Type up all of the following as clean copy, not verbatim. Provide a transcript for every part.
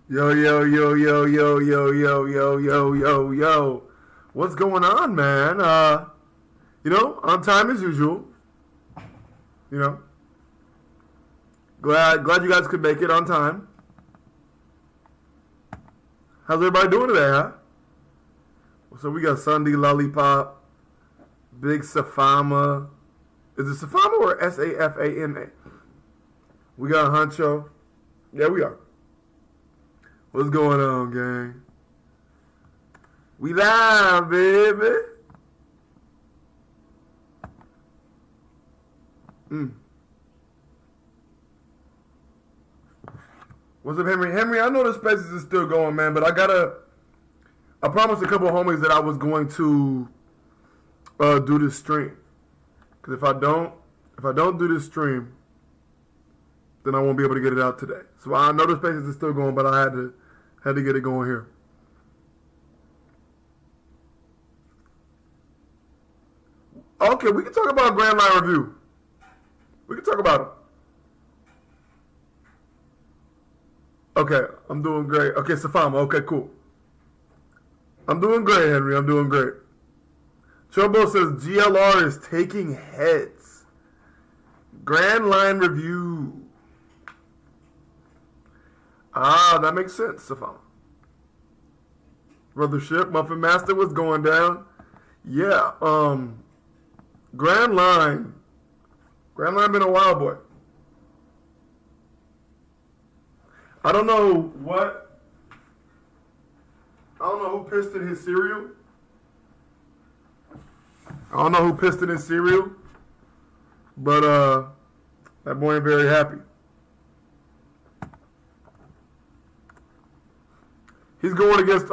Yo, yo, yo, yo, yo, yo, yo, yo, yo, yo, yo. What's going on, man? On time as usual. You know, glad you guys could make it on time. How's everybody doing today, huh? So we got Sunday Lollipop, Big Safama. Is it Safama or Safama? We got Huncho. Yeah, we are. What's going on, gang? We live, baby. What's up, Henry? Henry, I know the Spaces is still going, man, but I promised a couple of homies that I was going to do this stream. Because if I don't do this stream, then I won't be able to get it out today. So I know the Spaces is still going, but I had to get it going here. Okay, we can talk about Grand Line Review. We can talk about it. Okay, I'm doing great. Okay, Safama. Okay, cool. I'm doing great, Henry. I'm doing great. Chobo says GLR is taking heads. Grand Line Review. Ah, that makes sense, Safama. Brother Ship, Muffin Master, what's going down? Yeah, Grand Line been a wild boy. I don't know who pissed in his cereal. But that boy ain't very happy. He's going against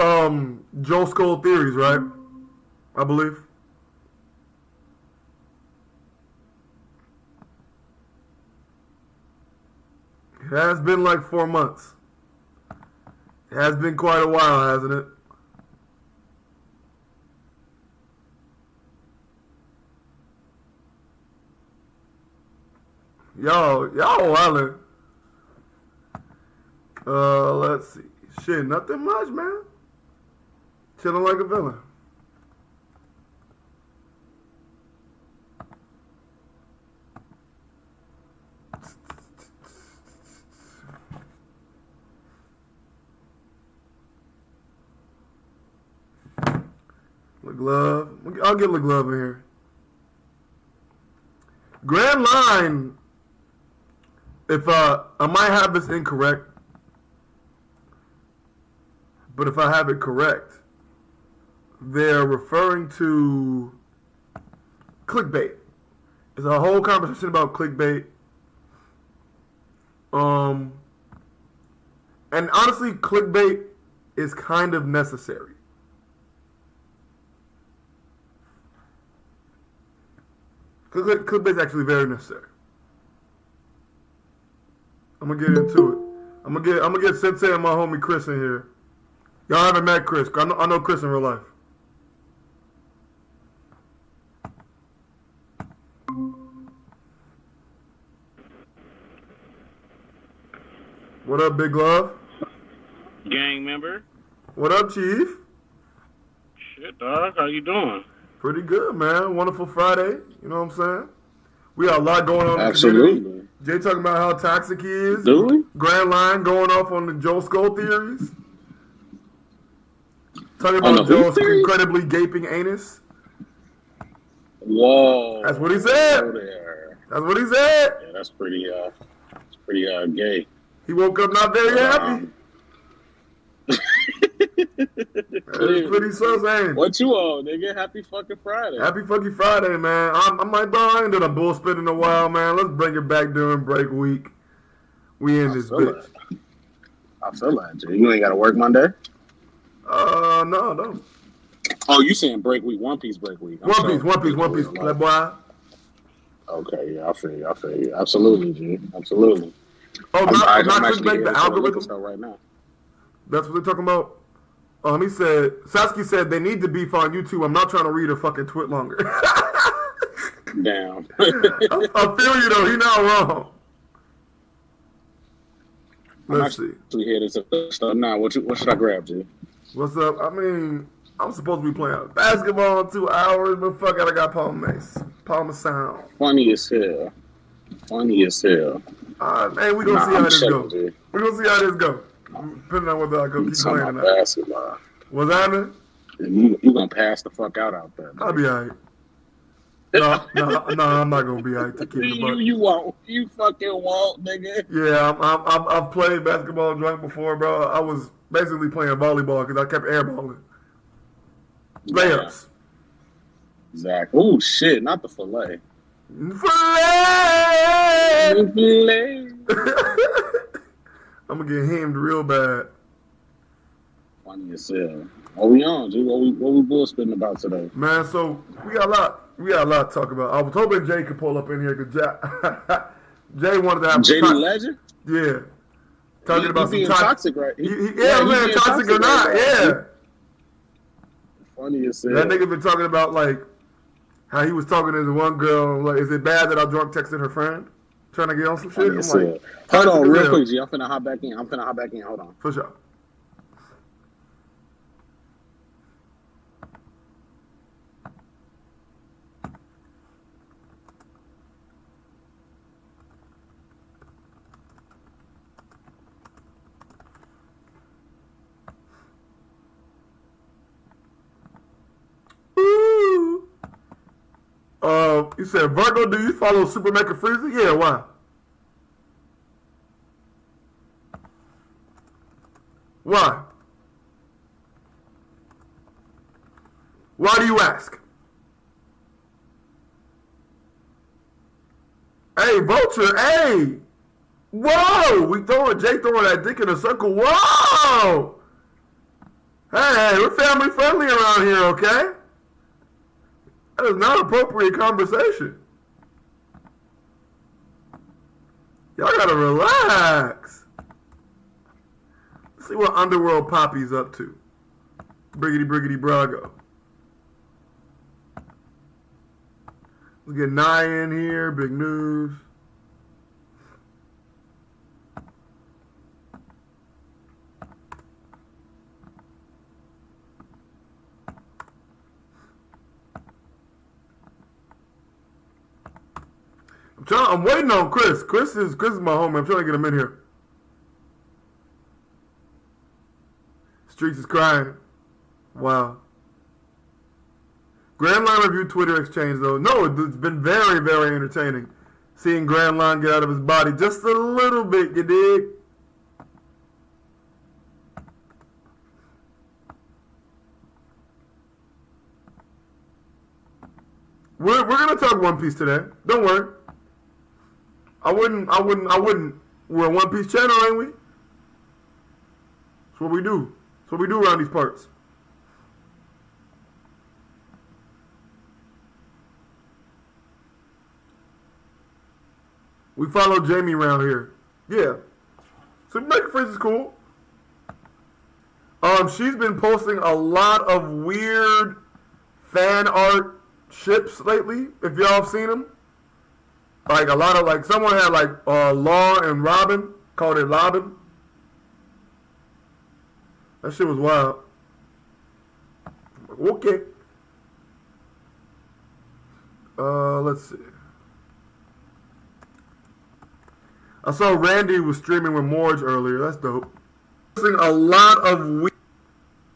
Joe Skull Theories, right? I believe. It has been like 4 months. It has been quite a while, hasn't it? Y'all wildin'. Let's see. Shit, nothing much, man. Chilling like a villain. LeGlove. I'll get LeGlove in here. Grand Line. If I might have this incorrect, but if I have it correct, they're referring to clickbait. It's a whole conversation about clickbait. And honestly, clickbait is kind of necessary. Clickbait's actually very necessary. I'm gonna get into it. I'm gonna get Sensei and my homie Chris in here. Y'all haven't met Chris. I know Chris in real life. What up, Big Love? Gang member. What up, Chief? Shit, dog. How you doing? Pretty good, man. Wonderful Friday. You know what I'm saying? We got a lot going on in the Absolutely. community. Jay talking about how toxic he is. Do we? Grand Line going off on the Joe Skull theories. Talking about Joe's incredibly gaping anus. Whoa. That's what he said. That's what he said. Yeah, that's pretty gay. He woke up not very happy. It's pretty so. What you on, nigga? Happy fucking Friday. Happy fucking Friday, man. I'm like, bro, I ain't done a bullspit in a while, man. Let's bring it back during break week. We in this bitch. I feel that, G. You ain't got to work Monday? No, I don't. Oh, you saying break week, One Piece break week. One Piece. That boy. Okay, yeah, I feel you. Absolutely, G. Absolutely. Oh, I'm not actually make the algorithm right now. That's what they're talking about. He said, Sasuke said they need to beef on YouTube. I'm not trying to read a fucking twit longer. Damn. I feel you though. He not wrong. Let's see. Headed to the stuff now. What should I grab, G? What's up? I mean, I'm supposed to be playing basketball in 2 hours, but fuck it, I got Palmer Sound. Funny as hell. Man, we gonna see how this go. We gonna see how this go. Depending on whether I go keep playing or not. Basketball. What's happening? You gonna pass the fuck out there. I'll be alright. No, I'm not gonna be alright to keep the buck. You won't. You fucking won't, nigga. Yeah, I've played basketball drunk before, bro. I was basically playing volleyball because I kept airballing. Layups. Exactly. Oh shit! Not the fillet. Fillet. I'm gonna get hemmed real bad. Funny as hell. What we on, G? What we bullspitting about today? Man, so we got a lot to talk about. I was hoping Jay could pull up in here because Jay wanted to have JD Legend? Yeah. Talking about some toxic, right? Man, toxic or not, right? Yeah. Funny as hell. That nigga been talking about like how he was talking to the one girl, like, is it bad that I drunk texted her friend? Trying to get on some shit? I'm like, hold on, real quick, G. I'm finna hop back in. Hold on. For sure. You said, Virgo, do you follow Super Mecha Freezer? Yeah, why? Why? Why do you ask? Hey, Vulture, hey! Whoa! Jay throwing that dick in a circle. Whoa! Hey, we're family friendly around here, okay? That is not appropriate conversation. Y'all gotta relax. Let's see what Underworld Poppy's up to. Briggity Brago. Let's get Nye in here. Big news. I'm waiting on Chris. Chris is my homie. I'm trying to get him in here. Streets is crying. Wow. Grand Line review Twitter exchange though. No, it's been very, very entertaining. Seeing Grand Line get out of his body just a little bit, you dig? We're gonna talk One Piece today. Don't worry. I wouldn't. We're a One Piece channel, ain't we? That's what we do. That's what we do around these parts. We follow Jamie around here. Yeah. So Mecha Freeze is cool. She's been posting a lot of weird fan art ships lately, if y'all have seen them. Like a lot of, like, someone had like Law and Robin, called it Robin. That shit was wild. Okay. Let's see. I saw Randy was streaming with Morge earlier. That's dope. Posting a lot of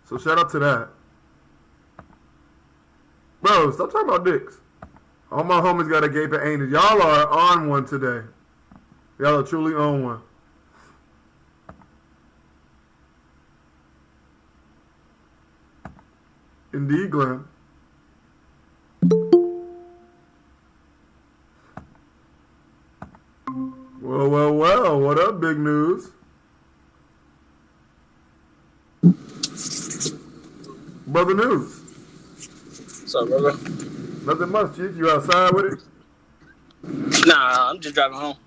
so shout out to that. Bro, stop talking about dicks. All my homies got a gaping anus. Y'all are on one today. Y'all are truly on one. Indeed, Glenn. Well. What up, big news? Brother News. What's up, brother? Nothing much, Chief. You outside with it? Nah, I'm just driving home.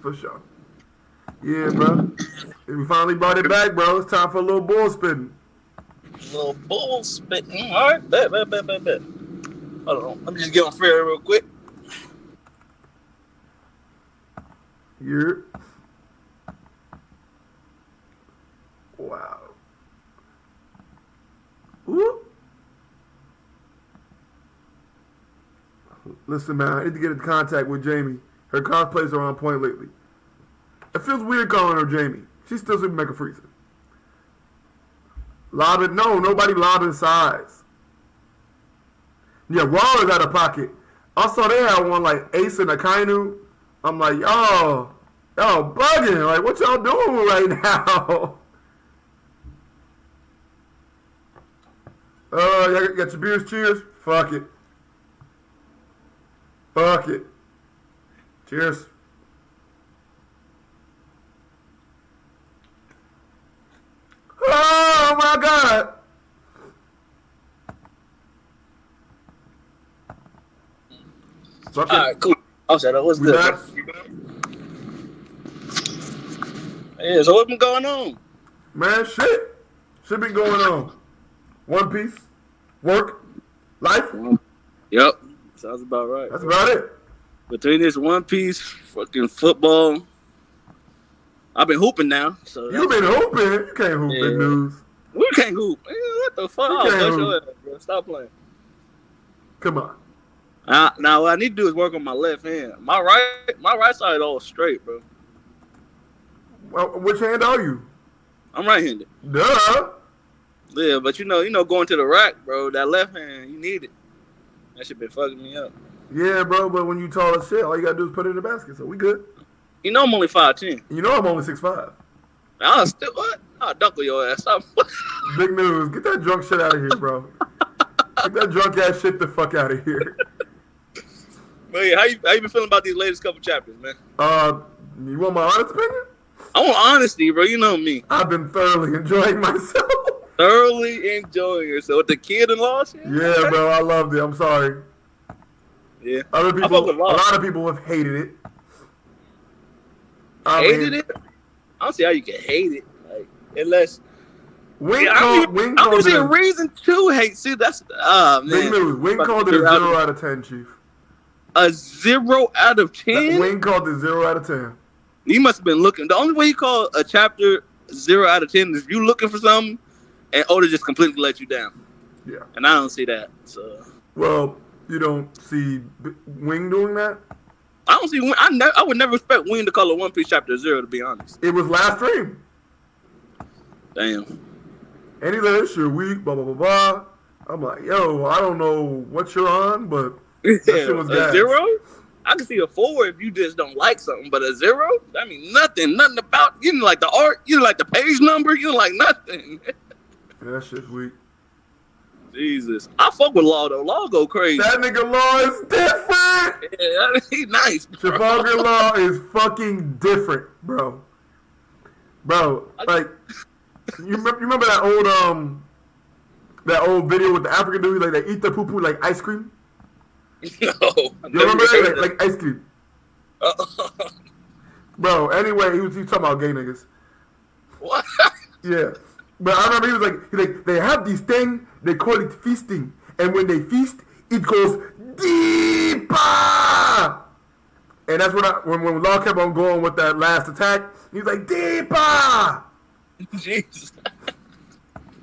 For sure. Yeah, bro. We finally brought it back, bro. It's time for a little bull spitting. Little bull spitting. All right, bet. Hold on. Let me just get on Ferry real quick. Yeah. Listen, man, I need to get in contact with Jamie. Her cosplays are on point lately. It feels weird calling her Jamie. She's still Super Mega Freezer. Lobbing, no, nobody lobbing size. Yeah, Waller's out of pocket. I saw they had one like Ace and Akainu. I'm like, y'all bugging. Like, what y'all doing right now? Y'all got your beers, cheers? Fuck it. Fuck it. Cheers. Oh my God. All right, cool. I'll shut up. What's good? Yeah, so what's been going on? Man, shit. Shit been going on. One Piece. Work. Life. Yep. Sounds about right. That's about it. Between this One Piece, fucking football, I've been hooping now. So You been hooping. You can't hoop, big news. We can't hoop. Man, what the fuck? You can't Your ass, bro. Stop playing. Come on. Now what I need to do is work on my left hand. My right side all straight, bro. Well, which hand are you? I'm right-handed. Duh. Yeah, but you know, going to the rack, bro. That left hand, you need it. That shit been fucking me up. Yeah, bro, but when you tall as shit, all you gotta do is put it in the basket, so we good. You know I'm only 5'10". You know I'm only 6'5". I'll still what? I'll duckle your ass. Stop. Big news. Get that drunk shit out of here, bro. Get that drunk ass shit the fuck out of here. But yeah, how you been feeling about these latest couple chapters, man? You want my honest opinion? I want honesty, bro. You know me. I've been thoroughly enjoying myself. Thoroughly enjoying yourself. With the kid-in-law shit? Yeah, bro, I loved it. I'm sorry. Yeah. A lot of people have hated it. Hated it? I don't see how you can hate it. Like, unless... Wing I don't see a it reason to hate. See, that's... man. Big news. Wing called it a 0 out of 10, Chief. A 0 out of 10? Wing called it 0 out of 10. He must have been looking. The only way you call a chapter 0 out of 10 is if you looking for something and Oda just completely let you down. Yeah. And I don't see that. So. Well, you don't see Wing doing that? I don't see Wing. I would never expect Wing to call a One Piece chapter 0, to be honest. It was last stream. Damn. Any literature week, blah, blah, blah, blah. I'm like, yo, I don't know what you're on, but that shit was a gas. 0? I can see a 4 if you just don't like something, but a 0? I mean, nothing about, you didn't like the art, you didn't like the page number, you didn't like nothing. Yeah, that shit's weak. Jesus. I fuck with Law, though. Law go crazy. That nigga Law is different. Yeah, he's nice, bro. Trafalgar Law is fucking different, bro. Bro, like, you remember that old video with the African dude, like, they eat the poo-poo like ice cream? No. You remember that? Like ice cream. Bro, anyway, he was talking about gay niggas. What? Yeah. But I remember he was like, they have this thing, they call it feasting. And when they feast, it goes deeper. And that's when Law kept on going with that last attack, he was like, deeper. Jesus.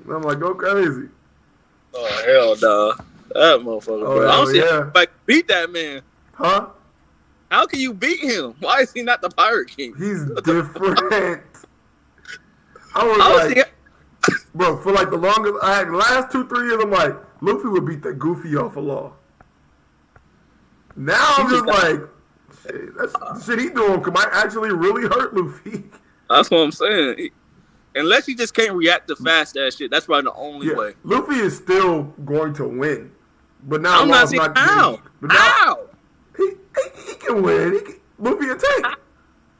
And I'm like, go crazy. Oh, hell no. That motherfucker, bro. I don't see how you beat that man. Huh? How can you beat him? Why is he not the Pirate King? He's different. I was like, bro, for like the last 2-3 years, I'm like, Luffy would beat that Goofy off of Law. Now I'm just like, shit, that's shit he doing might actually really hurt Luffy. That's what I'm saying. Unless he just can't react to fast ass shit, that's probably the only way. Luffy is still going to win, but now I'm not seeing how. How? He can win. Luffy can take.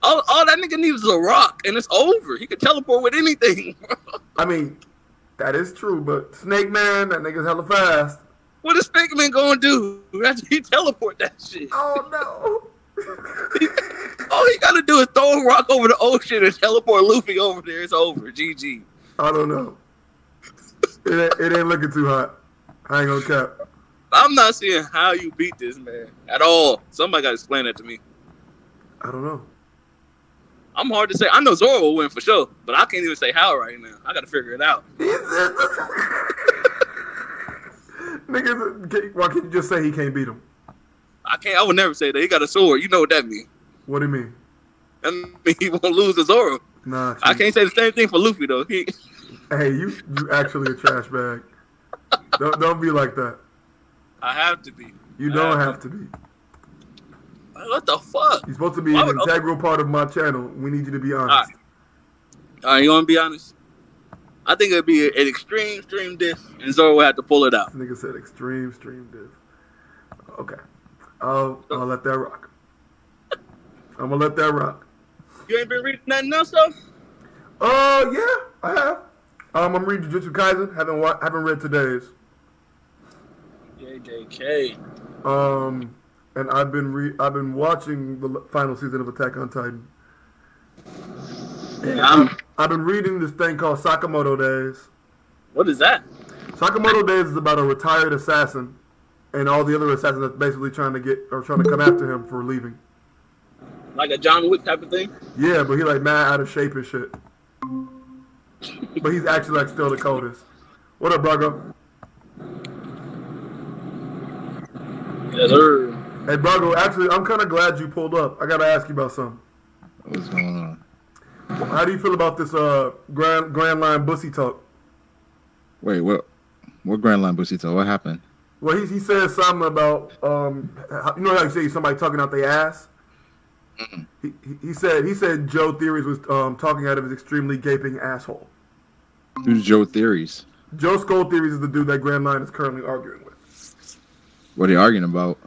All that nigga needs is a rock, and it's over. He can teleport with anything, bro. I mean, that is true, but Snake Man, that nigga's hella fast. What is Snake Man gonna do after he teleport that shit? Oh, no. All he gotta do is throw a rock over the ocean and teleport Luffy over there. It's over. GG. I don't know. It ain't looking too hot. I ain't gonna cap. I'm not seeing how you beat this man at all. Somebody gotta explain that to me. I don't know. I'm hard to say. I know Zorro will win for sure, but I can't even say how right now. I gotta figure it out. Niggas, why can't you just say he can't beat him? I would never say that. He got a sword. You know what that means. What do you mean? That mean he won't lose to Zorro. Nah, I can't say the same thing for Luffy though. Hey, you actually a trash bag. Don't be like that. I have to be. You don't have to be. What the fuck? You're supposed to be an integral part of my channel. We need you to be honest. All right, you want to be honest? I think it'd be an extreme diss, and Zorro would have to pull it out. This nigga said extreme diff. Okay. I'll let that rock. I'm gonna let that rock. You ain't been reading nothing else though? Yeah, I have. I'm reading Jujutsu Kaisen. Haven't read today's. JJK. And I've been watching the final season of Attack on Titan. Yeah, I've been reading this thing called Sakamoto Days. What is that? Sakamoto Days is about a retired assassin and all the other assassins that's basically trying to come after him for leaving. Like a John Wick type of thing? Yeah, but he like mad out of shape and shit. But he's actually like still the coldest. What up, Brago? Yes, sir. Hey, Brago, actually, I'm kind of glad you pulled up. I gotta ask you about something. What's going on? How do you feel about this Grand Line Bussy talk? Wait, what Grand Line Busito? What happened? Well, he said something about you know how you say somebody talking out their ass. He said Joe Theories was talking out of his extremely gaping asshole. Who's Joe Theories? Joe Skull Theories is the dude that Grand Line is currently arguing with. What are they arguing about?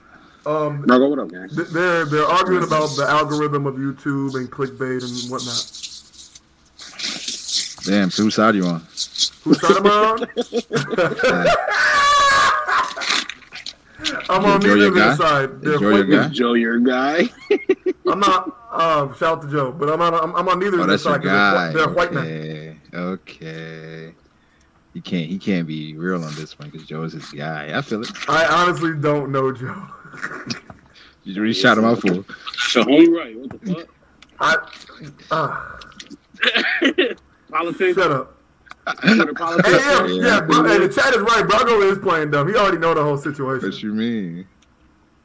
Brago, what up, gang? They're arguing about the algorithm of YouTube and clickbait and whatnot. Damn, so whose side are you on? Whose side am I on? I'm on neither of their side. Is Joe your guy? Joe, your guy? I'm not. Shout out to Joe, but I'm on neither of their side because they're white men. Okay. He can't be real on this one because Joe is his guy. I feel it. I honestly don't know Joe. You really shot him out for. So homie, right? What the fuck? Politics. Shut up. Politics. Yeah, bro, hey, the chat is right. Brago is playing dumb. He already know the whole situation. What you mean?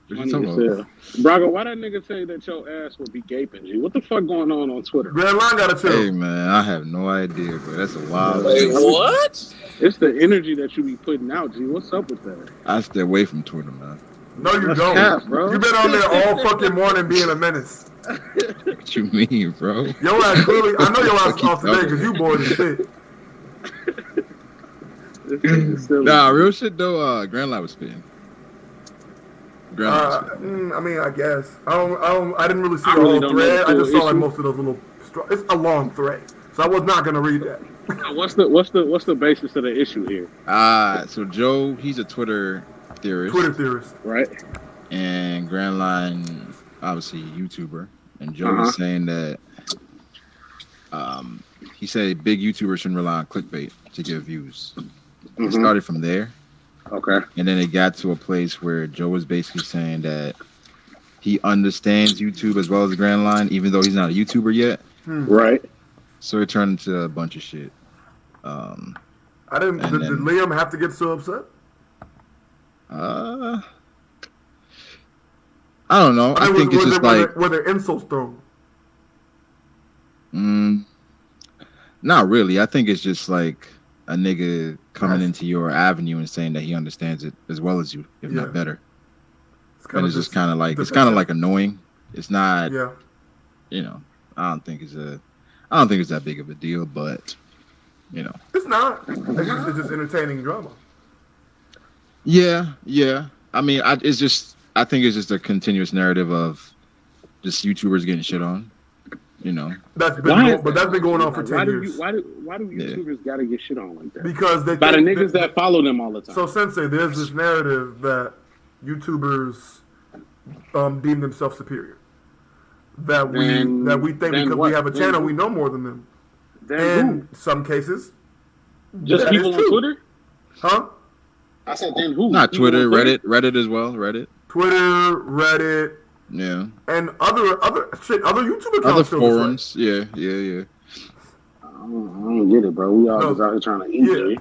What you talking about? Brago, why that nigga say that your ass would be gaping, G? What the fuck going on Twitter? Grand Line got to chill. Hey man, I have no idea, bro. That's a wild. Wait, what? It's the energy that you be putting out, G. What's up with that? I stay away from Twitter, man. No, you don't. Cap, bro. You've been on there all fucking morning being a menace. What you mean, bro? Your ass clearly. I know your ass is off today because you bored as shit. Nah, real shit though. Grand Line was spitting. I mean, I guess I didn't really see the whole thread. I just saw like most of those little. It's a long thread, so I was not gonna read that. What's the basis of the issue here? So Joe, he's a Twitter theorist. Twitter theorist, right? And Grand Line, obviously YouTuber, and Joe was saying that he said big YouTubers shouldn't rely on clickbait to get views. It started from there. Okay. And then it got to a place where Joe was basically saying that he understands YouTube as well as Grand Line, even though he's not a YouTuber yet. Right. So it turned into a bunch of shit. Did Liam have to get so upset? I don't know. I think it's just like were there insults thrown? Not really. I think it's just like a nigga coming into your avenue and saying that he understands it as well as you, if not better. It's just kind of like annoying. It's not. Yeah. You know, I don't think it's that big of a deal, but you know, it's not. It's just entertaining drama. Yeah. I mean, I think it's just a continuous narrative of just YouTubers getting shit on. You know, that's been going on for 10 years. Why do YouTubers gotta get shit on like that? Because by the niggas that follow them all the time. So Sensei, there's this narrative that YouTubers deem themselves superior. That we think because we have a channel, we know more than them. In some cases, just people on Twitter, huh? I said then who? Not Twitter, Reddit as well. Reddit, Twitter, Reddit. Yeah, and other YouTube accounts, other forums. Yeah. I don't get it, bro. We all just out here trying to eat.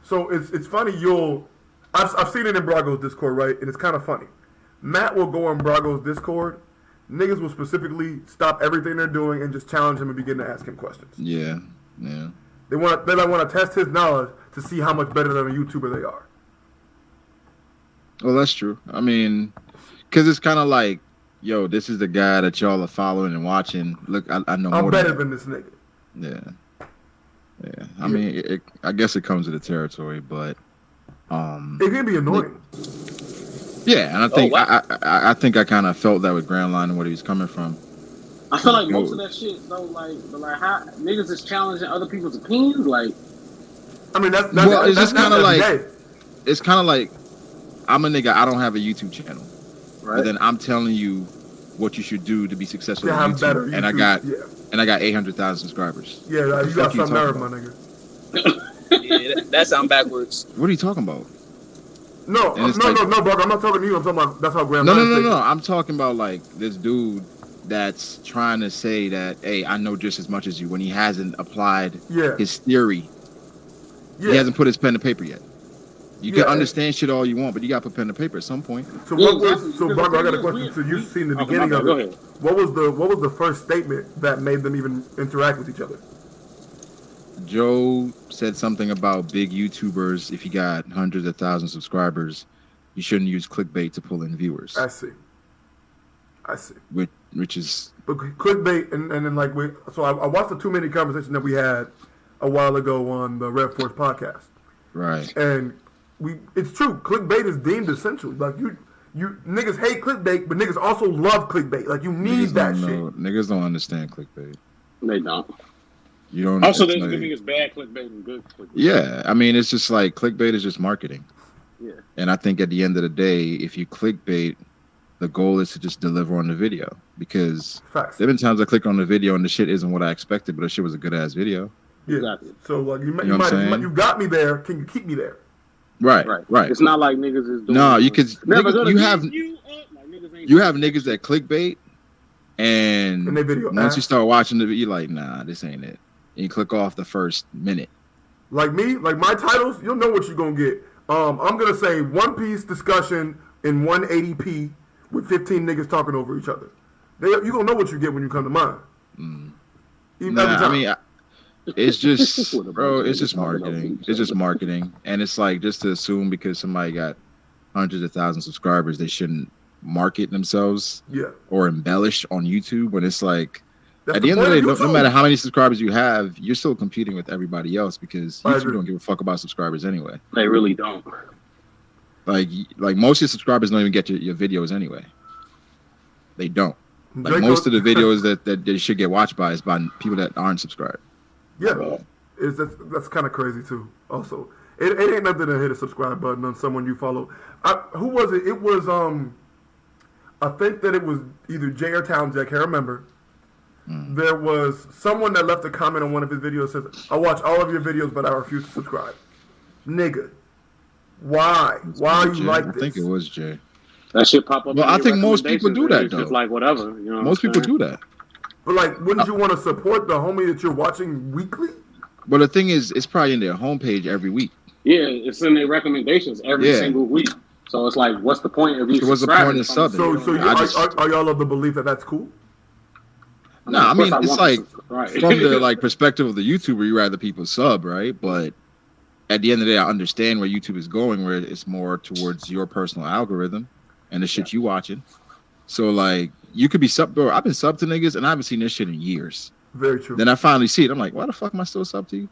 So it's funny. I've seen it in Brago's Discord, right? And it's kind of funny. Matt will go on Brago's Discord. Niggas will specifically stop everything they're doing and just challenge him and begin to ask him questions. Yeah. They want to test his knowledge to see how much better than a YouTuber they are. Well, that's true. I mean, because it's kind of like, yo, this is the guy that y'all are following and watching. Look, I know more. I'm better than this nigga. Yeah. I mean, I guess it comes with the territory, but it can be annoying. Yeah, and I think I think I kind of felt that with Grand Line and where he was coming from. I feel like most of that shit though, like how niggas is challenging other people's opinions. Like, I mean, that's it's just kind of like gay. It's kind of like I'm a nigga. I don't have a YouTube channel, right? But then I'm telling you what you should do to be successful Yeah, on I'm better YouTube, YouTube, and I got 800,000 subscribers. Yeah, you got some nerve, my nigga. Yeah, that sound backwards. What are you talking about? No, bro. I'm not talking to you. I'm talking about that's how Grand. No. I'm talking about like this dude that's trying to say that, hey, I know just as much as you when he hasn't applied his theory. Yeah. He hasn't put his pen to paper yet. You can understand shit all you want, but you got to put pen to paper at some point. So Barbara, I got a question. So you've seen the beginning of it. What was the first statement that made them even interact with each other? Joe said something about big YouTubers. If you got hundreds of thousands of subscribers, you shouldn't use clickbait to pull in viewers. I see. Which is... But clickbait, and then like I watched the 2 minute conversation that we had a while ago on the Red Force podcast. Right. And it's true. Clickbait is deemed essential. Like you niggas hate clickbait, but niggas also love clickbait. Like you need that shit. Niggas don't understand clickbait. They don't. You don't. Also, there's the biggest bad clickbait and good clickbait. Yeah, I mean, it's just like clickbait is just marketing. Yeah. And I think at the end of the day, if you clickbait, the goal is to just deliver on the video. Because there've been times I click on the video and the shit isn't what I expected, but the shit was a good ass video. Yeah. Exactly. So like you got me there. Can you keep me there? Right. It's not like niggas is doing. No, you have niggas that clickbait, and they video once you start watching the video, you're like, nah, this ain't it. And you click off the first minute. Like me, like my titles, you'll know what you're gonna get. I'm gonna say One Piece discussion in 180p with 15 niggas talking over each other. You gonna know what you get when you come to mine. I mean, it's just, bro. It's just marketing. It's just marketing, and it's like just to assume because somebody got hundreds of thousands of subscribers, they shouldn't market themselves, or embellish on YouTube. When it's like, at the end of the day, no matter how many subscribers you have, you're still competing with everybody else because YouTube don't give a fuck about subscribers anyway. They really don't. Like most of your subscribers don't even get your videos anyway. They don't. Like Draco, most of the videos that they should get watched by is by people that aren't subscribed. Yeah, that's kind of crazy too. Also, it ain't nothing to hit a subscribe button on someone you follow. Who was it? It was I think that it was either Jay or Townsend. I can't remember. There was someone that left a comment on one of his videos says, "I watch all of your videos, but I refuse to subscribe." Nigga, why? Why are you like this? I think it was Jay. That shit pop up. Well, I think most people do that though. Just like whatever, you know. Most people do that. But like, wouldn't you want to support the homie that you're watching weekly? But the thing is, it's probably in their homepage every week. Yeah, it's in their recommendations every single week. So it's like, what's the point of you? What's the point of subbing? So are y'all of the belief that that's cool? No, I mean it's like from the like perspective of the YouTuber, you rather people sub, right? But at the end of the day, I understand where YouTube is going, where it's more towards your personal algorithm and the shit you watching. So like, you could be sub, bro. I've been sub to niggas and I haven't seen this shit in years. Very true. Then I finally see it. I'm like, why the fuck am I still sub to you?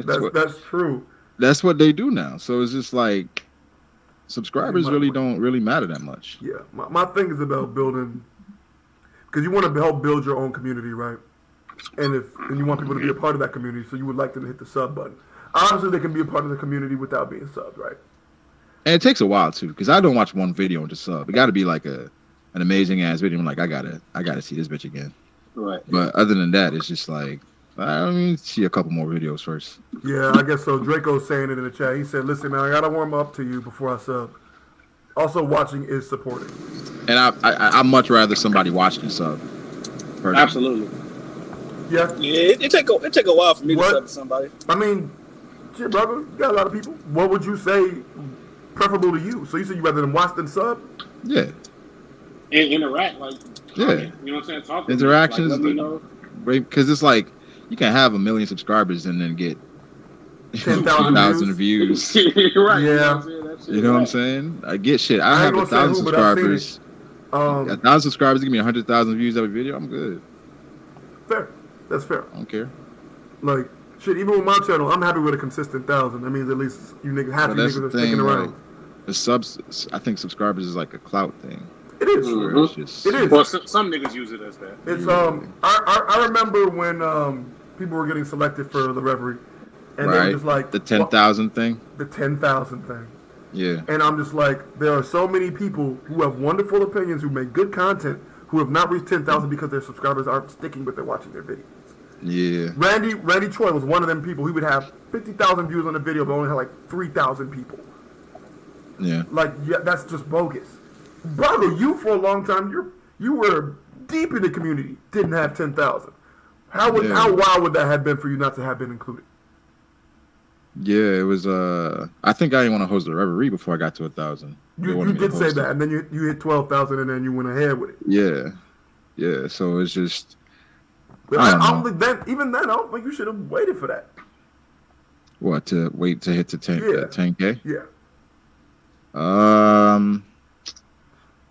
That's true. That's what they do now. So it's just like subscribers don't really matter that much. Yeah, my thing is about building, because you want to help build your own community, right? And you want people to be a part of that community, so you would like them to hit the sub button. Obviously, they can be a part of the community without being subbed, right? And it takes a while too, because I don't watch one video and just sub. It got to be like an amazing ass video. I'm like, I gotta see this bitch again. Right. But other than that, it's just like, I mean, see a couple more videos first. Yeah, I guess so. Draco's saying it in the chat. He said, "Listen, man, I gotta warm up to you before I sub." Also, watching is supporting. And I much rather somebody watch than sub. Personally. Absolutely. Yeah. Yeah, it take a while for me to sub to somebody. I mean, shit, brother, you got a lot of people. What would you say preferable to you. So you said you rather than watch than sub? Yeah. And interact, like, Yeah. you know what I'm saying? Talk to Interactions, me, like, let me know. Because it's like you can have 1 million subscribers and then get 10,000 views. Right. Yeah. You know what I'm saying? I get shit. I have ain't gonna say 1,000 who, but I've seen subscribers. it. 1,000 subscribers, give me 100,000 views every video. I'm good. Fair. That's fair. I don't care. Like, shit, even with my channel, I'm happy with a consistent 1,000. That means at least you niggas, half But you that's niggas the are sticking thing. around. Like, the subs, I think subscribers is like a clout thing. It is. Where it's just, It is. Well, some niggas use it as that. It's I remember when people were getting selected for the Reverie, and they were right. just like The 10,000 thing. the 10,000 thing. Yeah. And I'm just like, there are so many people who have wonderful opinions, who make good content, who have not reached 10,000 because their subscribers aren't sticking with their watching their videos. Yeah. Randy Troy was one of them people. He would have 50,000 views on a video, but only had like 3,000 people. Yeah. Like, yeah, that's just bogus. Brother, you for a long time, you were deep in the community, didn't have 10,000. How wild would that have been for you not to have been included? Yeah, it was. I think I didn't want to host the Reverie before I got to 1,000. You did say that, and then you hit 12,000, and then you went ahead with it. Yeah. So it's just. But I don't think that, even then, I don't think you should have waited for that. What, to wait to hit the 10K? Yeah.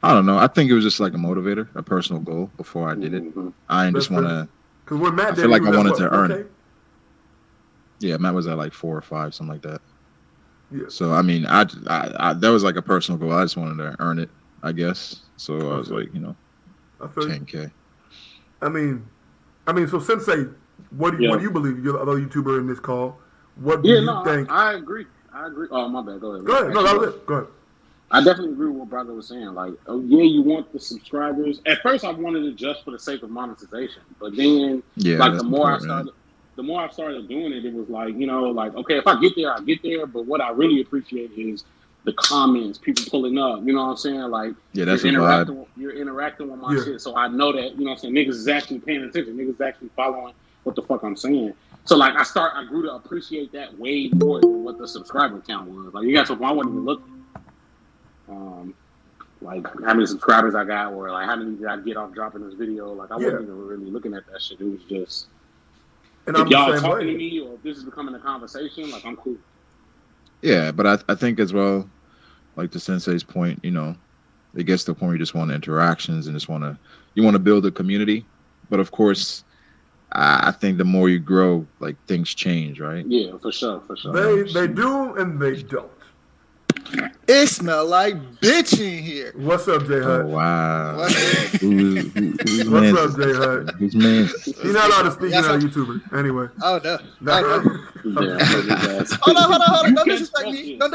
I don't know. I think it was just like a motivator, a personal goal before I did it. I didn't just want to. Because when Matt I did, feel like he I was at wanted what, to earn 4K? it. Yeah, Matt was at like 4 or 5, something like that. Yeah. So I mean, I that was like a personal goal. I just wanted to earn it, I guess. So I was like, I feel 10K. I mean, so Sensei, what do you believe? You're the other YouTuber in this call. What do you think? I agree. Oh, my bad. Go ahead. Go ahead. No, that was it. Go ahead. I definitely agree with what brother was saying. Like, you want the subscribers. At first, I wanted it just for the sake of monetization, but then, like, the more I started doing it, it was like, okay, if I get there, I get there. But what I really appreciate is the comments, people pulling up. You know what I'm saying? Like, that's you're interacting with my shit, so I know that niggas is actually paying attention. Niggas is actually following what the fuck I'm saying. So like, I grew to appreciate that way more than what the subscriber count was. Like, you got to a point I wasn't even looking. Like how many subscribers I got, or like how many did I get off dropping this video? Like I wasn't even really looking at that shit. It was just if y'all talking to me, or if this is becoming a conversation, like I'm cool. Yeah, but I think as well, like to Sensei's point, it gets to the point where you just want interactions and you want to build a community. But of course, I think the more you grow, like things change, right? Yeah, for sure. They do and they don't. It smell like bitch in here. What's up, JHope? Oh, wow. What's What's up, JHope? Who's man? He's not allowed to speak on YouTuber. Anyway. Oh, no. Yeah, Hold on. Don't disrespect me. I am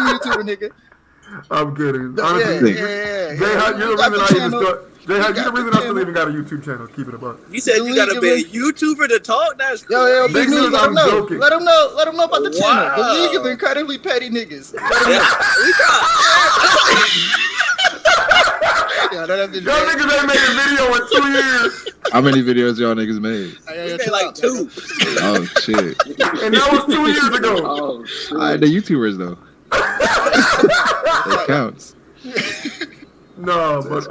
a YouTuber, nigga. I'm kidding. Honestly, JHope, you're the reason I still even got a YouTube channel. Keep it above. You said you gotta be a YouTuber to talk? That's crazy. Yo, Big news, let them know. joking. Let them know about the channel. Wow. The League of Incredibly Petty Niggas. Y'all niggas ain't made a video in 2 years. How many videos y'all niggas made? We made like 2. Oh shit! And that was 2 years ago. Oh shit. The YouTubers though. That counts. No, but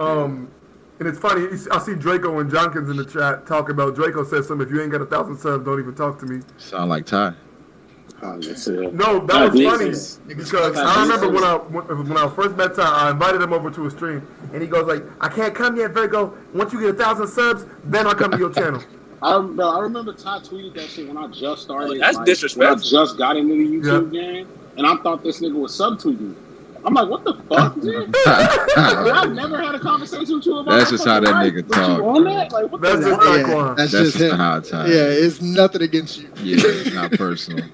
and it's funny. I see Draco and Jonkins in the chat talking about. Draco says something. If you ain't got 1,000 subs, don't even talk to me. Sound like Ty. No, that was funny because I remember when I first met Ty, I invited him over to a stream, and he goes like, "I can't come yet, Virgo. Once you get 1,000 subs, then I'll come to your channel." I remember Ty tweeted that shit when I just started. That's disrespectful. When I just got into the YouTube game, and I thought this nigga was subtweeting. I'm like, what the fuck, dude? I've never had a conversation with you about That's just how that nigga talk. You on that? Like, what That's the just Taekwon. That's just him. how Ty. Yeah, it's nothing against you. Yeah, it's not personal.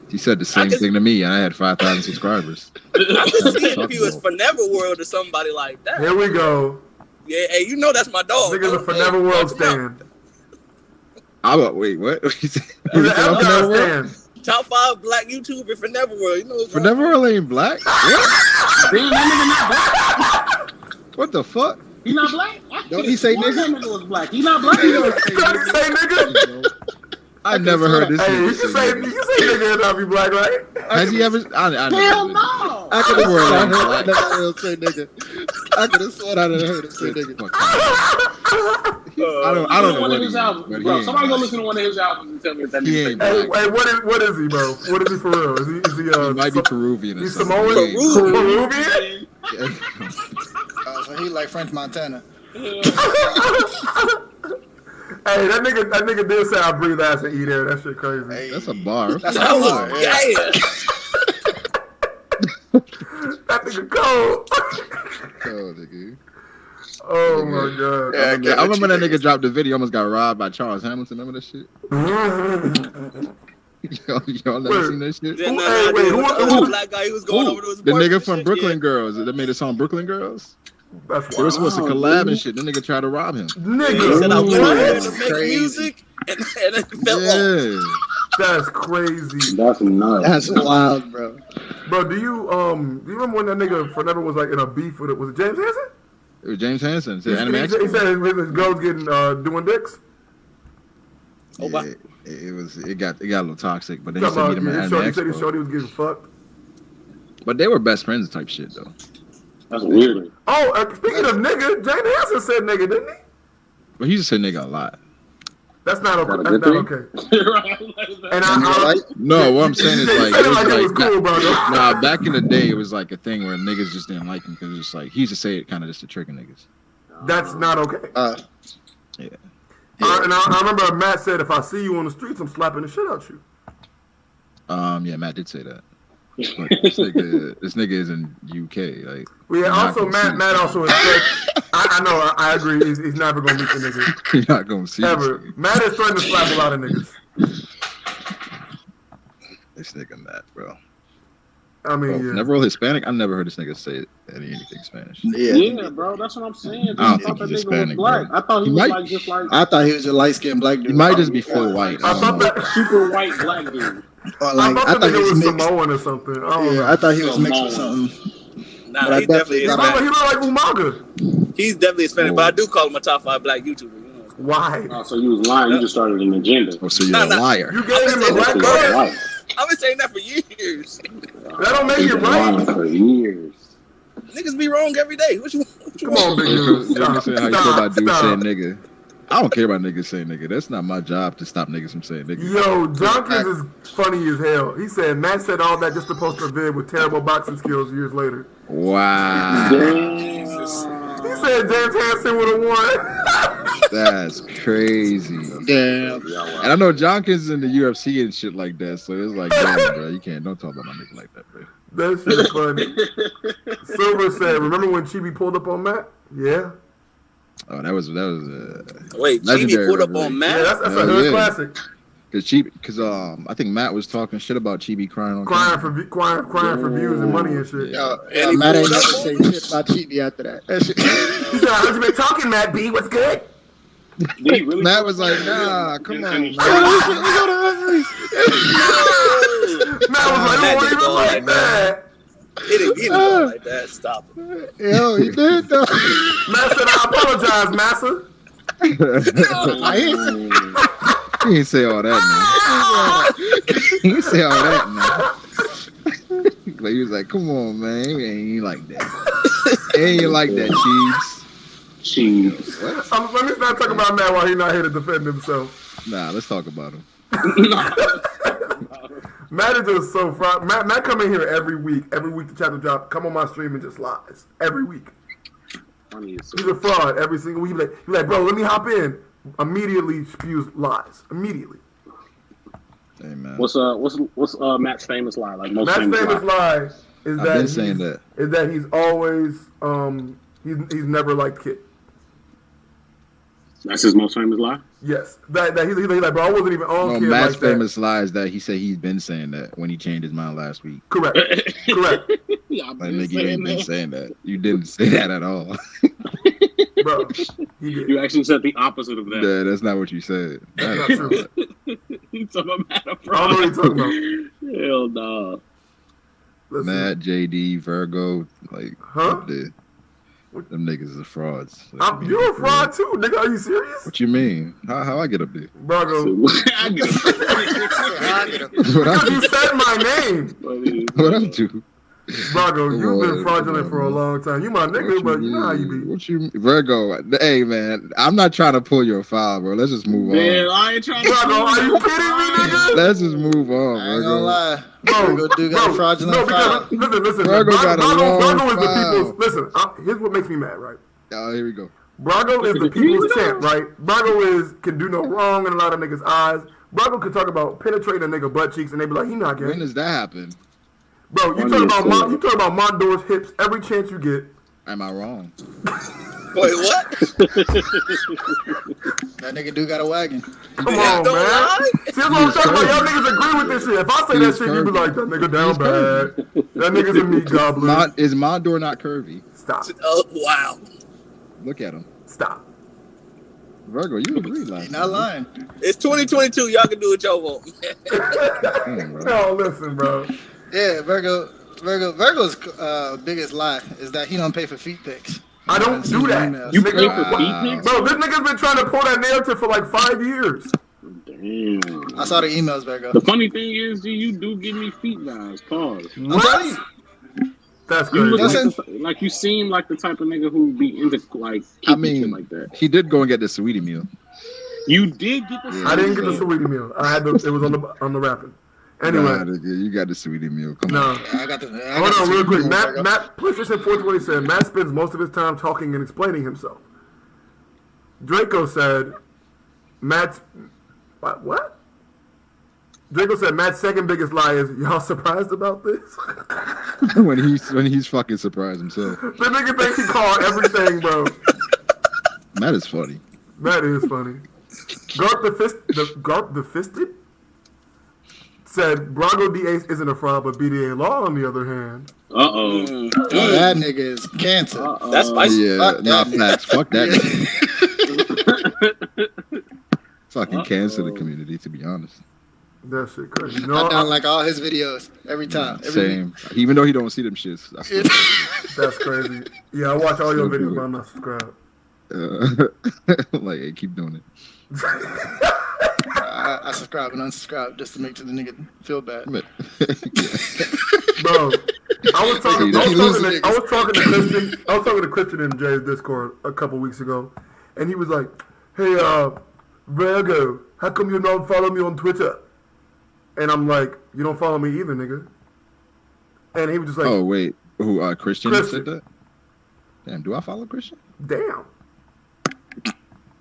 He said the same thing to me, and I had 5,000 subscribers. I can see it if he was for Neverworld or somebody like that. Here we go. Yeah, hey, that's my dog. Niggas are for Neverworld stand. Wait, what? He's an F stand. Top 5 black YouTuber for Neverworld. For Neverworld ain't black? What? Damn, that nigga not black. What the fuck? He not black? Don't he say nigga? That nigga was black. He not black. Say nigga. I never heard this. Hey, you can say nigga and not be black, right? Has he ever? Hell no! I could have sworn I never heard him say nigga. I could have sworn I never heard him say nigga. I don't know one what of his albums, but bro. Somebody go listen to one of his albums and tell me if that nigga say Hey, black. what is he, bro? What is he for real? Is he He might be Peruvian. He's or Samoan? something. Peruvian? So he like French Montana. Hey, that nigga did say I breathe ass and eat air. That shit crazy. Hey, That's a bar. that's That a was bar. Yeah. That nigga cold. Oh, nigga. Oh my god. Yeah, I remember that nigga dropped the video. Almost got robbed by Charles Hamilton. Remember that shit? Y'all never seen that shit? Then who- the black guy who was going over to his The apartment nigga and from shit, Brooklyn Girls that made a song Brooklyn Girls. That's They were wild. supposed to collab and shit. Then nigga tried to rob him. Yeah. He said I went over there to make Crazy. music and it fell off. Yeah. That's crazy. That's nuts. That's wild, bro. Bro, do you remember when that nigga forever was like in a beef with it? Was it James Hansen? It was James Hansen. He Said Anime said his girls getting doing dicks. Oh, wow. It got a little toxic, but then he Talking said meet him about, at he Anime said his Expo. shorty was getting fucked. But they were best friends type shit though. That's weird. Oh, speaking of nigga, James Hansen said nigga, didn't he? But he just said nigga a lot. That's not okay. That a That's good not thing? okay. And And you're like, No, what I'm saying is he like said it was it was like cool, bro. nah, back in the day it was like a thing where niggas just didn't like him because it's just like he used to say it kind of just to trigger niggas. That's not okay. Yeah. And I remember Matt said, if I see you on the streets, I'm slapping the shit out you. Yeah, Matt did say that. But this nigga is in UK. Like, Well, yeah, you're not also gonna see Matt also has said, I know, I agree. He's never gonna meet the nigga You're not gonna see ever. this Matt is trying to slap a lot of niggas. nigga Matt, bro. I mean, Bro, yeah. never real Hispanic. I never heard this nigga say anything Spanish. Yeah, bro, that's what I'm saying. I don't I think thought that he's nigga was Hispanic, black. bro. I thought he He was might- like just like I thought he was a light skinned black dude. He might just be full white. I thought that. super white black dude. Or I like, thought the he nigga was was mixed. Samoan or something. I don't know. Yeah, I thought he was mixed with something. Nah, But I he definitely He is. definitely- look like Umaga. He's definitely Hispanic, but I do call him a top 5 black YouTuber. You know. Why? Oh, so you was lying. You just started an agenda. Oh, so you're Nah, a nah. liar. You gave him a saying black that That's card? right. I've been saying that for years. That don't make He's you been right. lying for years. Niggas be wrong every day. What you Come on, big dude. You Stop. saying how you feel about dudes saying Stop. nigga. I don't care about niggas saying nigga. That's not my job to stop niggas from saying nigga. Yo, Jonkins is funny as hell. He said Matt said all that just to post a vid with terrible boxing skills years later. Wow. He said James Hansen would have won. That's crazy. Damn. And I know Jonkins in the UFC and shit like that, so it's like, damn, bro, you don't talk about my nigga like that, bro. That shit is funny. Silver said, remember when Chibi pulled up on Matt? Yeah. Oh, that was Wait, Chibi legendary pulled up revelation. on Yeah, Matt? that's a Hell hood yeah. classic. Cause I think Matt was talking shit about Chibi crying on Crying camera. for views and money and shit. Yo, And he Matt ain't pulled never up say on shit about Chibi after that. That shit. He said, I heard you been talking, Matt B. What's good? Did he really Matt was like, nah, come on, Finish. man. Matt was like, Matt it wasn't didn't even go like like that. He didn't go like that. Stop it. Yo, he did though. Matt said, I apologize, massa. I ain't He didn't say all that, man. He didn't say all that, man. But he was like, come on, man. It ain't like that. It ain't like that, Chiefs. Jeez. Let me not talk about Matt while he's not here to defend himself. Nah, let's talk about him. Matt is just so fraud. Matt come in here every week to chapter drop, come on my stream and just lies. Every week. Funny as He's a fraud every single week. He's like, bro, let me hop in. Immediately spews lies. Immediately. Hey, man. What's Matt's famous lie? Like most Matt's famous famous lie. lie is I've been saying that. is that he's always he's never liked Kit. That's his most famous lie. Yes, that he's like, bro, I wasn't even on No, Kid Matt's like that. famous lie is that he said he's been saying that when he changed his mind last week. Correct. Correct. Yeah, I've Like, been nigga, you ain't been that. saying that. You didn't say that at all. Bro, he did. You actually said the opposite of that. Yeah, that's not what you said. That's not true. You talking about Matt up I don't know what you're talking about. Hell no. Listen. Matt, JD, Virgo, like, Huh? the Them niggas are frauds. You're a fraud too, nigga. Are you serious? What you mean? How I get up there? Brago. I get it. Because you said my name. What I do? Brago, you've been fraudulent for a long time. You my nigga, but you know how you be. What you Virgo? Hey man, I'm not trying to pull your foul, bro. Let's just move Man, on. I ain't trying to. Brago, are you kidding me, nigga? Let's just move on, I ain't gonna lie. Bro, Virgo do got a fraudulent file. Listen. Brago got a long Brago is the file. people's. Listen, here's what makes me mad, right? Oh, here we go. Brago is the people's champ, right? Brago can do no wrong in a lot of niggas' eyes. Brago can talk about penetrating a nigga butt cheeks, and they be like, he not gay. When does that happen? Bro, you talk about Mondor's hips every chance you get. Am I wrong? Wait, what? That nigga do got a wagon. Come on, man. See, that's what I'm talking about. Y'all niggas agree with this shit. If I say that shit, you be like, that nigga down bad. That nigga's a meat goblin. Is Mondor not curvy? Stop. Oh, wow. Look at him. Stop. Virgo, you agreed last He's not lying. It's 2022. Y'all can do what y'all want. No, listen, bro. Yeah, Virgo's biggest lie is that he don't pay for feet pics. I don't do that. You Nigga, pay for feet pics? Bro, this nigga's been trying to pull that narrative for like 5 years. Damn. I saw the emails, Virgo. The funny thing is, G, you do give me feet guys. Pause. I'm telling you. That's You look crazy. like you seem like the type of nigga who be into like keeping shit like that. He did go and get the sweetie meal. You did get the. I didn't get the sweetie meal. I had it was on the wrapping. Anyway, Nah, you got the sweetie meal. Come on. I got the. Hold on, real quick. Matt PlayStation 420 said Matt spends most of his time talking and explaining himself. Draco said Matt's what? Draco said Matt's second biggest lie is y'all surprised about this? when he's fucking surprised himself. The nigga thinks he called everything, bro. Matt is funny. That is funny. Garp the Fisted said Brago D8 isn't a fraud, but BDA Law on the other hand. That nigga is cancer. That's spicy. Yeah, not facts. Fuck that nigga. Fucking cancel the community, to be honest. That shit crazy. I don't like all his videos every time. Same. Even though he don't see them shits. That's crazy. Yeah, I watch all your videos, but I'm not subscribed. Like, hey, keep doing it. I subscribe and unsubscribe just to make the nigga feel bad. Bro, I was talking to Christian in Jay's Discord a couple weeks ago, and he was like, "Hey, Virgo, how come you don't follow me on Twitter?" And I'm like, "You don't follow me either, nigga." And he was just like, "Oh wait, who? Christian said that? Damn, do I follow Christian? Damn,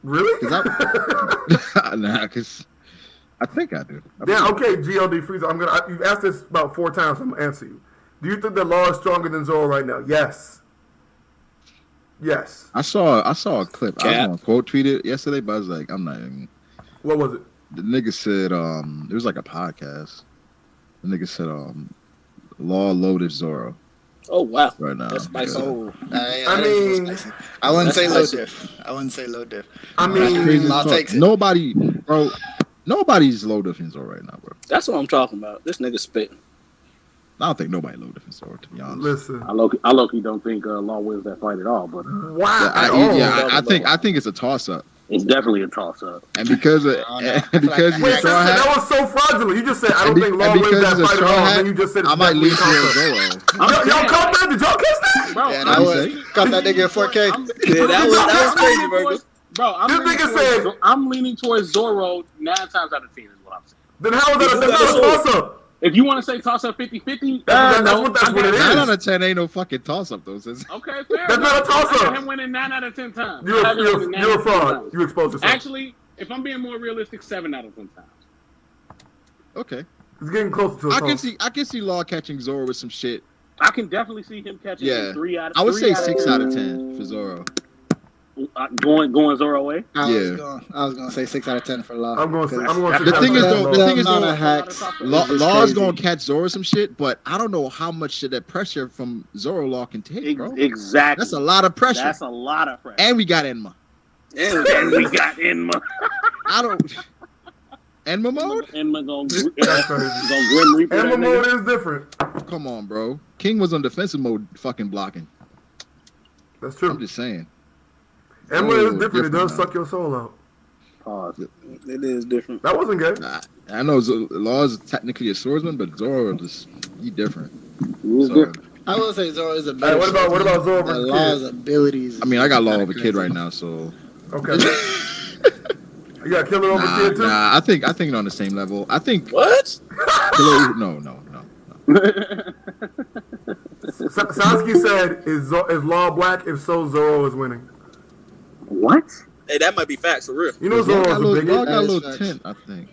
really? Nah, because I think I do. Yeah, okay, GLD Freezer. You've asked this about 4 times. I'm gonna answer you. Do you think the law is stronger than Zorro right now? Yes. Yes. I saw a clip. I was gonna quote tweet it yesterday, but I was like, I'm not even. What was it? The nigga said, it was like a podcast. The nigga said, law loaded Zorro. Oh wow! Right now, that's spicy. Oh, I mean, I wouldn't say low diff. I mean, I'll take it. Nobody's low diffing Zorro right now, bro. That's what I'm talking about. This nigga spitting. I don't think nobody low diffing Zorro, to be honest. Listen, I low-key don't think Law wins that fight at all, but wow. I think it's a toss up. It's definitely a toss-up. And because that was so fraudulent. You just said I don't think Law wins that fight at all. And then you just said I might leave Zorro. Y'all caught that? Did y'all catch that? Bro, yeah, caught that nigga in 4K. Yeah, that was crazy, Virgo. Bro, I'm leaning towards Zorro 9 times out of 10 is what I'm saying. Then how is that a toss-up? If you want to say toss-up 50-50, that's what it is. 9 out of 10 ain't no fucking toss-up, though. Okay, fair. That's not a toss-up. I got him winning 9 out of 10 times. You're a fraud. You exposed yourself. Actually, if I'm being more realistic, 7 out of 10 times. Okay. It's getting closer to a toss. I can see Law catching Zorro with some shit. I can definitely see him catching 3 out of 10. I would say 6 out of 10 for Zorro. Going Zorro away? I was gonna say 6 out of 10 for Law. I'm going to The thing is Law's gonna catch Zorro some shit, but I don't know how much of that pressure from Zorro Law can take, bro. Exactly. That's a lot of pressure. That's a lot of pressure. And we got Enma. And we got Enma. I don't. Enma mode? Enma gonna grim reaper. Enma mode is different. Come on, bro. King was on defensive mode, fucking blocking. That's true. I'm just saying. Emma is different. It does suck your soul out. Pause. It is different. That wasn't good. I know Law is technically a swordsman, but Zorro he different. I will say Zorro is a better. Hey, what about Zorro versus Law's abilities? I mean, I got Law over Kid right now, so. Okay. You got Killer over Kid too? Nah, I think they're on the same level. I think What? Killer, no. Sasuke said, "Is Law black? If so, Zorro is winning." What? Hey, that might be facts for real. You know Zorro's a big. Law got a little tint, I think.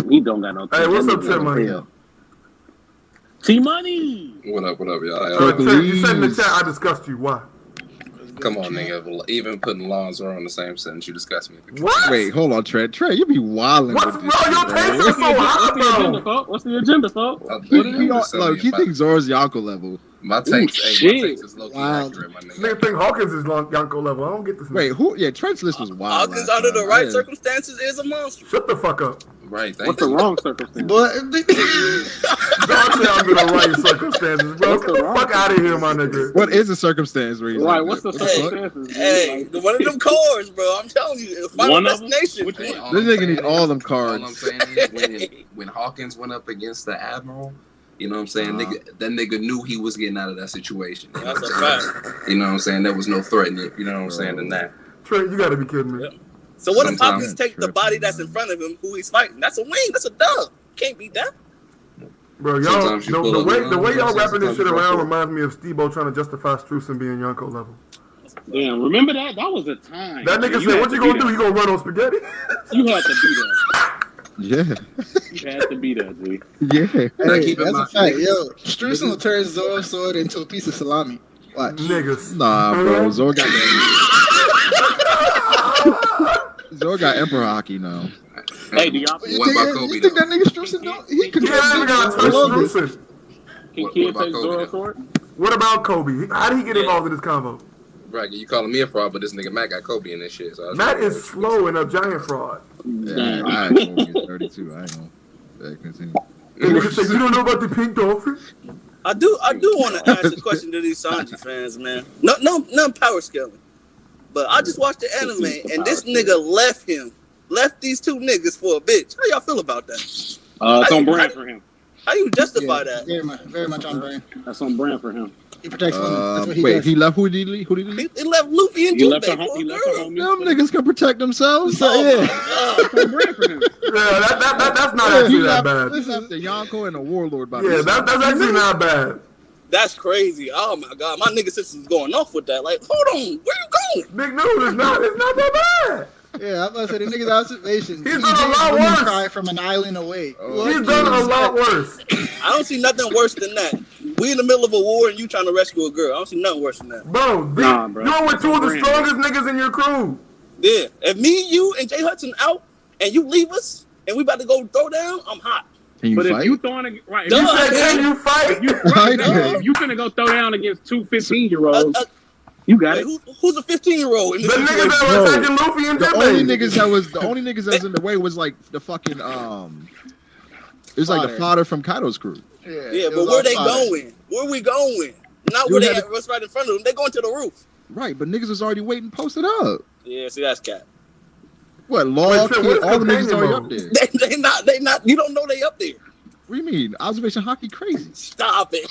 He don't got no. Hey, what's up, Trent Money? T-Money. What up, y'all? Trent, you said in the chat I discussed you. Why? Come on, nigga. Even putting Law and Zorro in the same sentence, you discuss me. What? Wait, hold on, Trent, you be wilding. What's wrong? Your takes are so high, bro. What's the agenda, folks? Look, he thinks Zorro's Yonko level. My takes is low-key accurate, my nigga. Nigga think Hawkins is Yonko level. I don't get this. Wait, who? Yeah, Trent's list was wild. Hawkins, under the right circumstances, is a monster. Shut the fuck up. Right, What's the wrong circumstance? But Don't say I'm in the right circumstances, bro. Get the fuck out of here, my nigga. What is the circumstance? Where he's Right, like, what's the fuck? circumstances? Hey, one of them cars, bro. I'm telling you, Final Destination. This nigga need all them cards. All I'm saying is when Hawkins went up against the Admiral, you know what I'm saying? That nigga knew he was getting out of that situation. You know That's what I'm saying? You know what I'm saying? There was no threat in it. You know what I'm saying? In that. Trent, you gotta be kidding me. Yep. So what if Sometimes. Hawkins take the body that's in front of him, who he's fighting? That's a win. That's a dub. Can't beat that. Bro, y'all, Sometimes you pull the way y'all up, wrapping this shit sometimes you around pull up. reminds me of Steve-O trying to justify Strewson being Yonko level. Damn, remember that? That was a time. That nigga said, "What you gonna do? You gonna run on spaghetti?" You had to be there. Yeah. You had to be there, G. Yeah. hey, keep in that's a mind- fact. Yo, Strewson will turn Zorro's sword into a piece of salami. Watch. Niggas. Nah, bro. Zorro got that. Zorro got Emperor Hockey now. Hey, do y'all You What think, about that, Kobe, you think though? that nigga Strewson don't? He could Yeah, that nigga gotta touch Strewson. can What Kid about take Kobe, Zorro's though? sword? What about Kobe? How did he get involved in this convo? Right, you calling me a fraud, but this nigga Matt got Kobe in this shit. So Matt is slow and a giant fraud. Yeah, I ain't gonna get 32. I ain't gonna continue. And nigga say, "You don't know about the pink dolphin?" I do want to ask a question to these Sanji fans, man. No power scaling. But I just watched the anime, and this nigga left these two niggas for a bitch. How y'all feel about that? It's on brand for him. How you justify that? Very much on brand. That's on brand for him. He protects women. That's what he Wait, does. he left. Who did he leave? He left Luffy and He left Jinbei her for a girl. Them niggas can protect themselves. So, yeah. It's on brand for him. Yeah, that's not He actually that left, bad. this is the Yonko and the Warlord by Yeah, themselves. that's actually not bad. That's crazy. Oh my god, my nigga sister's going off with that. Like, hold on, where you going? Big news. It's not that bad. Yeah, I'm about to say the nigga's observation. He's done a lot women worse. cry from an island away. He's done a lot worse. I don't see nothing worse than that. We in the middle of a war and you trying to rescue a girl. I don't see nothing worse than that. Bro, Nah, bro. you're with two of the Brand. strongest niggas in your crew. Yeah, if me, you, and Jay Hudson out, and you leave us, and we about to go throw down, I'm hot. Can you But fight? if you throwing a right, Duh. You said, "Can you fight?" if you Right. if you finna go throw down against two 15-year-olds, you got it. Who's a 15-year-old in The this niggas situation? that were attacking Luffy and The only Jinbei. niggas that was in the way was like the fucking it was like the fodder from Kaido's crew. Yeah, but where they going? Where we going? Not where they at, what's right in front of them. They going to the roof. Right, but niggas was already waiting posted up. Yeah, see, that's cap. What, Law, Wait, Trent, Kid, what is all the niggas companion already mode? up there. They not. You don't know they up there. What do you mean? Observation hockey crazy. Stop it.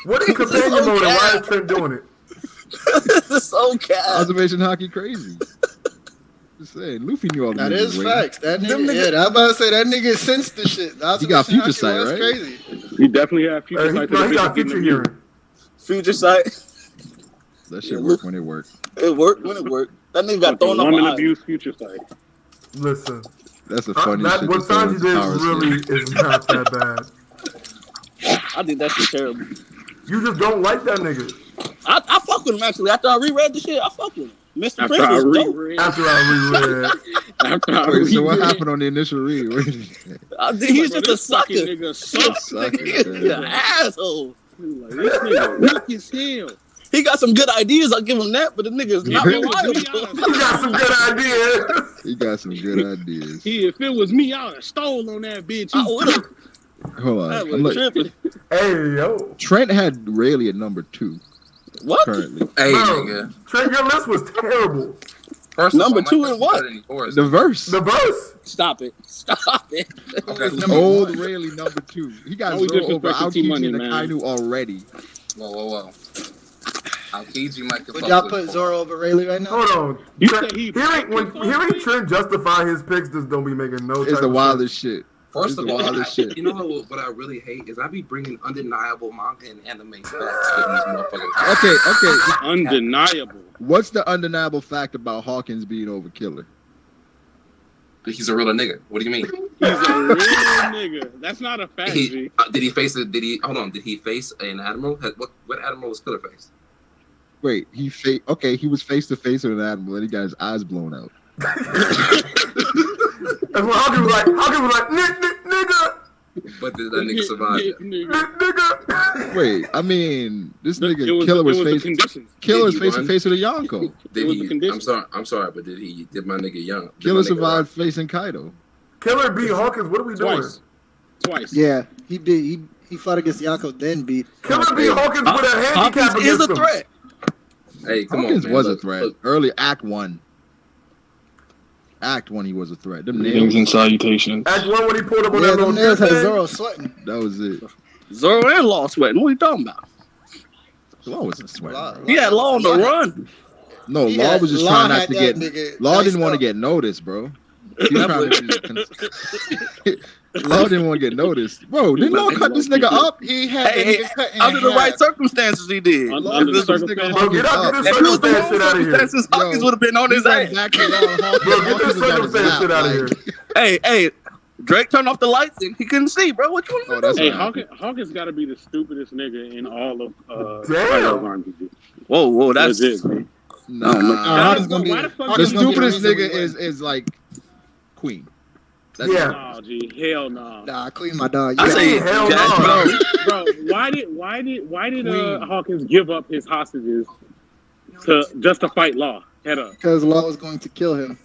What is companion This is mode and why okay. is Trent doing it? This is so cap. Observation hockey crazy. Just saying, Luffy knew all the That niggas is waiting. facts. That nigga, I'm about to say that nigga sensed the shit. He got future sight, right? Crazy. You definitely have future sight. He got future hearing. Future sight. That shit worked when it worked. It worked when it worked. That nigga got thrown off Woman an abuse future sight. Listen, That's the funniest shit. what to throw Sanji into did Power really Skate. is not that bad. I think that shit terrible. You just don't like that nigga. I fuck with him actually. After I reread the shit, I fuck with him. Mr. After Prince I is dope. reread. After I reread. After I Wait, so what reread. happened on the initial read? He's just a sucker. Fucking nigga sucks. He's an asshole. Like, this nigga weak as hell. He got some good ideas, I'll give him that, but the nigga is not Yeah. reliable. You got some good ideas. He got some good ideas. If it was me, I would have stole on that bitch. I would've. Hold I on. was tripping. Hey, yo. Trent had Rayleigh at number 2. What? Currently. Hey, Bro, nigga. Trent, your list was terrible. First Number of all, 2 and what? The verse. The verse. Stop it. Okay. Old Rayleigh number 2. He got we Zorro over disrespecting Aokiji and man. Akainu already. Whoa. Aokiji might Would y'all put Zorro over Rayleigh right now? Hold on. You Trent, said he hearing Trent justify his picks just don't be making no It's type the of wildest shit. First of all, shit. you know what I really hate is I be bringing undeniable manga and anime facts to these motherfuckers. Okay. Undeniable. What's the undeniable fact about Hawkins being over Killer? He's a real nigga. What do you mean? He's a real nigga. That's not a fact, G. Did he face it? Did he face an admiral? What admiral was Killer faced? Wait, he was face to face with an admiral and he got his eyes blown out. That's what Hawkins was like, nigga. But did that nigga survive? Nigga. Wait, I mean, this nigga Killer was face to face with a Yonko. Did he? I'm sorry, but did my nigga Young? Killer survived facing Kaido. Killer beat Hawkins. What are we doing? Twice. Yeah, he beat. He fought against Yonko, then beat. Killer beat Hawkins with a handicap Hawkins is against a him. threat. Hey, come Hawkins on, man. was a threat. Early Act 1. Act 1, he was a threat. Them Greetings nails. and salutations. Act 1 when he pulled up on Yeah, that little them nails had thing. Zorro sweating. That was it. Zorro and Law sweating. What are you talking about? Law wasn't sweating. Law- Bro. He had Law on the run. No, He Law had- was just Law trying not had to that get. nigga Law didn't diced want to up. get noticed, bro. He was trying to Law didn't want to get noticed. Bro, didn't Law cut this nigga up? He had that nigga cut in Under the half. right circumstances, he did. Under the This nigga circumstances. Bro, get out Hawkins get this If it was the circumstance wrong shit out of here. circumstances, Hawkins would have been on his ass. Back to Law and Hawkins. Bro, get Hawkins this was on his circumstance lap, shit out of like- here. Hey, Drake turned off the lights and he couldn't see, bro. What you want to do? that's Hey, right. Hawkins got to be the stupidest nigga in all of Damn. RPG. Whoa, that's Legit, man. Nah, Hawkins gonna be Why the fuck the Hawkins gonna be stupidest the reason nigga we win. is like Queen. That's Yeah. Nah, G, hell no. Nah, Queen, my dog. I You say, hell Jack, no. Bro, why did Hawkins give up his hostages to fight Law head up? because Law was going to kill him.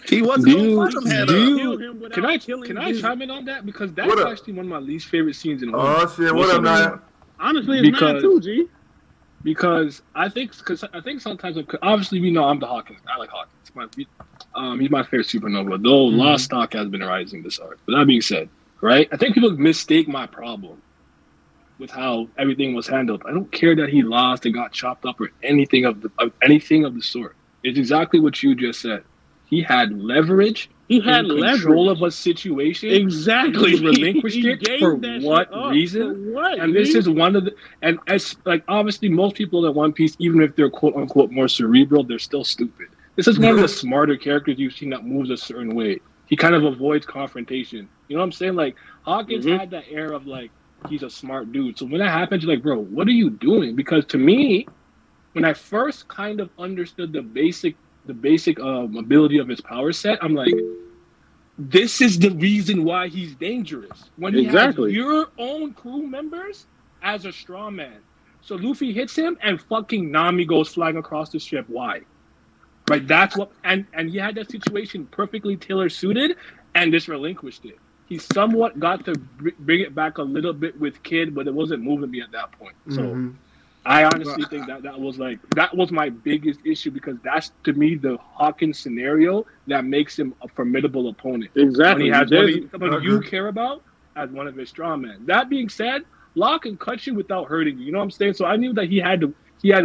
he wasn't Do going to you- fight him head do up. you- Kill him without Can I killing chime in on that? Because What that's up? actually one of my least favorite scenes in all. Oh shit, what up, Naya? Honestly, it's Because- mine too, G. Because I think sometimes obviously we know I'm the Hawkins. I like Hawkins. He's my favorite supernova. Though Law stock has been rising this arc. But that being said, right? I think people mistake my problem with how everything was handled. I don't care that he lost and got chopped up or anything of the sort. It's exactly what you just said. He had leverage. He had control leverage. of a situation. Exactly. He relinquished He it gave for that what shit up. reason? For what, And this G? is one of the, and as like obviously most people in One Piece, even if they're quote unquote more cerebral, they're still stupid. This is one of the smarter characters you've seen that moves a certain way. He kind of avoids confrontation. You know what I'm saying? Like Hawkins had that air of like he's a smart dude. So when that happens, you're like, bro, what are you doing? Because to me, when I first kind of understood the basic ability of his power set, I'm like, this is the reason why he's dangerous. When he has your own crew members as a straw man. So Luffy hits him and fucking Nami goes flying across the ship. Why? Right, that's what, and he had that situation perfectly tailor-suited and just relinquished it. He somewhat got to bring it back a little bit with Kid, but it wasn't moving me at that point. So I honestly think that was my biggest issue, because that's to me the Hawkins scenario that makes him a formidable opponent. Exactly. When he has someone you care about as one of his strongmen. That being said, Law can cut you without hurting you. You know what I'm saying? So I knew that he had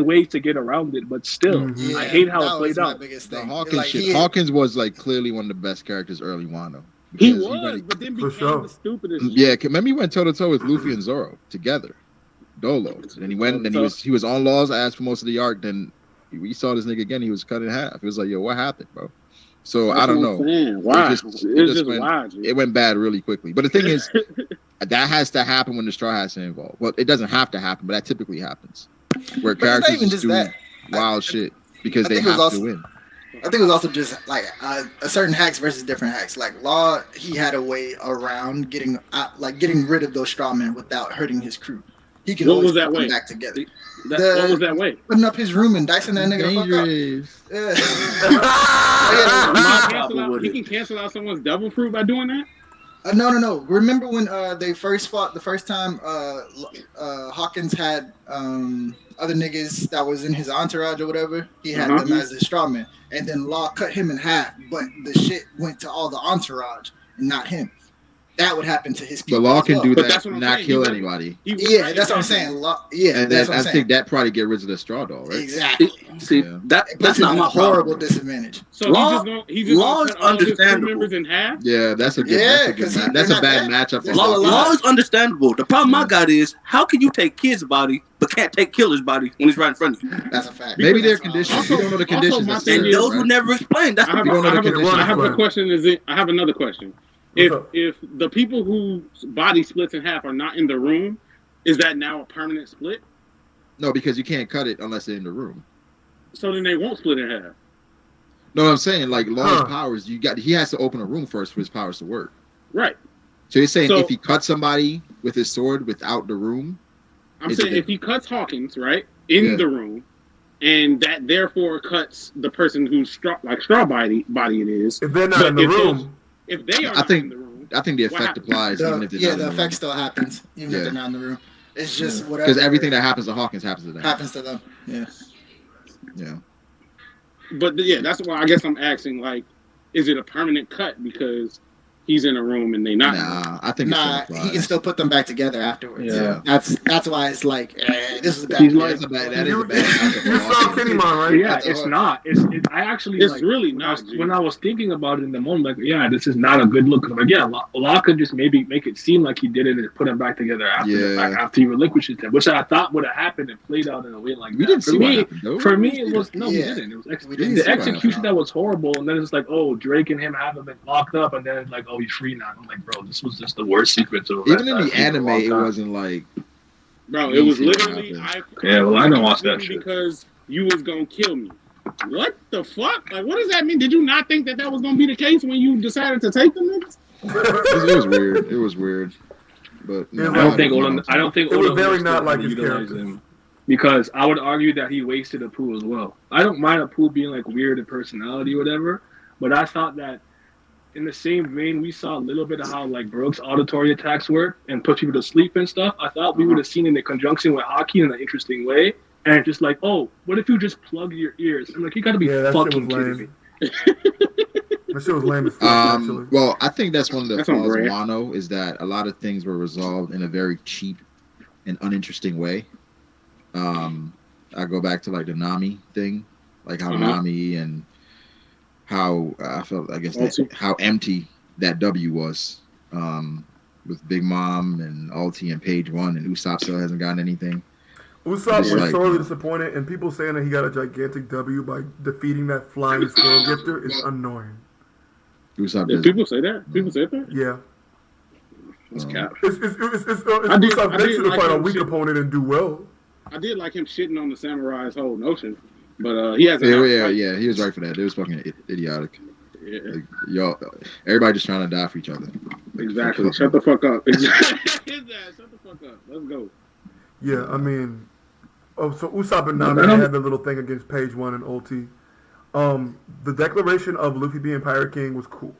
ways to get around it, but still, I hate how it played out. The Hawkins shit. Hawkins was like clearly one of the best characters early Wano. He was, but then became the stupidest. Yeah, remember he went toe to toe with Luffy and Zorro together, Dolo. Then he went, then he was on Law's ass for most of the arc. Then we saw this nigga again. He was cut in half. It was like, yo, what happened, bro? So I don't know. Why? It went bad really quickly. But the thing is, that has to happen when the straw has to involve. Well, it doesn't have to happen, but that typically happens where characters just do wild shit because they have to win. I think it was also just like a certain hacks versus different hacks. Like Law, he had a way around getting rid of those straw men without hurting his crew. He can always put them back together. What was that way? Putting up his room and dicing that nigga the fuck up. He can cancel out someone's devil fruit by doing that? No. Remember when they first fought the first time? Hawkins had other niggas that was in his entourage or whatever. He had them as his strawman, and then Law cut him in half. But the shit went to all the entourage and not him. That would happen to his people. So Law can do that, not kill anybody. Yeah, that's what I'm saying. And I think that probably get rid of the straw doll, right? Exactly. See, that's not my horrible disadvantage. So he's just gonna cut all his crew members in half? Yeah, that's a good. That's a bad matchup for Law is understandable. The problem I got is how can you take kid's body but can't take killer's body when he's right in front of you? That's a fact. Maybe they're conditions. You don't know the conditions. And those who never explained. That's I have a question. I have another question. If the people whose body splits in half are not in the room, is that now a permanent split? No, because you can't cut it unless they're in the room. So then they won't split in half. No, I'm saying like Law's powers. He has to open a room first for his powers to work. Right. So you're saying if he cuts somebody with his sword without the room? I'm saying if he cuts Hawkins in the room, and that therefore cuts the person who's straw body it is. If they're not in the room. If they are not in the room, I think the effect applies even if they're not in the room. The effect still happens even if they're not in the room. It's just whatever. Because everything that happens to Hawkins happens to them. Happens to them. Yeah. Yeah. But that's why I guess I'm asking, like, is it a permanent cut because he's in a room and they not? Nah, I think he can still put them back together afterwards. Yeah. That's why it's like this is a bad. That is a bad. You saw Kenny Man, right? Yeah, it's not. I actually. It's really not. When I was thinking about it in the moment, like, this is not a good look. Like, Law could just maybe make it seem like he did it and put them back together after the fact, after he relinquishes them, which I thought would have happened and played out in a way like that. We didn't see what happened. For me, it was we didn't. It was the execution that was horrible, and then it's like, Drake and him haven't been locked up, and then it's like, he's free now. I'm like, bro, this was just the worst sequence of even in the anime. It wasn't like, bro, it was literally I don't watch that shit because you was gonna kill me. What the fuck? Like, what does that mean? Did you not think that was gonna be the case when you decided to take them niggas? It was weird. But I don't think it was very not like his character. Him because I would argue that he wasted Apu as well. I don't mind Apu being like weird in personality or whatever, but I thought that in the same vein, we saw a little bit of how like Brooks' auditory attacks work and put people to sleep and stuff. I thought we would have seen in the conjunction with Haki in an interesting way. And just like, what if you just plug your ears? I'm like, you gotta be fucking kidding me. That shit was lame as fuck, actually. Well, I think that's one of the flaws of Wano is that a lot of things were resolved in a very cheap and uninteresting way. I go back to like the Nami thing, like how Nami and how I felt, I guess, how empty that W was with Big Mom and Ulti and Page 1, and Usopp still hasn't gotten anything. Usopp was sorely disappointed, and people saying that he got a gigantic W by defeating that flying squirrel gifter is annoying. Usopp people say that? People say that? Yeah. It's cap. It's Usopp next to fight a weak opponent and do well. I did like him shitting on the samurai's whole notion. But he hasn't. Yeah, he was right for that. It was fucking idiotic. Yeah. Like, y'all, everybody just trying to die for each other. Exactly. Shut the fuck up. Shut the fuck up. Let's go. Yeah, I mean, so Usopp and Nami had the little thing against Page 1 and Ulti. The declaration of Luffy being Pirate King was cool.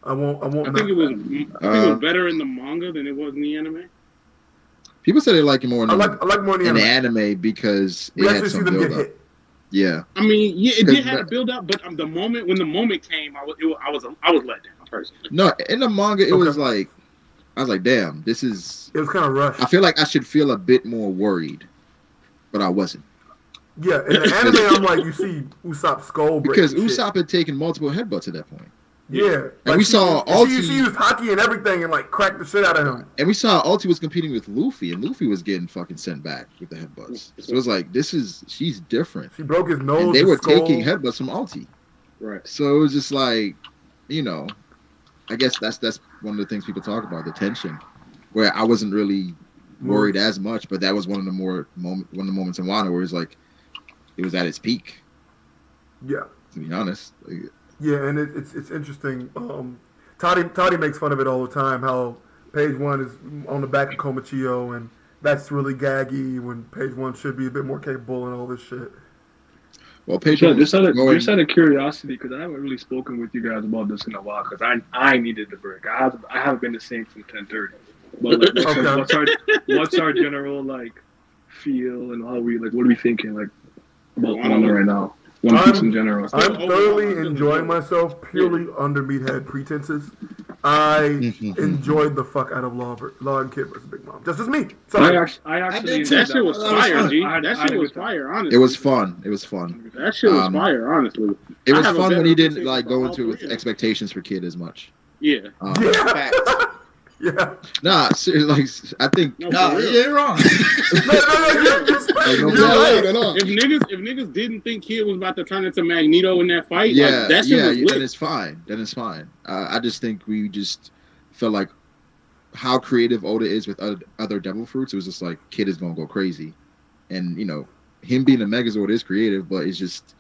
I think it was better in the manga than it was in the anime. People say they like it more. I like more in the anime because we actually see them get hit. Yeah, I mean, it did have a build up, but when the moment came, I was let down personally. No, in the manga, it was like I was like, damn, this is. It was kind of rushed. I feel like I should feel a bit more worried, but I wasn't. Yeah, in the anime, I'm like, you see Usopp's skull break because Usopp had taken multiple headbutts at that point. Yeah, and we saw Ulti. She used Haki and everything and like cracked the shit out of him. And we saw Ulti was competing with Luffy, and Luffy was getting fucking sent back with the headbutts. So it was like, she's different. She broke his nose. And they were taking headbutts from Ulti. Right. So it was just like, I guess that's one of the things people talk about, the tension, where I wasn't really worried as much, but that was one of the moments in Wano where it's like, it was at its peak. Yeah. To be honest. Yeah, and it's interesting. Toddy makes fun of it all the time, how Page 1 is on the back of Komichio, and that's really gaggy when Page 1 should be a bit more capable and all this shit. Well, Pedro, just out of curiosity, because I haven't really spoken with you guys about this in a while, because I needed the break. I haven't been the same since 10:30. But like, what's our general like feel and how we like? What are we thinking like about manga right now? One Piece in general. I'm thoroughly enjoying myself purely under meathead pretenses. I enjoyed the fuck out of Law and Kid versus Big Mom. Just me. Sorry. I actually that shit was fire, G. That shit was fire, honestly. It was fun. That shit was fire, honestly. It was fun when he didn't like go into with expectations for Kid as much. Yeah. Yeah. Nah, like I think. No, you're wrong. If niggas didn't think Kid was about to turn into Magneto in that fight, that shit was lit. Then it's fine. I just think we just felt like how creative Oda is with other Devil Fruits. It was just like Kid is gonna go crazy, and you know him being a Megazord is creative, but it's just.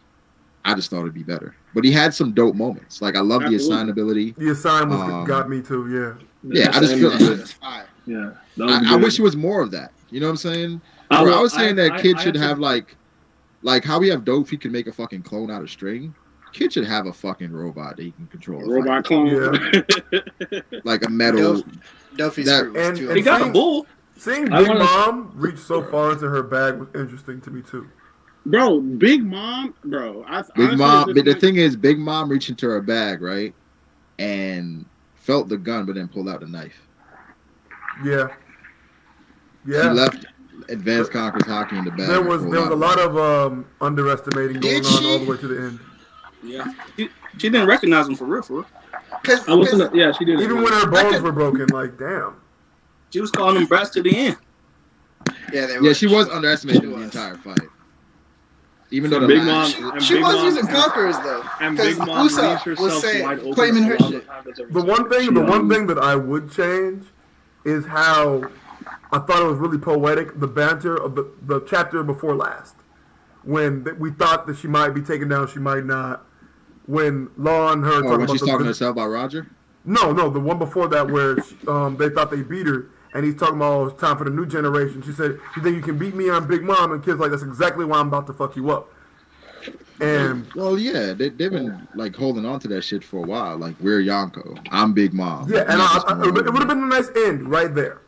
I just thought it'd be better, but he had some dope moments. Like I love the assign ability. The assign got me too. Yeah. Yeah, I just feel good. Yeah, I wish it was more of that. You know what I'm saying? I was saying that Kid should have like how we have Dofi can make a fucking clone out of string. Kid should have a fucking robot that he can control. Robot clone. Yeah. Like a metal. Dofi's and he got a bull. Seeing Big Mom reach so far into her bag was interesting to me too. Bro, Big Mom, bro. Big Mom. But the thing is, Big Mom reached into her bag, right, and felt the gun, but then pulled out the knife. Yeah. She left Advanced Conquerors Hockey in the bag. There was a lot of underestimating going on all the way to the end. Yeah, she didn't recognize him for real. She did. Even when her bones were broken, like damn. She was calling them brats to the end. Yeah, she was underestimated the entire fight. Even though Big Mom, she was using Conquerors though, and Big Mom was saying, claiming her shit. The one thing that I would change is how I thought it was really poetic, the banter of the chapter before last, when we thought that she might be taken down, she might not. When Law and her when she's talking to herself about Roger. No, the one before that where they thought they beat her. And he's talking about, it's time for the new generation. She said, you think you can beat me on Big Mom? And Kid's like, that's exactly why I'm about to fuck you up. And well, yeah, they've been like holding on to that shit for a while. Like, we're Yonko. I'm Big Mom. Yeah, and it would have been a nice end right there.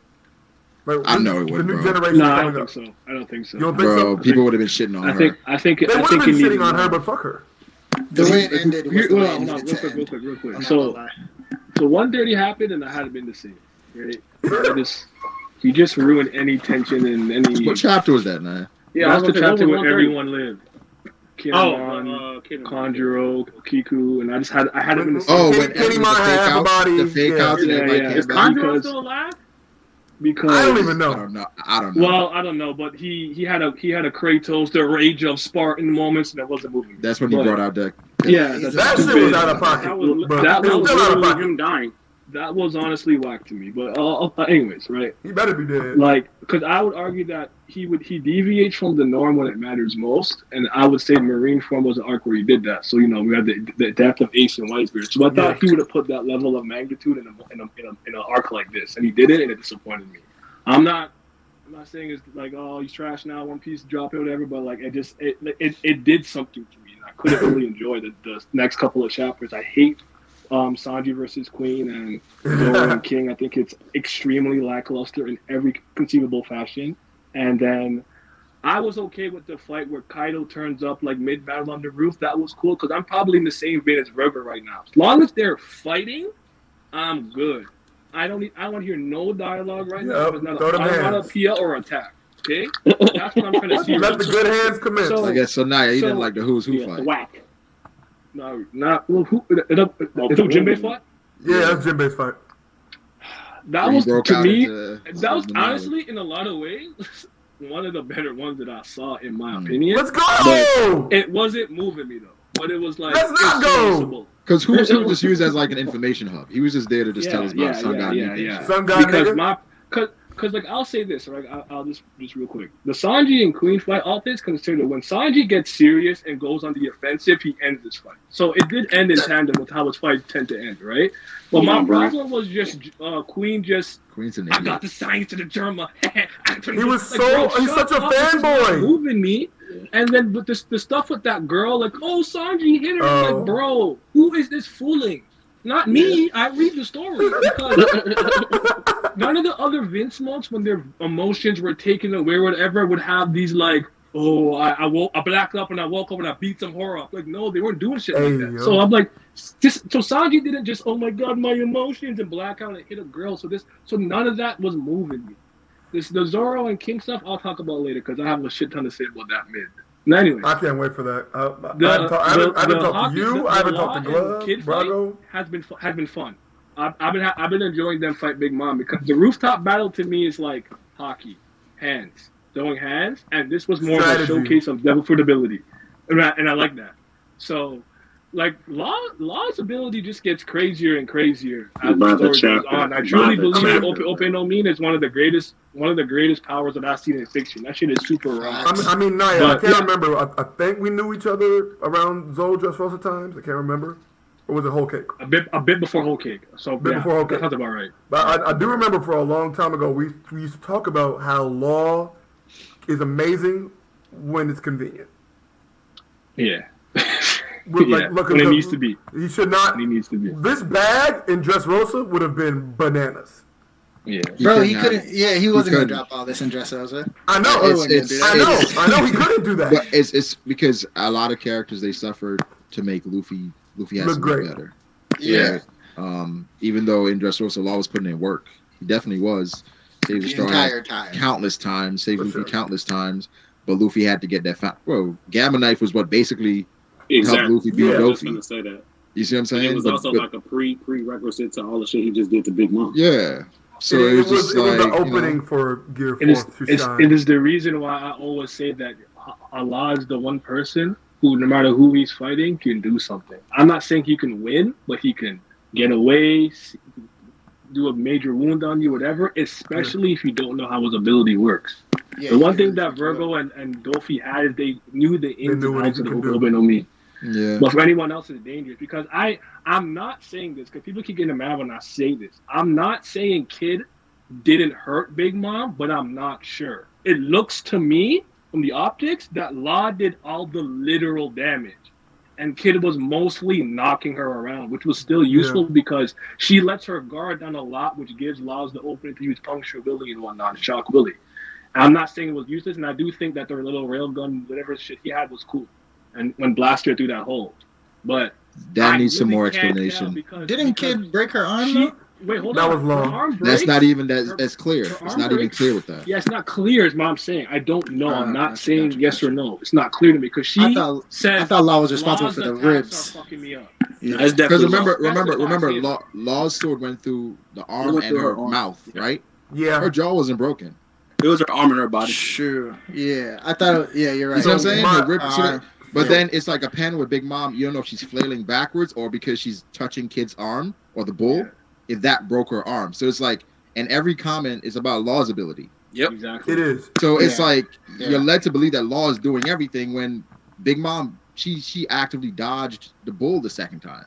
Like, I know it would, the new bro. generation. No, I don't think so. You don't think so? People would have been shitting on her. I think they would have been shitting on her, but fuck her. The way it ended was the way it needed to end. Real quick. So 130 happened, and I hadn't been to see it. Right? He just ruined any tension and any. What chapter was that, man? Yeah, that's the chapter where everyone lived. Kinemon, Conjuro, Kiku, and I hadn't been to see. Oh, when the fake outs, Is Conjuro still alive? Because I don't even know. I don't know. Well, I don't know, but he had a Kratos, the rage of Spartan moments, and that wasn't moving. That's when he brought out that. Yeah, that shit was out of pocket. That was still out of pocket. Him dying. That was honestly whack to me. But anyways, right? He better be dead. Like, because I would argue that he deviates from the norm when it matters most, and I would say Marineford was an arc where he did that. So we had the death of Ace and Whitebeard. So I thought he would have put that level of magnitude in an arc like this, and he didn't, and it disappointed me. I'm not saying it's like, oh, he's trash now, One Piece, drop it, whatever. But like, it did something to me, and I couldn't really enjoy the next couple of chapters. I hate Sanji versus Queen and Zorro and King. I think it's extremely lackluster in every conceivable fashion. And then I was okay with the fight where Kaido turns up like mid-battle on the roof. That was cool because I'm probably in the same vein as River right now. As long as they're fighting, I'm good. I want to hear no dialogue right now. It's not a PL or attack. Okay, that's what I'm trying to see. Let the good hands commence. I guess so. Now you didn't like the who's who fight. Whack. No, not who. Is it Jinbei's fight? Yeah, that's Jinbei's fight. That was to me. That was honestly, in a lot of ways, one of the better ones that I saw, in my opinion. Let's go. It wasn't moving me though, but it was like let's not go. Because who's who just used as like an information hub. He was just there to just tell us about Sun God. Sun God. Because like I'll say this, right? I'll just real quick. The Sanji and Queen fight, all things considered, when Sanji gets serious and goes on the offensive, he ends this fight. So it did end in tandem with how his fights tend to end, right? But my problem was just Queen just. Queen's an I got the science to the Germa. He's such a fanboy. Moving me. And then with the stuff with that girl, like, oh, Sanji hit her. Like, bro, who is this fooling? Not me. I read the story because none of the other Vince monks, when their emotions were taken away or whatever, would have these like, oh, I blacked up and I woke up and I beat some horror up. Like, no, they weren't doing shit like that. So I'm like, so Sanji didn't just, oh my god, my emotions, and black out and hit a girl. So none of that was moving me. The Zorro and King stuff, I'll talk about later because I have a shit ton to say about that mid. Now, anyway, I can't wait for that. I haven't talked to you. I haven't talked to Glove. Draco has been fun. I've been enjoying them fight Big Mom because the rooftop battle to me is like hockey, hands, throwing hands, and this was more of a showcase of devil fruit ability, and I like that. So, like Law's ability just gets crazier and crazier as the story goes on. I truly believe Open No Mean is one of the greatest powers that I've seen in fiction. That shit is super raw. I mean, Naya, I can't remember. I think we knew each other around Zorro Dressrosa times. I can't remember. Or was it Whole Cake? A bit before Whole Cake. So before Whole Cake. That sounds about right. But I do remember for a long time ago, we used to talk about how Law is amazing when it's convenient. Yeah. When it needs to be. He should not. When he needs to be. This bag in Dressrosa would have been bananas. Yeah, bro, he couldn't. Yeah, he wasn't gonna drop all this in Dressrosa. I know. I know. He couldn't do that. But it's because a lot of characters they suffered to make Luffy has to be better. Yeah. Even though in Dressrosa Law was putting in work, he definitely was. Saved the entire time. Countless times. Saved Luffy countless times. But Luffy had to get that. Gamma Knife was what basically helped Luffy beat Luffy. I was going to say that. You see what I'm saying? And it was also like a prerequisite to all the shit he just did to Big Mom. Yeah. So it was just like the opening for Gear 4 to shine. It is the reason why I always say that Allah is the one person who, no matter who he's fighting, can do something. I'm not saying he can win, but he can get away, do a major wound on you, whatever, especially if you don't know how his ability works. Yeah, the one thing that Virgo and Dolphy had is they knew the ins and outs of the Open No Mean. Yeah. But for anyone else, it's dangerous because I'm not saying this because people keep getting mad when I say this. I'm not saying Kid didn't hurt Big Mom, but I'm not sure. It looks to me from the optics that Law did all the literal damage, and Kid was mostly knocking her around, which was still useful because she lets her guard down a lot, which gives Laws the opening to use puncture Willie and whatnot, shock Willie. And I'm not saying it was useless, and I do think that their little railgun, whatever shit he had, was cool. And when Blaster through that hole, but that needs some more explanation. Didn't Kid break her arm? Wait, hold on. That was long. That's not even that's clear. It's not even clear with that. Yeah, it's not clear. Is what I'm saying. I don't know. I'm not saying yes or no. It's not clear to me because she said. I thought Law was responsible for the ribs. Fucking me up. Yeah, because remember, Law's sword went through the arm and her mouth, right? Yeah, her jaw wasn't broken. It was her arm and her body. Sure. Yeah, I thought. Yeah, you're right. You know what I'm saying? But then it's like a panel with Big Mom. You don't know if she's flailing backwards or because she's touching Kid's arm or the bull. If that broke her arm, so it's like, and every comment is about Law's ability. Yep, exactly. It is. So it's like you're led to believe that Law is doing everything when Big Mom she actively dodged the bull the second time.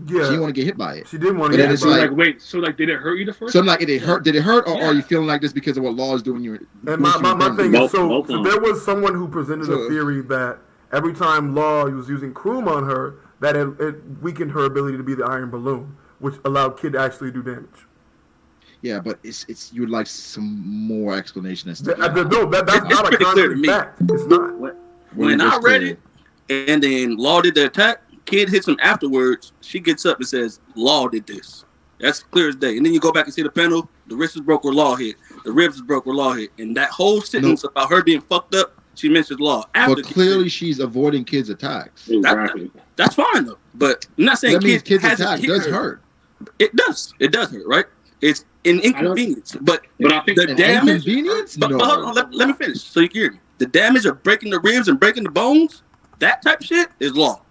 Yeah, she didn't want to get hit by it. She didn't want to get hit by it. Wait, so like, did it hurt you the first? So I'm like, did it hurt, or are you feeling like this because of what Law is doing? And my thing is, so there was someone who presented a theory that every time Law was using Kroom on her, that it weakened her ability to be the Iron Balloon, which allowed Kid to actually do damage. Yeah, but it's you would like some more explanation as to that's not a concrete fact. It's not. When I read it, and then Law did the attack, Kid hits him afterwards. She gets up and says, "Law did this." That's clear as day. And then you go back and see the panel. The wrist is broke where Law hit. The ribs is broke where Law hit. And that whole sentence about her being fucked up, she mentions Law. But clearly she's avoiding Kid's attacks. Exactly. That's fine though. But I'm not saying Kid's attack does hurt. It does. It does hurt, right? It's an inconvenience. But I think the damage. Inconvenience? But hold on, let me finish so you can hear me. The damage of breaking the ribs and breaking the bones, that type of shit is Law.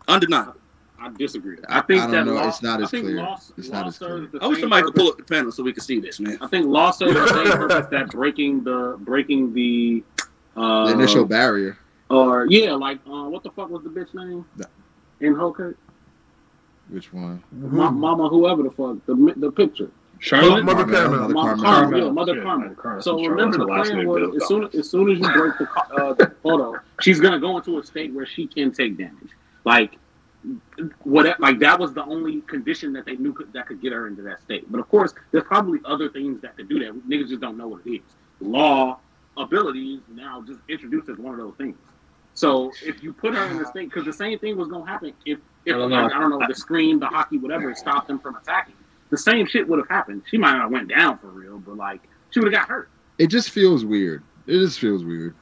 Undeniable. I disagree. I don't know. It's not as clear. It's not as clear. I wish somebody could pull up the panel so we can see this, man. I think Law serves the same purpose that breaking the initial barrier. Or like what the fuck was the bitch name in Hawkins? Which one? Mama, whoever the fuck, the picture. Charlotte? Mother Carmel. Mother Carmel. So remember, the plan was as soon as you break the photo, she's gonna go into a state where she can take damage. Like that was the only condition that they knew that could get her into that state. But of course, there's probably other things that could do that. Niggas just don't know what it is. Law, abilities, now just introduced as one of those things. So if you put her in the state, because the same thing was gonna happen if I don't know, the screen, the hockey, whatever, it stopped them from attacking. The same shit would have happened. She might not have went down for real, but like she would have got hurt. It just feels weird. It just feels weird.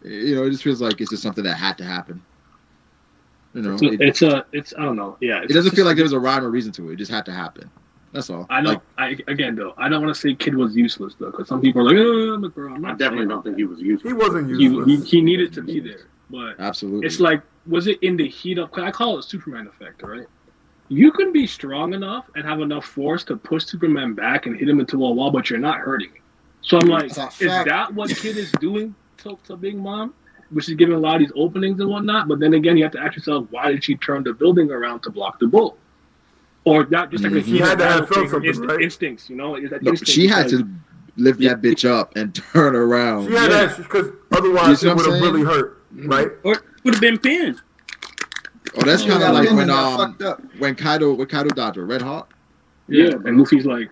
You know, it just feels like it's just something that had to happen. You know, it's I don't know. Yeah, it doesn't feel like there was a rhyme or reason to it. It just had to happen. That's all. I know. Like, I don't want to say Kid was useless though, because some people are like, oh, bro, I definitely don't think he was useless. He wasn't useless. He needed to be there, but absolutely, it's like, was it in the heat of? I call it Superman effect, right? You can be strong enough and have enough force to push Superman back and hit him into a wall, but you're not hurting him. So I'm like, is that what Kid is doing to Big Mom? Which is giving a lot of these openings and whatnot. But then again, you have to ask yourself, why did she turn the building around to block the bull? Or not just like he had to have felt something, right? Instincts, you know? She had to lift that bitch up and turn around. She had that because otherwise it would have really hurt, right? Or would have been pinned. Oh, that's kind of like when Kaido dodged her, Red Hawk. Yeah, and Luffy's like,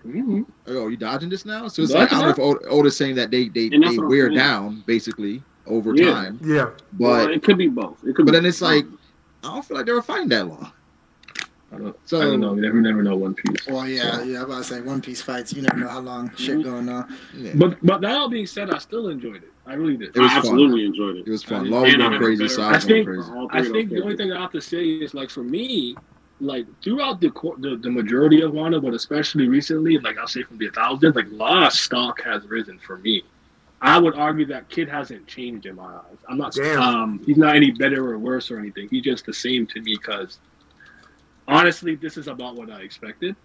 oh, you dodging this now? So it's like, I don't know if Oda's saying that they wear down basically over time. Yeah, but it could be both. But then it's like, I don't feel like they were fighting that long. I don't know. You never know One Piece. Well, I'm about to say One Piece fights. You never know how long shit going on. Yeah. But that all being said, I still enjoyed it. I really did. I absolutely enjoyed it. It was fun. Law was going crazy. I think the only thing I have to say is, like, for me, like throughout the majority of Wano, but especially recently, like I'll say from the 1000s, like Law's stock has risen for me. I would argue that Kid hasn't changed in my eyes. I'm not. He's not any better or worse or anything. He's just the same to me because. Honestly, this is about what I expected.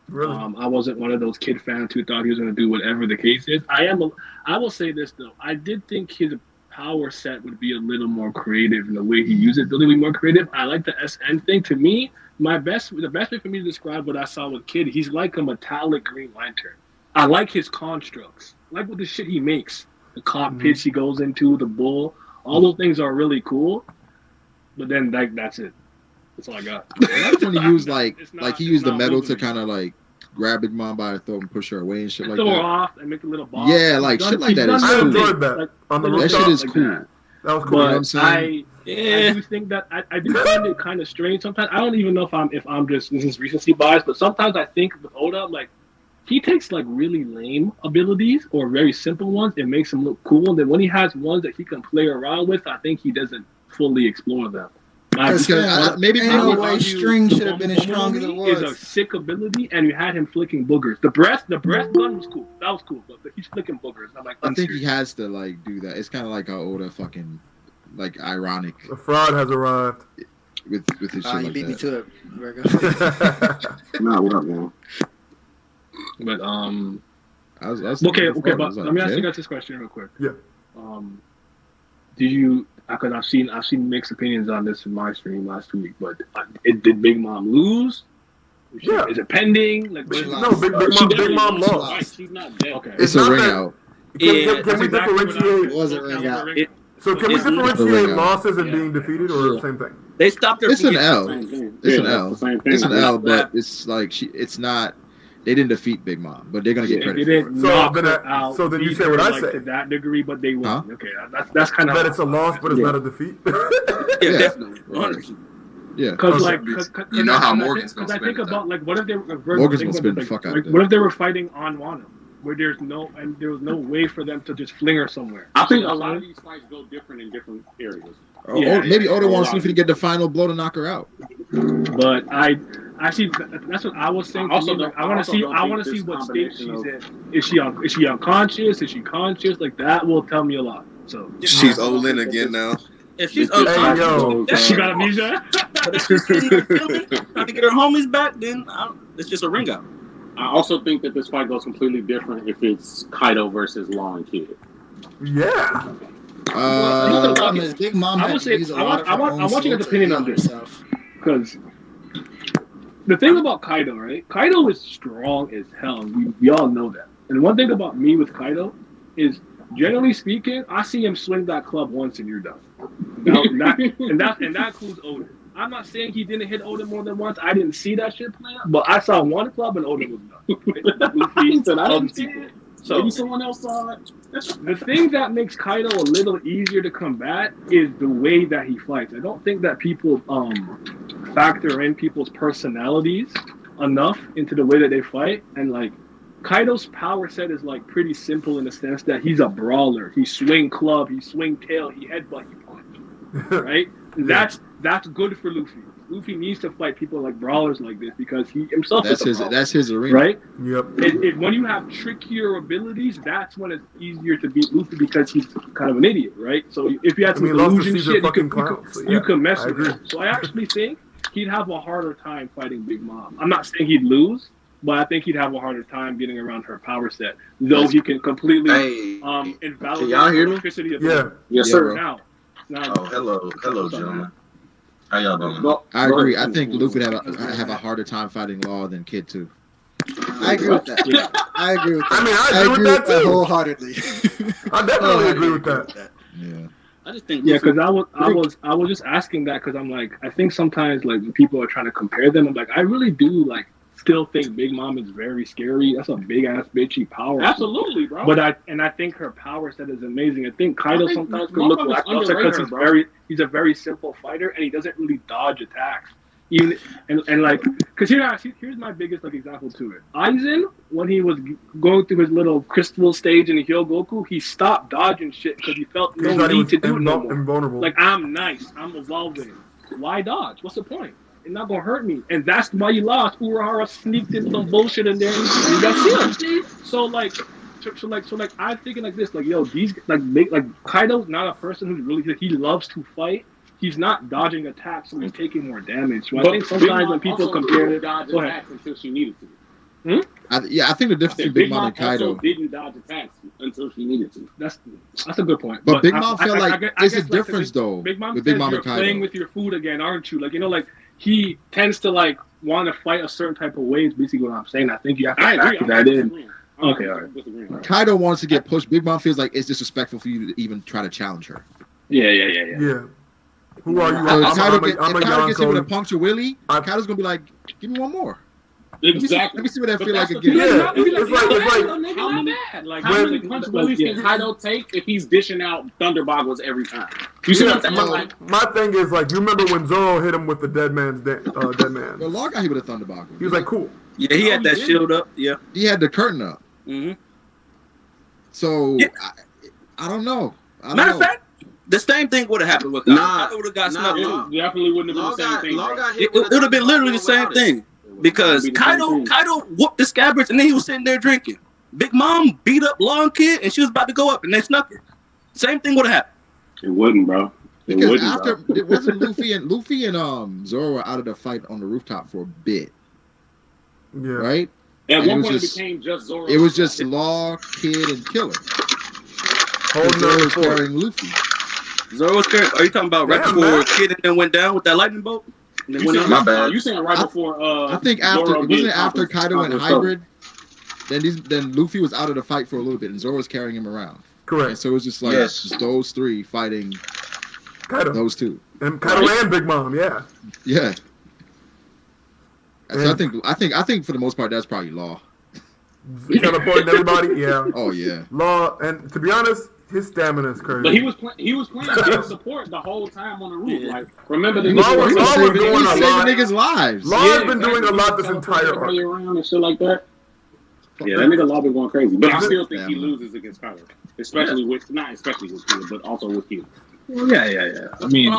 Really? I wasn't one of those Kid fans who thought he was going to do whatever the case is. I will say this, though. I did think his power set would be a little more creative in the way he used it, a little bit more creative. I like the SN thing. To me, the best way for me to describe what I saw with Kid, he's like a metallic Green Lantern. I like his constructs. I like what the shit he makes. The cockpits he goes into, the bull. All those things are really cool. But then that's it. That's all I got. That's when he used he used the metal to kind of like grab Big Mom by her throat and push her away and shit like that. Throw her off and make a little ball. Yeah, like shit like that is I cool. enjoyed that. That shit is cool. That was cool. But You know what I'm saying? I do think that I do find it kind of strange sometimes. I don't even know if I'm just this is recency bias, but sometimes I think with Oda, like he takes like really lame abilities or very simple ones and makes them look cool. And then when he has ones that he can play around with, I think he doesn't fully explore them. Maybe string should have been as strong as it was. Is a sick ability, and you had him flicking boogers. The breath gun was cool. That was cool, but he's flicking boogers. I'm like, I think he has to like do that. It's kind of like how Oda fucking like ironic. The fraud has arrived with his shit. You like beat me to it. Nah, what up, man? But okay. But let me ask you guys this question real quick. Yeah. Did you? Because I've seen mixed opinions on this in my stream last week. But did Big Mom lose? Is it pending? Like Big Mom lost. She's not dead. Okay. It's a ring out. Can we differentiate? It was a ring out. So can we differentiate losses and being defeated, or the same thing? They stopped her. It's an L. It's an L, but it's like it's not. They didn't defeat Big Mom, but they're gonna get credit for it. So then you say what I say to that degree, but they won. Huh? Okay, that's kind of that it's a loss, but it's not a defeat. Yeah, definitely. 100%. Yeah, because you know how Morgan's gonna spend. Because I think about like what if they were Morgan's gonna spend the fuck out. What if they were fighting on Wano, where there was no way for them to just fling her somewhere? I think a lot of these fights go different in different areas. Maybe Oda wants Luffy to get the final blow to knock her out. But I see. That's what I was saying. I want to see what state she's in. Is she unconscious? Is she conscious? Like that will tell me a lot. So she's Olin again now. If she's unconscious, she got amnesia. But if she's trying to get her homies back, then it's just a ring out. I also think that this fight goes completely different if it's Kaido versus Law and Kid. Yeah. Big Mom. I want you to get opinion on this because The thing about Kaido, right? Kaido is strong as hell. We all know that. And one thing about me with Kaido is, generally speaking, I see him swing that club once and you're done. And that includes Oden. I'm not saying he didn't hit Oden more than once. I didn't see that shit play out, but I saw one club and Oden was done. I didn't see it. So maybe someone else saw it. The thing that makes Kaido a little easier to combat is the way that he fights. I don't think that people factor in people's personalities enough into the way that they fight. And like Kaido's power set is like pretty simple in the sense that he's a brawler. He swing club, he swing tail, he headbutt, he punch. Right? That's good for Luffy. Luffy needs to fight people like brawlers like this because he himself is a brawler. That's his arena. Right? Yep. When you have trickier abilities, that's when it's easier to beat Luffy because he's kind of an idiot, right? So if you had some illusion shit, you can mess with him. So I actually think he'd have a harder time fighting Big Mom. I'm not saying he'd lose, but I think he'd have a harder time getting around her power set, though he can completely invalidate the electricity of Yes, sir. Now, hello, gentlemen. How y'all doing? I agree. I think Luke would have a harder time fighting Law than Kid too. I agree with that. Yeah. I agree with that. I mean, I agree with that too. Wholeheartedly. I definitely agree with that. Yeah. I just think because I was just asking that because I'm like, I think sometimes like when people are trying to compare them, I'm like, I really do like still think Big Mom is very scary. That's a big ass bitchy power. Absolutely, bro. But I think her power set is amazing. I think Kaido sometimes can look lackluster because he's a very simple fighter and he doesn't really dodge attacks. Even and like because here's my biggest like example to it. Aizen, when he was going through his little crystal stage in the Hyogoku, he stopped dodging shit because he felt no need to do it no more. Invulnerable. Like I'm nice, I'm evolving. Why dodge? What's the point? It's not gonna hurt me, and that's why you lost. Urahara sneaked in some bullshit in there, and that's it. So I'm thinking like this, like yo, these like Kaido's not a person who's really he loves to fight. He's not dodging attacks, so he's taking more damage. So I think sometimes when people compare it, go ahead. Until she needed to. I think the difference between Big Mom and Kaido also didn't dodge attacks until she needed to. That's a good point. But Big Mom felt like there's a difference though. Big Mom with Big Mom you're and Kaido. Playing with your food again, aren't you? Like like he tends to like want to fight a certain type of way. Is basically what I'm saying. I think you have to factor that in. Okay, all right. Kaido wants to get pushed. Big Mom feels like it's disrespectful for you to even try to challenge her. Yeah. Who are you? So if Kaido gets hit with a puncture willy, Kaido's gonna be like, "Give me one more." Exactly. Let me see what that feel like again. Yeah, it's like how many punch willies can Kaido take if he's dishing out thunder boggles every time? You see what I'm saying? My thing is like, you remember when Zorro hit him with the dead man? The Law got hit with a thunder boggle. He was like, cool. Yeah, he had that shield up. Yeah, he had the curtain up. Mm-hmm. So I don't know. Matter of fact, the same thing would have happened with Kaido. It would have got snuck. It definitely wouldn't have been the same thing. It would have been literally the same thing. Because Kaido whooped the scabbards and then he was sitting there drinking. Big Mom beat up Long Kid and she was about to go up and they snuck her. Same thing would have happened. It wouldn't, bro. Because it wasn't Luffy and Zorro were out of the fight on the rooftop for a bit. Yeah. Right? At one point it became just Zorro. It was just Law, Kid, and Killer. Zorro was carrying Luffy. Zorro was carrying. Are you talking about right before Kid and then went down with that lightning bolt? My bad. You saying right before? I think after Kaido went hybrid, then Luffy was out of the fight for a little bit, and Zoro was carrying him around. Correct. And so it was just like just those three fighting Kaido. Those two. And Kaido and Big Mom, yeah. Yeah. So I think for the most part that's probably Law. Teleporting everybody, yeah. Oh yeah. Law, and to be honest, his stamina is crazy. But he was playing big support the whole time on the roof. Yeah. Like, remember the Law was saving niggas' lives. Law has been doing a lot this entire arc. Around and shit like that. Yeah, that nigga Law been going crazy. But I still think he loses against Kaido. Not especially with Kid, but also with Kid. Yeah. I mean,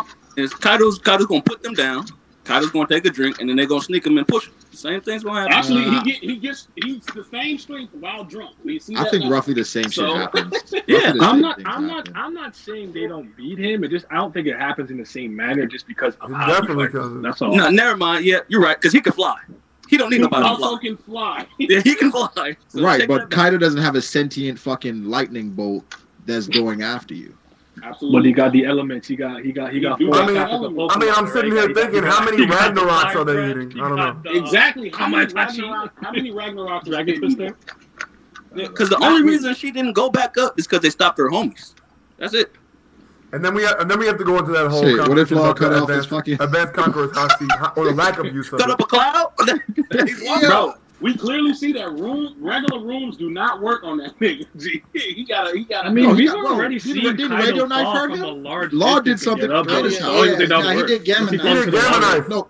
Kaido's gonna put them down. Kaido's gonna take a drink, and then they're gonna sneak him and push him. Same thing's gonna happen. Actually, he's the same strength while drunk. I think roughly the same shit happens. Yeah, I'm not saying they don't beat him. I don't think it happens in the same manner just because of how definitely doesn't. That's all. No, never mind. Yeah, you're right, because he can fly. He don't need nobody to fly. Also can fly. Yeah, he can fly. So right, but Kaido doesn't have a sentient fucking lightning bolt that's going after you. Absolutely. But he got the elements. He got. I'm sitting here thinking, how many Ragnaroks are they eating? I don't know. Exactly. How many Ragnaroks? Dragon Twister. Because the only reason she didn't go back up is because they stopped her homies. That's it. And then we have to go into that whole shit, what if Law cut off his fucking advanced conqueror's hockey or the lack of use of cut up a cloud? Bro, we clearly see that regular rooms do not work on that nigga. He got. I mean, we've already seen radio knife hurt him. Law did something. He did gamma knife. No.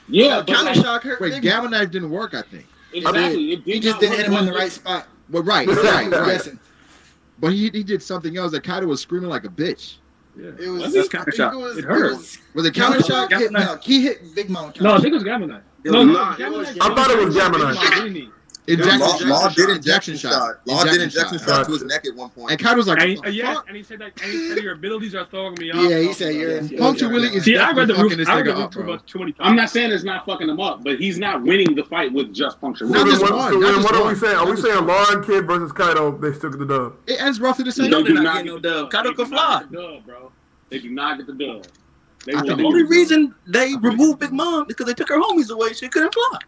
Yeah, counter shock hurt. Wait, gamma knife didn't work. I think. Exactly. He just didn't hit him in the right spot. Well, right. But he did something else. That Kaido was screaming like a bitch. Yeah. It was counter shock. It hurt. Was it counter shock? He hit Big Mom. No, I think it was gamma knife. I thought it was gamma knife. Law did injection shot. Law did injection shot to his neck at one point. And Kaido was like, and he said your abilities are throwing me off. Yeah, he said you're. Puncture Willie is I read the fucking this roof nigga up, too bro. much, too many times. I'm not saying it's not fucking him up, but he's not winning the fight with just Puncture Not Willie. just one. What are we saying? Are we saying Law and Kid versus Kaido? They took the dub. It ends roughly the same. No, they're not getting no dub. Kaido can fly. They do not get the dub. The only reason they removed Big Mom is because they took her homies away. She couldn't fly.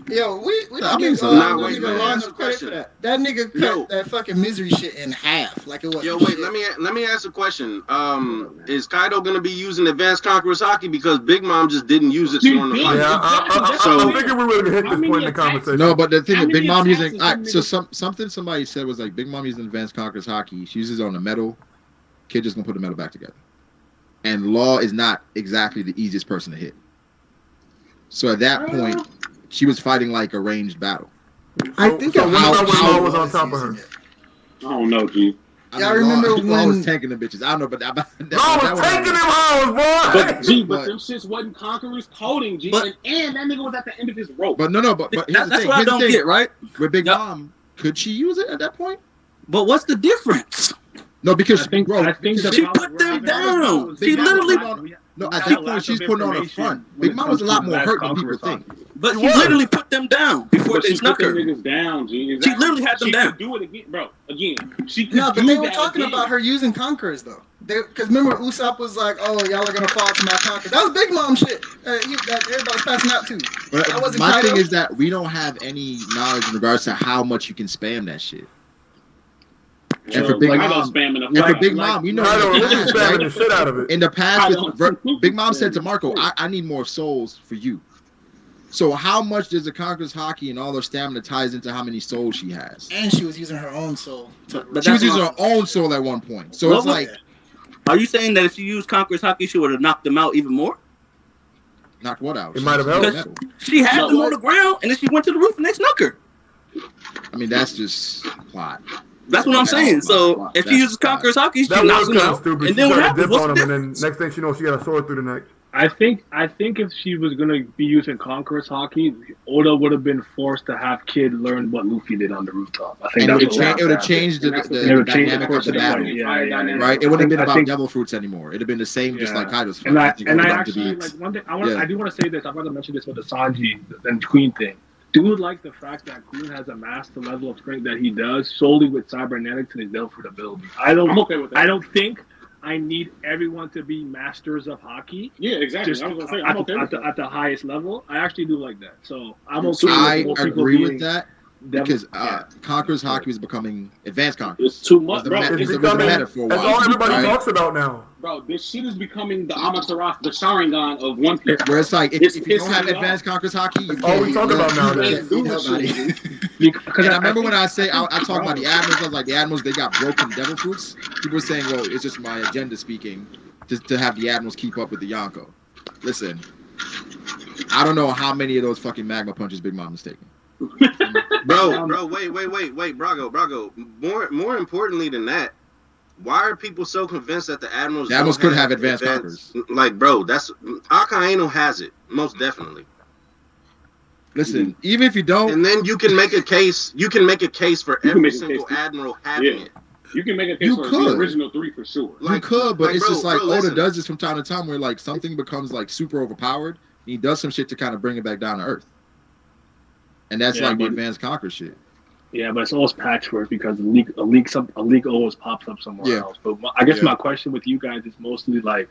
Yo, we don't give nigga Law enough credit for that. That nigga cut that fucking misery shit in half, like it was. Yo, wait, let me ask a question. Is Kaido gonna be using advanced conqueror's hockey because Big Mom just didn't use it during the fight? Yeah, I figured we would have hit this point in the conversation. No, but the thing is, Big Mom using something somebody said was like Big Mom using advanced conqueror's hockey. She uses it on the metal. Kid just gonna put the metal back together. And Law is not exactly the easiest person to hit. So at that point, she was fighting like a ranged battle. I think Law was on top of her. I don't know, G. I remember when Law was tanking the bitches. I don't know, but Law was taking them hoes, boy. But them shits wasn't Conqueror's coding, G. And that nigga was at the end of his rope. But no, but that's what I don't get, right? With Big Mom, could she use it at that point? But what's the difference? No, because I think she put them down. She literally. No, at that point she's putting on the front. Big Mom was a lot more hurt than people think. But she literally put them down before they snuck her. Niggas down, G. She literally had them down. She could do it again, bro. Again, she could. No, but they were talking about her using Conquerors though. Because remember, Usopp was like, "Oh, y'all are gonna fall to my Conquerors." That was Big Mom shit. That everybody's passing out too. But my thing is that we don't have any knowledge in regards to how much you can spam that shit. And for Big Mom, you know, spamming the shit out of it. In the past, Big Mom said to Marco, I need more souls for you. So how much does the Conqueror's hockey and all her stamina ties into how many souls she has? And she was using her own soul. She was using her own soul at one point. So it's like... Are you saying that if she used Conqueror's hockey, she would have knocked them out even more? Knocked what out? It might have helped. She had them on the ground, and then she went to the roof and they snuck her. I mean, that's just plot. That's what I'm saying. So if she uses Conqueror's hockey, she knocks them out. Stupid. And then what happens? What's the difference? And then next thing she knows, she got a sword through the neck. I think if she was gonna be using Conqueror's hockey, Oda would have been forced to have Kid learn what Luffy did on the rooftop. I think it would have changed the dynamic of the battle. Right? It wouldn't have been about devil fruits anymore. It'd have been the same, just like Kaido's fight. And I actually like one thing. I do want to say this. I'm going to mention this with the Sanji and Queen thing. Dude, like the fact that Queen has amassed the level of strength that he does solely with cybernetics and his devil fruit ability. I'm okay with that. I don't think I need everyone to be masters of hockey. Yeah, exactly. Just I was gonna say, I'm okay with that. At the highest level. I actually do like that. So I'm okay. I agree with that because Conqueror's hockey is becoming advanced Conqueror's. It's too much, bro. It's becoming that's all everybody talks about now. Bro, this shit is becoming the Amaterasu, the Sharingan of One Piece. Where it's like, if you don't have advanced Conqueror's hockey, you can't. All we talk about nowadays. Because I remember when I talk about the Admirals, I was like, the Admirals, they got broken devil fruits. People were saying, well, it's just my agenda speaking to have the Admirals keep up with the Yonko. Listen, I don't know how many of those fucking magma punches Big Mom is taking. Bro, wait, Brago. More importantly than that, why are people so convinced that the Admirals could have advanced Conquerors? Like, bro, that's Akainu has it, most definitely. Listen, even if you don't, and then you can make a case. You can make a case for every single Admiral having it. You can make a case for the original 3 for sure. You could, but it's just like Oda does this from time to time, where like something becomes like super overpowered, and he does some shit to kind of bring it back down to earth. And that's like the advanced Conqueror shit. Yeah, but it's always patchwork because a leak always pops up somewhere else. But I guess my question with you guys is mostly like,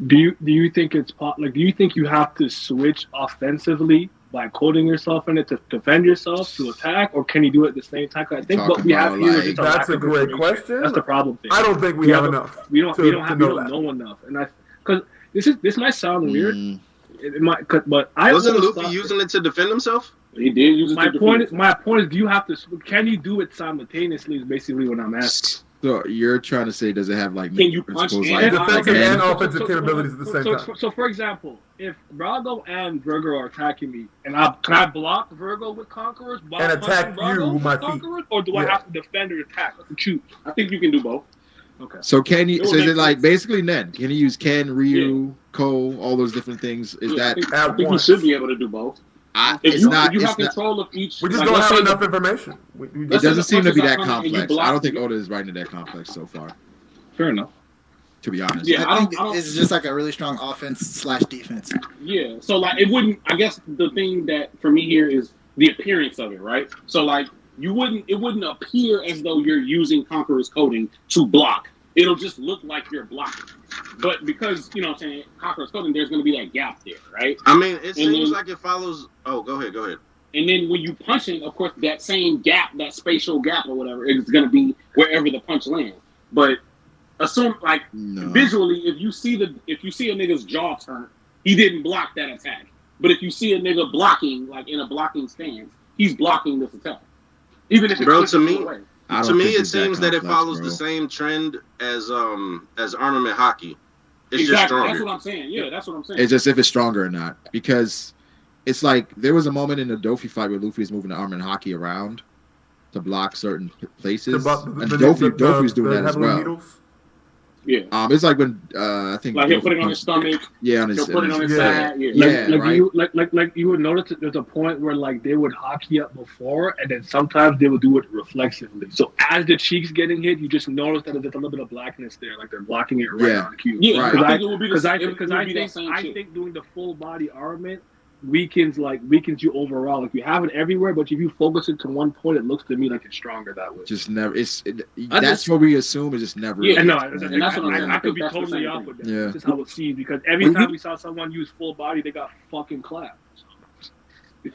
do you think it's do you think you have to switch offensively by coding yourself in it to defend yourself, to attack, or can you do it at the same time? I think what we have here is that's a great question. That's the problem thing. I don't think we have enough. We don't know enough, and because this might sound weird. It might, but wasn't Luffy using it to defend himself? He did use it. My point is, do you have to? Can you do it simultaneously? Is basically what I'm asking. So you're trying to say, does it have like can you punch defensive and offensive capabilities at the same time? So for example, if Drago and Virgo are attacking me, and can I block Virgo with Conquerors and attack you with my feet, or do I have to defend or attack? I have to choose. I think you can do both. Okay. So can you? So is it like basically Nen? Can you use Ken, Ryu, Ko, all those different things? Is that? I think you should be able to do both. If you have control of each. We just don't have enough information. It doesn't seem to be that complex. I don't think Oda is writing it that complex so far. Fair enough. To be honest, yeah, I think it's just like a really strong offense/defense. Yeah, so like it wouldn't. I guess the thing that for me here is the appearance of it, right? So like it wouldn't appear as though you're using Conqueror's coding to block. It'll just look like you're blocking. But because, you know what I'm saying, Conqueror's coding, there's going to be that gap there, right? I mean, it seems like it follows... Oh, go ahead. And then when you punching, of course, that same gap, that spatial gap or whatever, is going to be wherever the punch lands. But assume, like, visually, if you see a nigga's jaw turn, he didn't block that attack. But if you see a nigga blocking, like in a blocking stance, he's blocking this attack. Even if it's away. To me, it seems that it follows the same trend as armament hockey. It's just stronger. That's what I'm saying. Yeah, that's what I'm saying. It's just if it's stronger or not. Because it's like there was a moment in the Dofi fight where Luffy is moving the armament hockey around to block certain places. And Dofi's doing that as well. Needles? Yeah. It's like when I think like he'll put it on his stomach. Yeah, on his. He'll put it on his side. Like you would notice that there's a point where like they would hockey up before, and then sometimes they would do it reflexively. So as the cheeks getting hit, you just notice that there's a little bit of blackness there, like they're blocking it right on cue. Yeah, because I think doing the full body armament weakens you overall. Like you have it everywhere, but if you focus it to one point, it looks to me like it's stronger that way. Just never. That's what we assume. It just never. Yeah, no, I could be totally off with that. Yeah, that's just how it seems. Because every time we saw someone use full body, they got fucking clapped.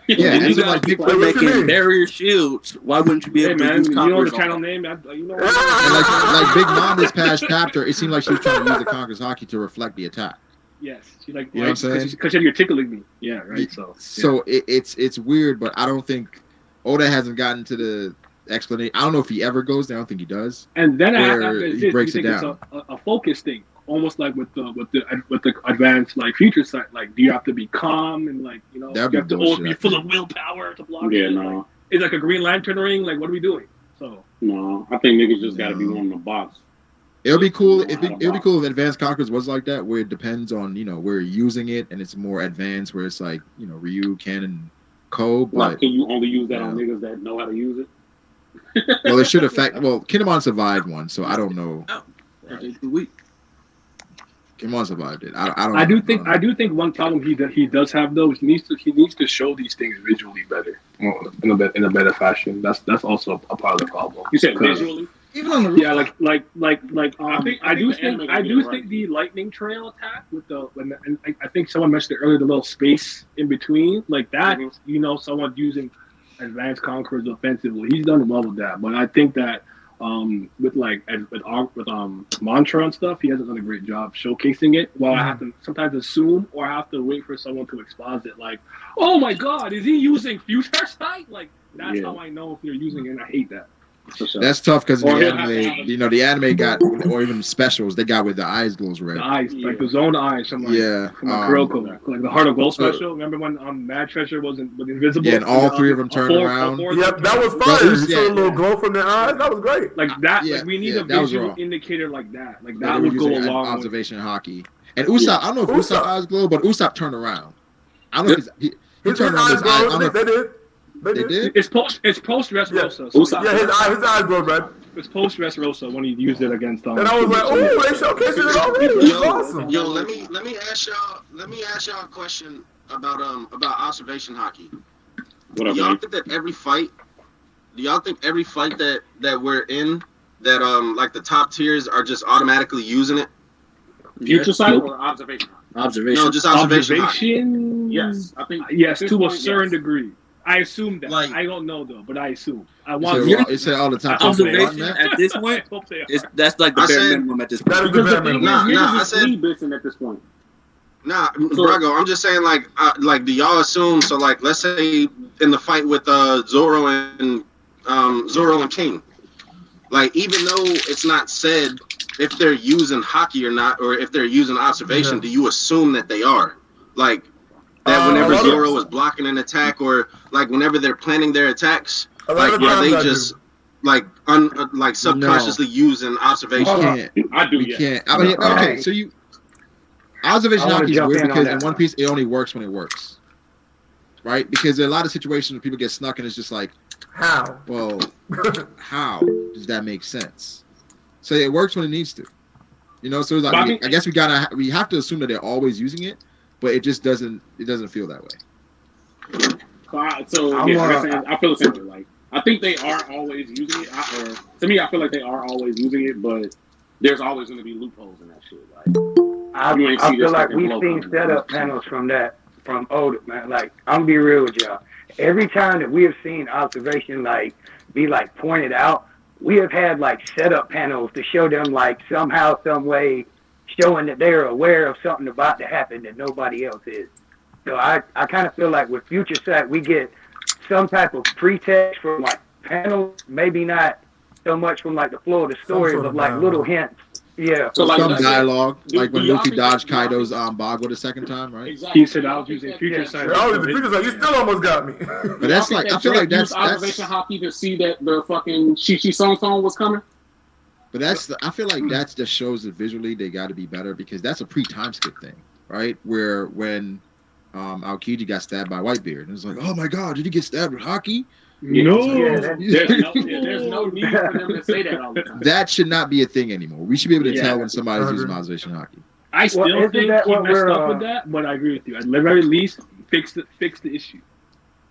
Yeah, and so like people are making barrier shields. Why wouldn't you be able to use you know the channel name? And like Big Mom this past chapter, it seemed like she was trying to use the Conqueror's hockey to reflect the attack. Yes, she like you know what I'm saying? Because you're tickling me. Yeah, right. So it's weird, but I don't think Oda hasn't gotten to the explanation. I don't know if he ever goes there. I don't think he does. And then he breaks it down. It's a focus thing, almost like with the advanced like future sight. Like, do you have to be calm and like you have to always be full of willpower to block? Yeah, it? no. Like, it's like a Green Lantern ring. Like, what are we doing? So no, I think niggas just got to be one in the box. It'll be cool if Advanced Conquerors was like that, where it depends on where you're using it, and it's more advanced, where it's like Ryu, Ken, and Ko. But can you only use that on niggas that know how to use it? Well, it should affect. Well, Kinemon survived one, so I don't know. Kinemon survived it. I do think one problem he does have though is he needs to show these things visually better in a better fashion. That's also a part of the problem. You said visually. Even on the roof. Yeah, I do think the lightning trail attack with I think someone mentioned it earlier, the little space in between, like that. Mm-hmm. Someone using Advanced Conquerors offensively, he's done well with that. But I think that with Mantra and stuff, he hasn't done a great job showcasing it. Well, I have to sometimes assume, or I have to wait for someone to exposit it. Like, oh my God, is he using Future Sight? Like that's how I know if you're using it. And I hate that. Sure. That's tough because the anime, the anime got, or even specials, they got with the eyes glows red. The eyes, like the zone eyes, something like Kuroko, like the Heart of Gold special. Remember when Mad Treasure was invisible? Yeah, and all three of them turned around. Yep, that was fire. You saw a little glow from their eyes. That was great. Like that. Like we need a visual indicator like that. Like that would go along. Observation hockey. And Usopp, I don't know if Usopp eyes glow, but Usopp turned around. I don't know if he turned around his eyes. They did. They did? It's post Dressrosa. Yeah, his eyes glow red. It's post Dressrosa when he used it against and I was like, oh, they showcased it already. It's awesome. Yo, let me ask y'all a question about observation hockey. What up, y'all think that every fight every fight that we're in, that like the top tiers are just automatically using it? Future sight or observation? Observation. No, just observation. Yes, I think yes, to a certain degree. I assume that. Like, I don't know though, but I assume. I want. It said all the time. Observation at this point. That's like the bare minimum at this point. That is the bare minimum. I said Blitzing at this point. Draco, I'm just saying, like, do y'all assume? So, like, let's say in the fight with Zorro and King, like, even though it's not said if they're using hockey or not, or if they're using observation, do you assume that they are? Like, that whenever Zorro is blocking an attack, or like whenever they're planning their attacks, like, are they just like subconsciously using observation? I do. We can't. I mean, okay, so you. Observation hockey is weird because in One Piece it only works when it works, right? Because there are a lot of situations where people get snuck and it's just like, how? Well, how does that make sense? So it works when it needs to, you know. So it's like, I guess we have to assume that they're always using it, but it just doesn't feel that way. So yeah, I feel the same way. Like, I think they are always using it, or to me, I feel like they are always using it, but there's always going to be loopholes in that shit. Like, I feel like we've seen setup panels from older, man. Like, I'm gonna be real with y'all. Every time that we have seen observation be pointed out, we have had like setup panels to show them like somehow, some way, showing that they are aware of something about to happen that nobody else is. So I kind of feel like with Future Sight, we get some type of pretext from like panels, maybe not so much from like the flow of the story, but like little hints. Yeah, so like some dialogue, like when Luffy dodged Kaido's Bagua the second time, right? Exactly. He said, "I was using Future Sight." I was using Future Sight. You still almost got me. But that's like, I feel like that's observation hockey to see that the fucking Shishi Song was coming. But I feel like that just shows that visually they got to be better, because that's a pre-time skip thing, right? Where when Aokiji got stabbed by Whitebeard, and it's like, oh my god, did he get stabbed with hockey? No, there's no need for them to say that all the time. That should not be a thing anymore. We should be able to tell when somebody's using observation hockey. I still think he messed up with that, but I agree with you. At the very least, fix the issue.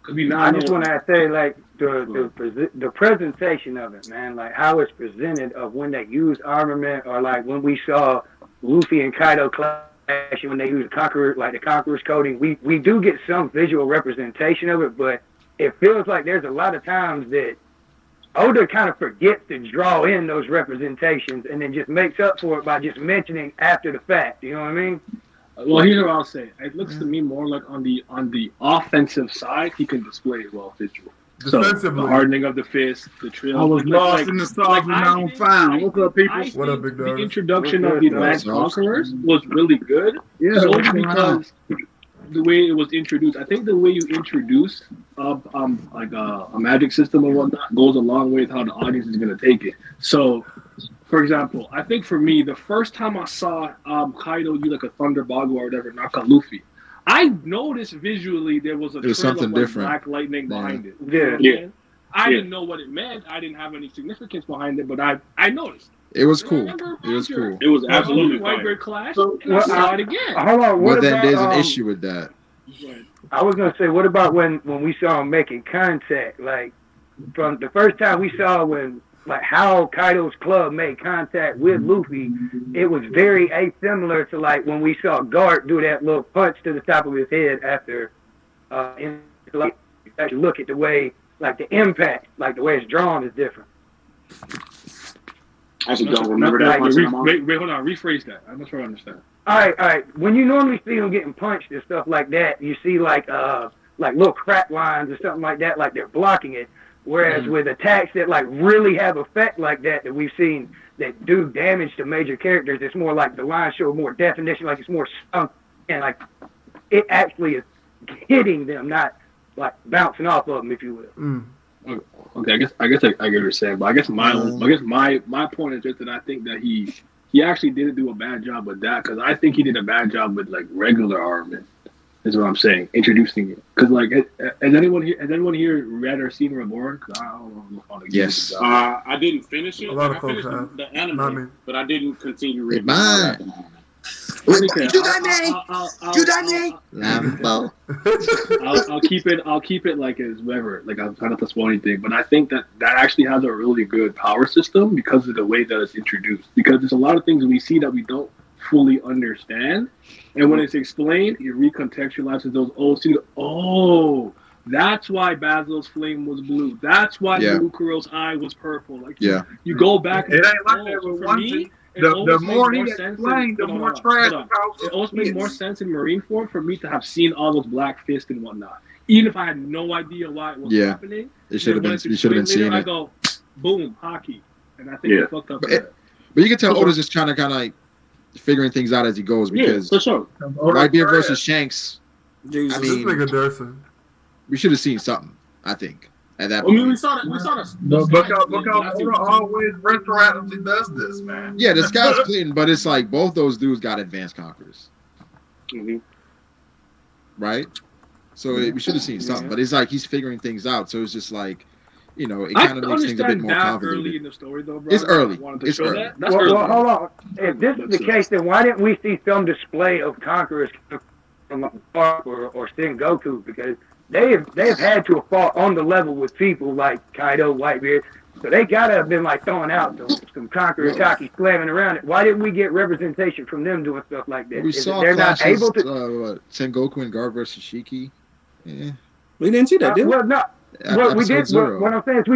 I just want to say, like, the presentation of it, man, like how it's presented of when they use armament, or like when we saw Luffy and Kaido clashing when they use the Conqueror's coding. We do get some visual representation of it, but it feels like there's a lot of times that Oda kind of forgets to draw in those representations and then just makes up for it by just mentioning after the fact. You know what I mean? Well, here's what I'll say. It looks to me more like on the offensive side, he can display it well visually. So the hardening of the fist, the trail. I was lost in the stars and now I'm found. What's up, people? What up, big dog? The introduction of the Black Conquerors was really good. Yeah, solely because the way it was introduced. I think the way you introduce like a magic system or whatnot goes a long way with how the audience is going to take it. So, for example, I think for me, the first time I saw Kaido use like a Thunder Bagua or whatever, knock out Luffy, I noticed visually there was something of different. Black lightning behind it. Yeah. I didn't know what it meant. I didn't have any significance behind it, but I noticed. It was cool. It was cool. It was absolutely Whitebeard clash. So, and I saw it again. Hold on. But then there's an issue with that. I was gonna say, what about when we saw him making contact? Like from the first time we saw how Kaido's club made contact with Luffy, it was very asimilar to like when we saw Garp do that little punch to the top of his head after. Look at the way, like the impact, like the way it's drawn is different. I actually don't remember that. Wait, hold on. Rephrase that. I'm not sure I understand. All right. When you normally see them getting punched and stuff like that, you see like little crack lines or something like that, like they're blocking it. Whereas with attacks that like really have effect like that we've seen that do damage to major characters, it's more like the lines show more definition, like it's more sunk, and like it actually is hitting them, not like bouncing off of them, if you will. Okay, I guess I get what you're saying, but I guess my point is just that I think that he actually didn't do a bad job with that, because I think he did a bad job with like regular armament. Is what I'm saying, introducing it. Because like, has anyone here read or seen Reborn? Cause I don't know how to yes. I didn't finish it. A lot of I folks finished have. the anime, but I didn't continue reading. Lambo. I'll keep it like it's whatever. Like I'm trying not to spoil anything, but I think that actually has a really good power system because of the way that it's introduced. Because there's a lot of things we see that we don't fully understand, and when it's explained, it recontextualizes those old scenes. Oh, that's why Basil's flame was blue. That's why Lucaro's eye was purple. Like you go back. It ain't like that with one thing. The more he explained, the more trash. It always makes more sense in Marine form for me to have seen all those black fists and whatnot, even if I had no idea why it was happening. It should have been. You should have been seeing it. I go, boom, hockey, and I think it fucked up. But you can tell Oda's just trying to kind of like figuring things out as he goes because for sure. Whitebeard versus Shanks. I mean, this nigga Durson. We should have seen something. I think. At that point. I mean, we saw that. Because Oda always retroactively does this, man. Yeah, the sky's clean, but it's like both those dudes got advanced conquerors, right? So we should have seen something, but it's like he's figuring things out. So it's just like, it kind of makes things a bit more complicated. Early in the story, though, bro. It's early. It's early. Well, hold on. If this is the case, then why didn't we see some display of conquerors from Park or Sengoku? Because they've had to have fought on the level with people like Kaido, Whitebeard, so they gotta have been like throwing out some conqueror Taki slamming around it. Why didn't we get representation from them doing stuff like that? We saw they're not able to. Sengoku and Gar versus Shiki. Yeah, we didn't see that, did we? Well, no. Well, we did. What I'm saying is,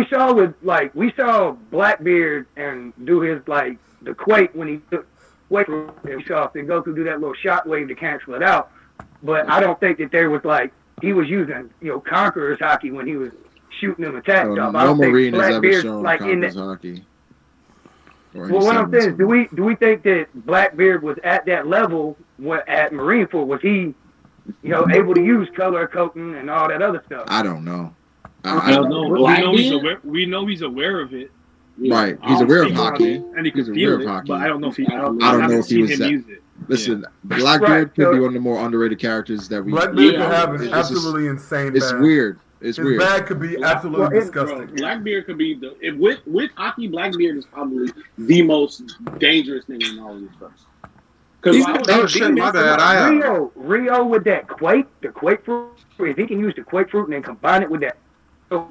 we saw Blackbeard and do his the Quake when he took Quake, and we saw Sengoku do that little shockwave to cancel it out. But I don't think that there was he was using, Conqueror's hockey when he was shooting them attacks off. I don't think Blackbeard's in that hockey. Well, what I'm saying is, do we think that Blackbeard was at that level at Marineford? Was he, able to use color coding and all that other stuff? I don't know. I don't know. We know he's aware of it. Right, he's aware of hockey, and he could feel it. But I don't know if he. I don't know if he was that. Listen, Blackbeard could be one of the more underrated characters that we. Blackbeard could have an absolutely insane. It's weird. His bag could be absolutely disgusting. Blackbeard could be with hockey. Blackbeard is probably the most dangerous thing in all of these stuff. My bad. Rio with that Quake, the Quake fruit. If he can use the Quake fruit and then combine it with that, the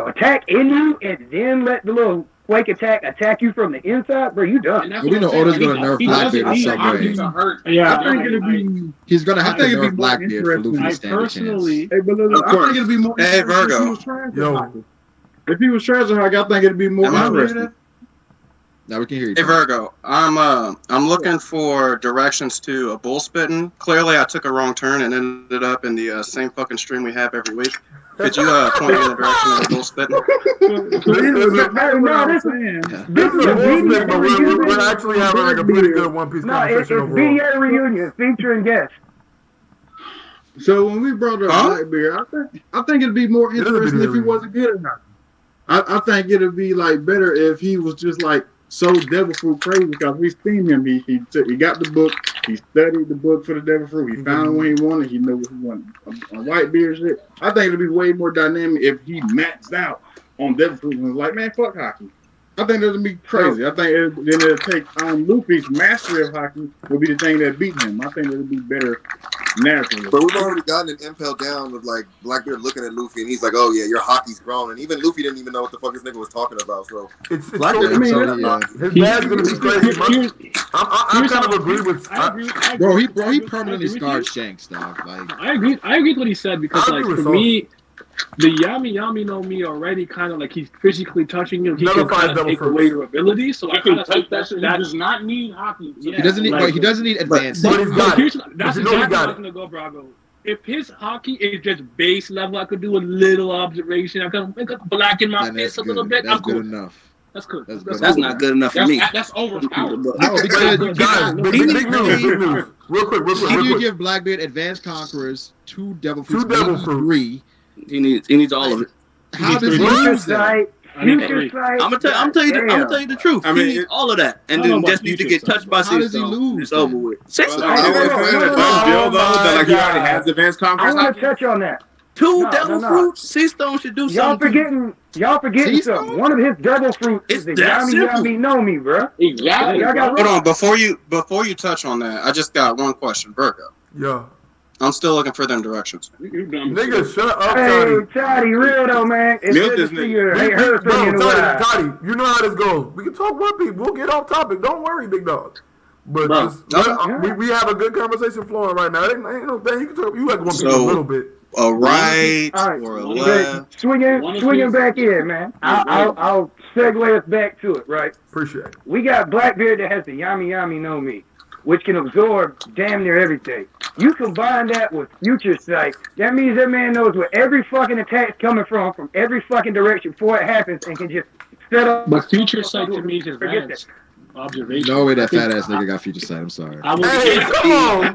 attack in you, and then let the little Quake attack you from the inside, bro, you done. We know Oda's gonna nerf Blackbeard in some way. Yeah, I think it'll be. He's gonna have to nerf Blackbeard for Luffy to stand a chance. I think it'll be more. Hey, Virgo. If he was treasure hog, I think it'd be more interesting. Now we can hear you. Hey, Virgo, I'm looking for directions to a bullspittin. Clearly, I took a wrong turn and ended up in the same fucking stream we have every week. Could you point me in the direction of the bullspittin? We're actually having a pretty good One Piece conversation overall. It's BA reunion featuring guests. So when we brought up Blackbeard, I think it'd be more interesting if he wasn't good enough. I think it'd be better if he was just so devil fruit crazy, because we've seen him. He got the book. He studied the book for the devil fruit. He found what he wanted. He knew what he wanted. On Whitebeard shit, I think it'd be way more dynamic if he maxed out on devil fruit and was man, fuck hockey. I think that'd be crazy. I think it'll take Luffy's mastery of hockey will be the thing that beat him. I think it'll be better narratively. But we've already gotten an impel down of Blackbeard looking at Luffy, and he's like, "Oh yeah, your hockey's grown," and even Luffy didn't even know what the fuck this nigga was talking about. So it's Blackbeard. His bag's gonna be crazy. I kind of agree with. Bro, he permanently scarred Shanks, dog. I agree with what he said because for me. The Yami no Mi already kind of he's physically touching you. He can kind of take away your ability. So I kind of think that does not need hockey. Yeah. He doesn't need advanced. But he's got it. That's exactly where I'm gonna go, Brago. If his hockey is just base level, I could do a little observation. I could blacken my fist a little bit. That's good enough. That's good. That's not good enough for me. That's overpowered. No, because guys, big news. Real quick. How do you give Blackbeard advanced conquerors 2 devil fruits, 3? He needs all of it. How does he use that? I'm gonna tell you the truth. He needs all of that, and then just need to get touched by How does he lose? It's over with. He already has advanced conquerors. I want to touch on that. 2 devil fruits. Sea Stone should do something. Y'all forgetting something. One of his devil fruits is the Yami no Mi, bro. Exactly. Hold on, before you touch on that, I just got one question, Virgo. Yeah. I'm still looking for them directions. Nigga, shut up, Hey, Toddy, real though, man. It's good to see you. Ain't heard from you in a while. Toddy, you know how this goes. We can talk one people. We'll get off topic. Don't worry, big dog. But we have a good conversation flowing right now. Ain't no thing. You can talk. You like one people a little bit. A right or a left. Swinging back in, man. I'll segue us back to it, right? Appreciate it. We got Blackbeard that has the Yami no Mi, which can absorb damn near everything. You combine that with Future Sight, that means that man knows where every fucking attack's coming from every fucking direction before it happens, and can just set up. But Future Sight to me is advanced observation. No way that fat ass nigga got Future Sight. I'm sorry. Hey, come on.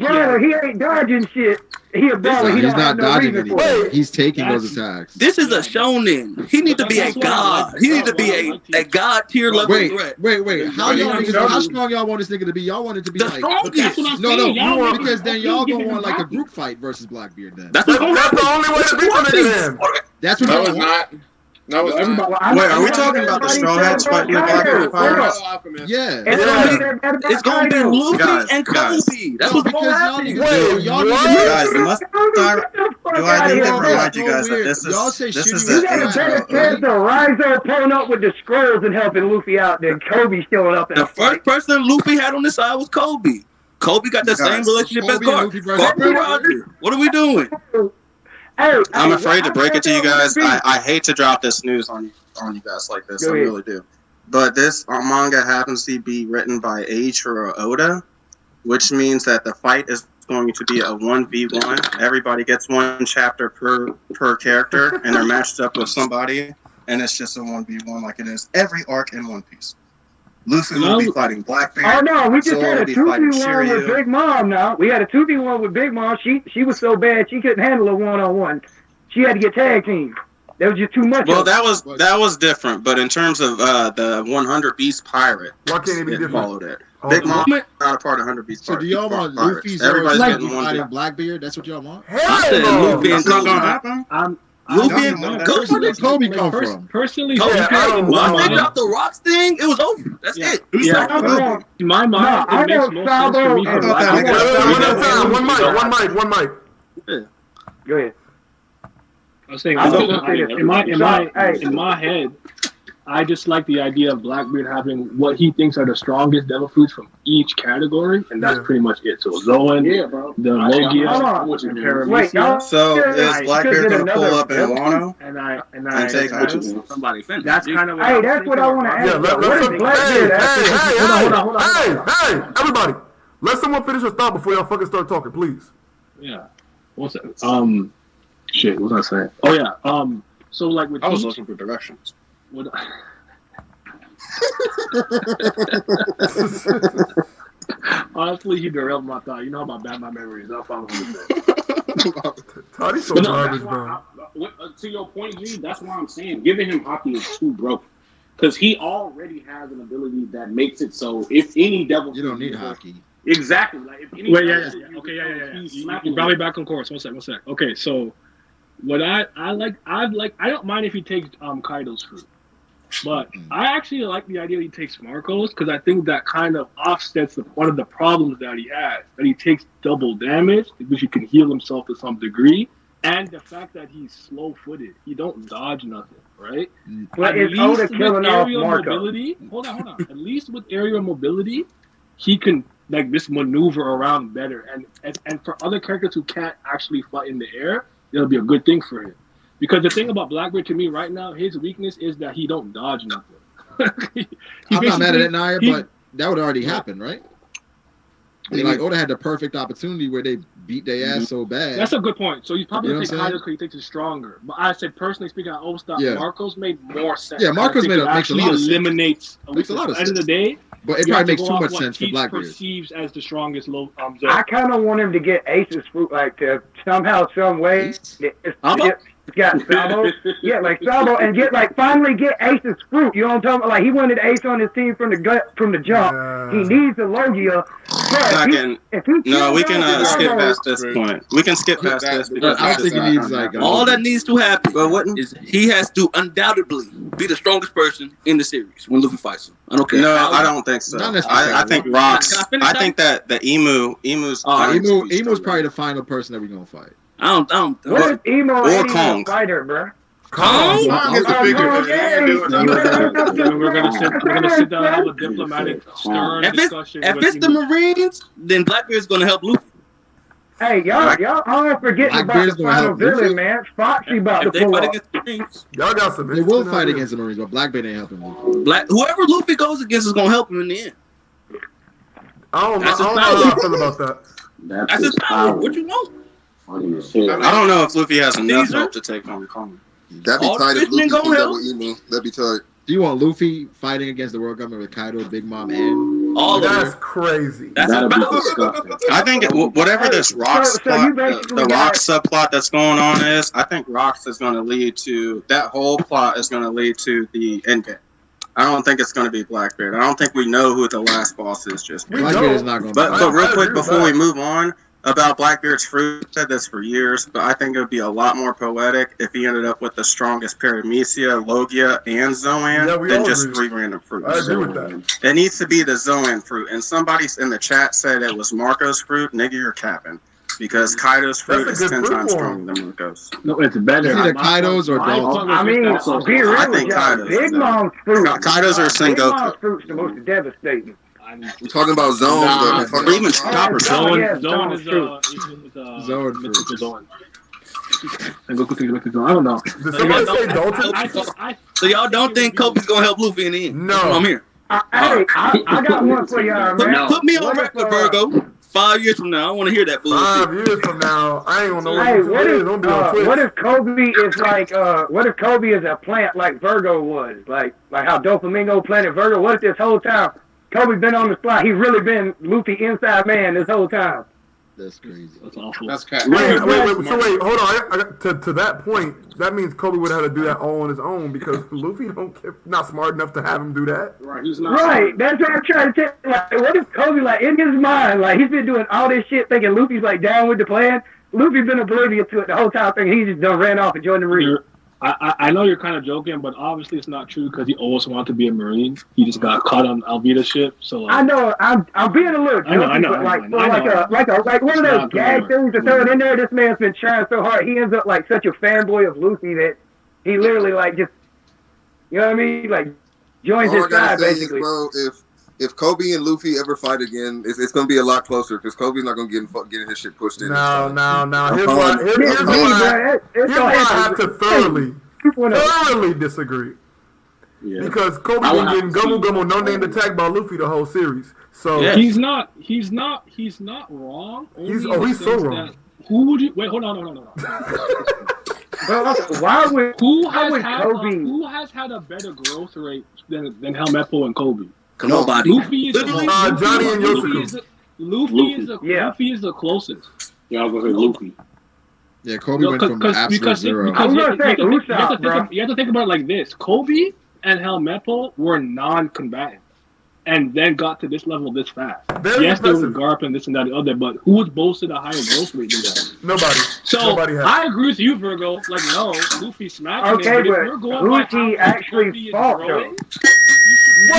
No, he ain't dodging shit. He a baller. He's not dodging anything. He's taking those attacks. This is a shonen. He need to be a god. He need to be a god tier level threat. Wait. How strong y'all want this nigga to be? Y'all want it to be the like strongest. No, because then y'all go on like a group fight versus Blackbeard. Then that's the only way to beat the nigga. That's what y'all want. No, wait, are we talking about the Straw Hats fighting the Blackbeard Pirates? Yeah. It's gonna be Luffy and Kobe. That's what's gonna happen. Guys, do I need to remind you guys that this is you got a better chance of Riser pulling up with the scrolls and helping Luffy out than Kobe showing up. The first person Luffy had on his side was Kobe. Kobe got the same relationship as Garp and Roger. What are we doing? I'm afraid to break it to you guys. I hate to drop this news on you guys like this. I really do. But this manga happens to be written by Eiichiro Oda, which means that the fight is going to be a 1v1. Everybody gets one chapter per character, and they're matched up with somebody, and it's just a 1v1 like it is every arc in One Piece. Luffy will be fighting Blackbeard. Oh no, we just had a 2v1 with Big Mom. Now we had a 2v1 with Big Mom. She was so bad she couldn't handle a 1-on-1. She had to get tag team. That was just too much. Well, that was different. But in terms of the 100 Beast Pirate, why can't it be different? Followed it. Big Mom not a part of 100 Beast. So do y'all want Luffy, Zoro, fighting Blackbeard? That's what y'all want? Hell no. Luffy and Kobe. Luffy and Kobe. Where did Kobe come from? Personally, once they dropped the rocks thing, it was over. That's it. In my mind, it makes no sense for me for One mic. Go ahead. I was saying, in my head, I just like the idea of Blackbeard having what he thinks are the strongest devil fruits from each category, and that's pretty much it. So Zoan, the Logia, and Paramecia. So is Blackbeard going to pull up in Wano and take somebody finish? That's kind of what hey, that's what I want to ask. Hey, everybody, let someone finish your thought before y'all fucking start talking, please. Yeah. What's that? Shit, what was I saying? Oh yeah. So like with I was looking for directions. Honestly, he derailed my thought. You know how bad my memory is. I'll follow him with that. Toddy's so garbage, bro. To your point, G, that's why I'm saying giving him hockey is too broken. Because he already has an ability that makes it so if any devil... You don't need hockey. Exactly. Like if any You brought me back on course. One sec. Okay, so what I don't mind if he takes Kaido's fruit. But I actually like the idea that he takes Marco's because I think that kind of offsets one of the problems that he has. That he takes double damage, which he can heal himself to some degree, and the fact that he's slow-footed. He don't dodge nothing, right? But at least with aerial mobility, hold on. At least with aerial mobility, he can just maneuver around better. And for other characters who can't actually fight in the air, it'll be a good thing for him. Because the thing about Blackbeard to me right now, his weakness is that he don't dodge nothing. I'm not mad at it, Naya, but that would already happen, right? Like Oda had the perfect opportunity where they beat their ass so bad. That's a good point. So you probably take Kaido because he thinks it's stronger. But I said personally speaking, on Oda, Marco's made more sense. Yeah, Marco's makes a lot of sense. Eliminates makes a lot of sense. At the end of the day, but it probably makes too much sense for Blackbeard. Perceives as the strongest low. I kind of want him to get Ace's fruit, like to somehow, some way. got Sabo. Yeah, like Sabo, and finally get Ace's fruit. You know what I'm talking about? Like he wanted Ace on his team from the jump. Yeah. He needs the Logia. We can skip past this point. We can skip past this because I think he needs all that needs to happen is he has to undoubtedly be the strongest person in the series when Luffy fights him. I don't care. No, I don't think so. I think Rocks. I think that the Emu's probably the final person that we're gonna fight. I don't. What is Emo or Kong? Fighter, bro? Kong is a bigger. We're gonna sit down and have a diplomatic, stern discussion. If it's the Marines, then Blackbeard's gonna help Luffy. Hey, y'all aren't forgetting about the final villain, man. Foxy about to pull up. Y'all got some. They will fight against the Marines, but Blackbeard ain't helping Luffy. Whoever Luffy goes against is gonna help him in the end. I don't know how I feel about that. That's his power. What you want? I don't know if Luffy has enough help to take on Kong. That'd be tight if Luffy can double Emu. That'd be tight. Do you want Luffy fighting against the world government with Kaido, Big Mom, and that's crazy. That's disgusting. I think whatever this Rocks plot, the Rocks subplot that's going on is, I think Rocks is going to lead to that whole plot is going to lead to the end game. I don't think it's going to be Blackbeard. I don't think we know who the last boss is just. Blackbeard is not going to. But real quick before we move on. About Blackbeard's fruit, I've said this for years, but I think it would be a lot more poetic if he ended up with the strongest Paramecia, Logia, and Zoan than just 3 random fruits. I agree with that. It needs to be the Zoan fruit. And somebody in the chat said it was Marco's fruit. Nigga, you're capping. Because Kaido's fruit is 10 times stronger than Marco's. No, it's better. It's either Kaido's or Dalton. I mean, be real with y'all. Big Mom's fruit. Kaido's or Sengoku. Big Mom's fruit's the most devastating. We're talking about zones. Or even Chopper. Zone is Zone. And Goku thinks about the zone. I don't know. Did somebody say Dalton? So y'all don't think Kobe's gonna help Luffy in the end? No. I'm here. Hey, I got one for y'all, man. Put me on record, Virgo. 5 years from now, I want to hear that bullshit. 5 years from now, I ain't gonna know what if Kobe is like what if Kobe is a plant like Virgo was? Like how Doflamingo planted Virgo. What if this whole time Kobe been on the spot? He's really been Luffy inside man this whole time. That's crazy. That's awful. That's cat. Wait, hold on. To that point, that means Kobe would have to do that all on his own because Luffy not smart enough to have him do that. Right, he's not. Right, that's what I'm trying to tell. Like, what if Kobe, like in his mind, like he's been doing all this shit, thinking Luffy's like down with the plan. Luffy's been oblivious to it the whole time, thinking he just done ran off and joined the Marine. I know you're kind of joking, but obviously it's not true because he always wanted to be a Marine. He just got caught on Alvita's ship. So I know I'm being a little joking, but like one of those gag things to throw it in there. This man's been trying so hard. He ends up like such a fanboy of Luffy that he literally like just, you know what I mean, like joins his side basically. Bro, if Kobe and Luffy ever fight again, it's going to be a lot closer because Kobe's not going to get his shit pushed in. No. Here's why I have to thoroughly disagree. Yeah. Because Kobe been getting gummo no named attacked by Luffy the whole series. So yeah. He's not wrong. He's so wrong. Who would you wait? Hold on. Why would who has had a better growth rate than Helmeppo and Kobe? Nobody. Luffy is Johnny and Yosuke. Luffy is the closest. Yeah, I was gonna say Luffy. Yeah, Kobe went from absolute zero. I'm gonna say you have to think about it like this: Kobe and Helmeppo were non-combatant, and then got to this level this fast. Yes, they were Garp and this and that and the other, but who would boasted a higher growth rate than that? Nobody. So I agree with you, Virgo. Like, no, Luffy smacking okay, it. But if going who's he actually fought though? Whoa!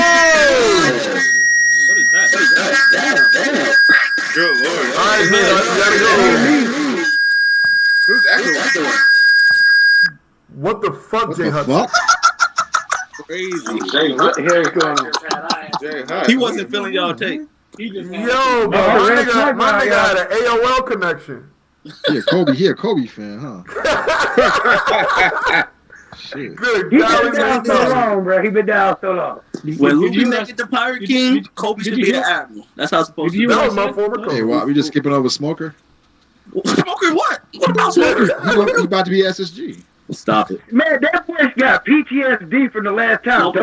What is that? Damn. Good lord. All right, man. Who's actually? What the fuck, JHope? Crazy. He wasn't feeling y'all take. Yo, bro, my nigga had an AOL connection. He a Kobe fan, huh? Shit. Good He been down so long, bro. He been down so long. When Luffy make it the Pirate King, Kobe should be an admiral. That's how it's supposed to be. That was my former Kobe. Hey, we just skipping over Smoker? Smoker what? What about Smoker? He's about to be SSG. Stop it. Man, that boy's got PTSD from the last time.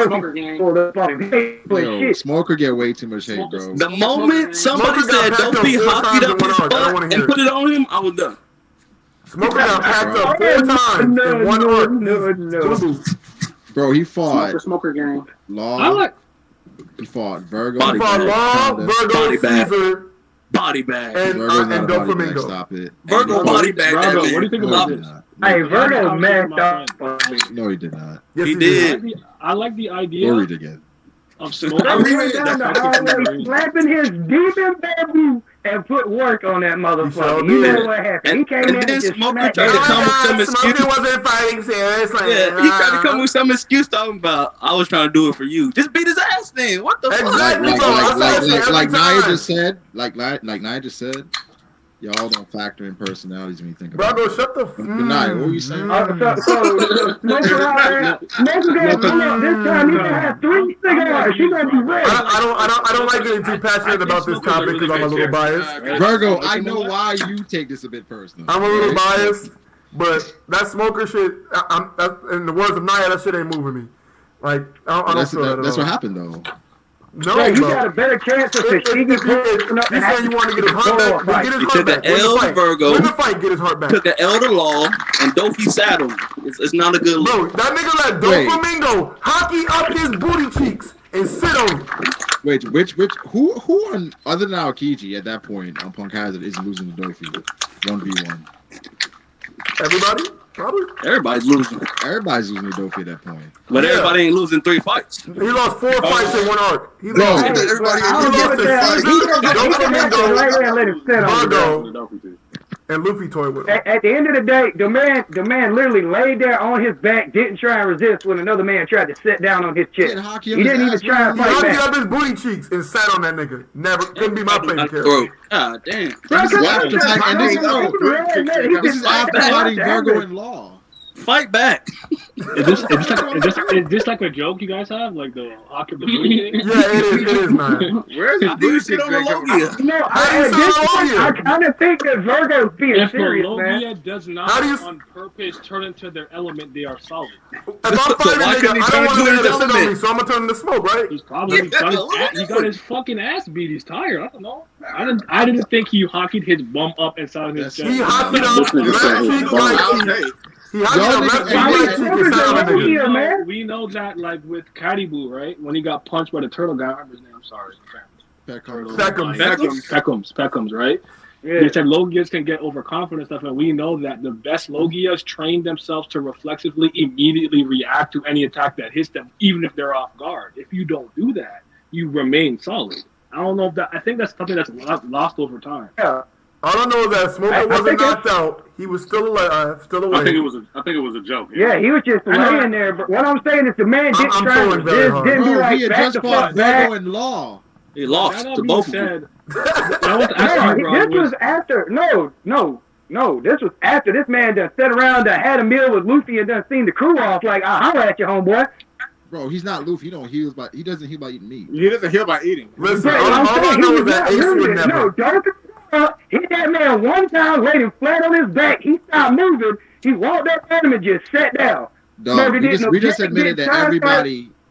Smoker get way too much hate, bro. The moment somebody said don't be hockey up his butt and put it on him, I was done. Smoker got packed up 4 times in one arc. No. Bro, he fought Smoker gang. Law. He fought Virgo. He fought Law, Virgo, Caesar. Body bag. And Doflamingo. Stop it. Virgo body bag. Virgo, what do you think about this? Hey, Virgo messed up. No, he did not. Yes, he did. I like the idea Read again. of Smoker. I went down the hallway slapping his demon bamboo and put work on that motherfucker. You know what happened? He came in and just Smoker smacked tried to come with some excuse. Smoker wasn't fighting seriously. Yeah, he tried to come with some excuse talking about I was trying to do it for you. Just beat his ass then. What the fuck? Like Nia just said. Like Nia just said. Y'all don't factor in personalities when you think about it. Bro, shut the f***. Nia, what were you saying? So Smoker out there, Smoker gonna pull up this time. He's gonna have 3 cigars. She's gonna be ready. I don't like getting too passionate about this topic because I'm a little biased. Virgo, I know why you take this a bit personal. I'm a little biased, but that Smoker shit, in the words of Nia, that shit ain't moving me. Like, I don't feel that at all. That's what happened, though. No, yeah, you got a better chance of succeeding. You saying you want to get his heart back? Get his He heart took back. an L to Virgo. Win the fight, get his heart back. Took an L to Law, and Dofi saddled. It's not a good look. Bro, that nigga let Doflamingo hockey up his booty cheeks and sit on him. Wait, who on other than Aokiji at that point on Punk Hazard is losing to Dofi 1v1? Everybody? Probably. Everybody's losing. Everybody's losing to Dofi at that point. But everybody ain't losing 3 fights. He lost 4 fights in one arc. He lost. Everybody and Luffy toyed with him. At the end of the day, the man literally laid there on his back, didn't try and resist when another man tried to sit down on his chest. He didn't even try and fight back. He hockeyed up his booty cheeks and sat on that nigga. Never couldn't be my favorite character. God damn. This is after fighting Virgo and Law. Fight back. Is this like a joke you guys have? Like the hockey the booty thing? Yeah, it is, man. Where's the booty shit on the Logia? No, I kind of think that Virgo's being serious, man. If the Logia does not on purpose turn into their element, they are solid. If I'm fighting a nigga, I don't want to let him sit on me, so I'm going to turn him to smoke, right? He's probably he got his fucking ass beat. He's tired. I don't know. I didn't think he hockeyed his bum up inside of his chest. He hockeyed up left cheek, right cheek. We know that, like with Caribou, right? When he got punched by the turtle guy, I remember his name. I'm sorry, Peckhams, right? Yeah. They said Logias can get overconfident and stuff, and we know that the best Logias train themselves to reflexively immediately react to any attack that hits them, even if they're off guard. If you don't do that, you remain solid. I don't know if that. I think that's something that's lost over time. Yeah. I don't know that Smoker wasn't knocked out. He was still alive, still awake. I think it was a joke. Yeah, he was just laying there. But what I'm saying is the man didn't try to resist. Didn't be like, he had just fought Virgo and Law. He lost to both of them. This was after. No. This was after this man done sat around, done had a meal with Luffy, and done seen the crew off. Like, I'll holler at you, homeboy. Bro, he's not Luffy. He doesn't heal by eating meat. He doesn't heal by eating. Listen, all I know is that Ace would never. No, don't. Hit that man one time, laid him flat on his back. He stopped moving. He walked up at him and just sat down. Dog, we just admitted that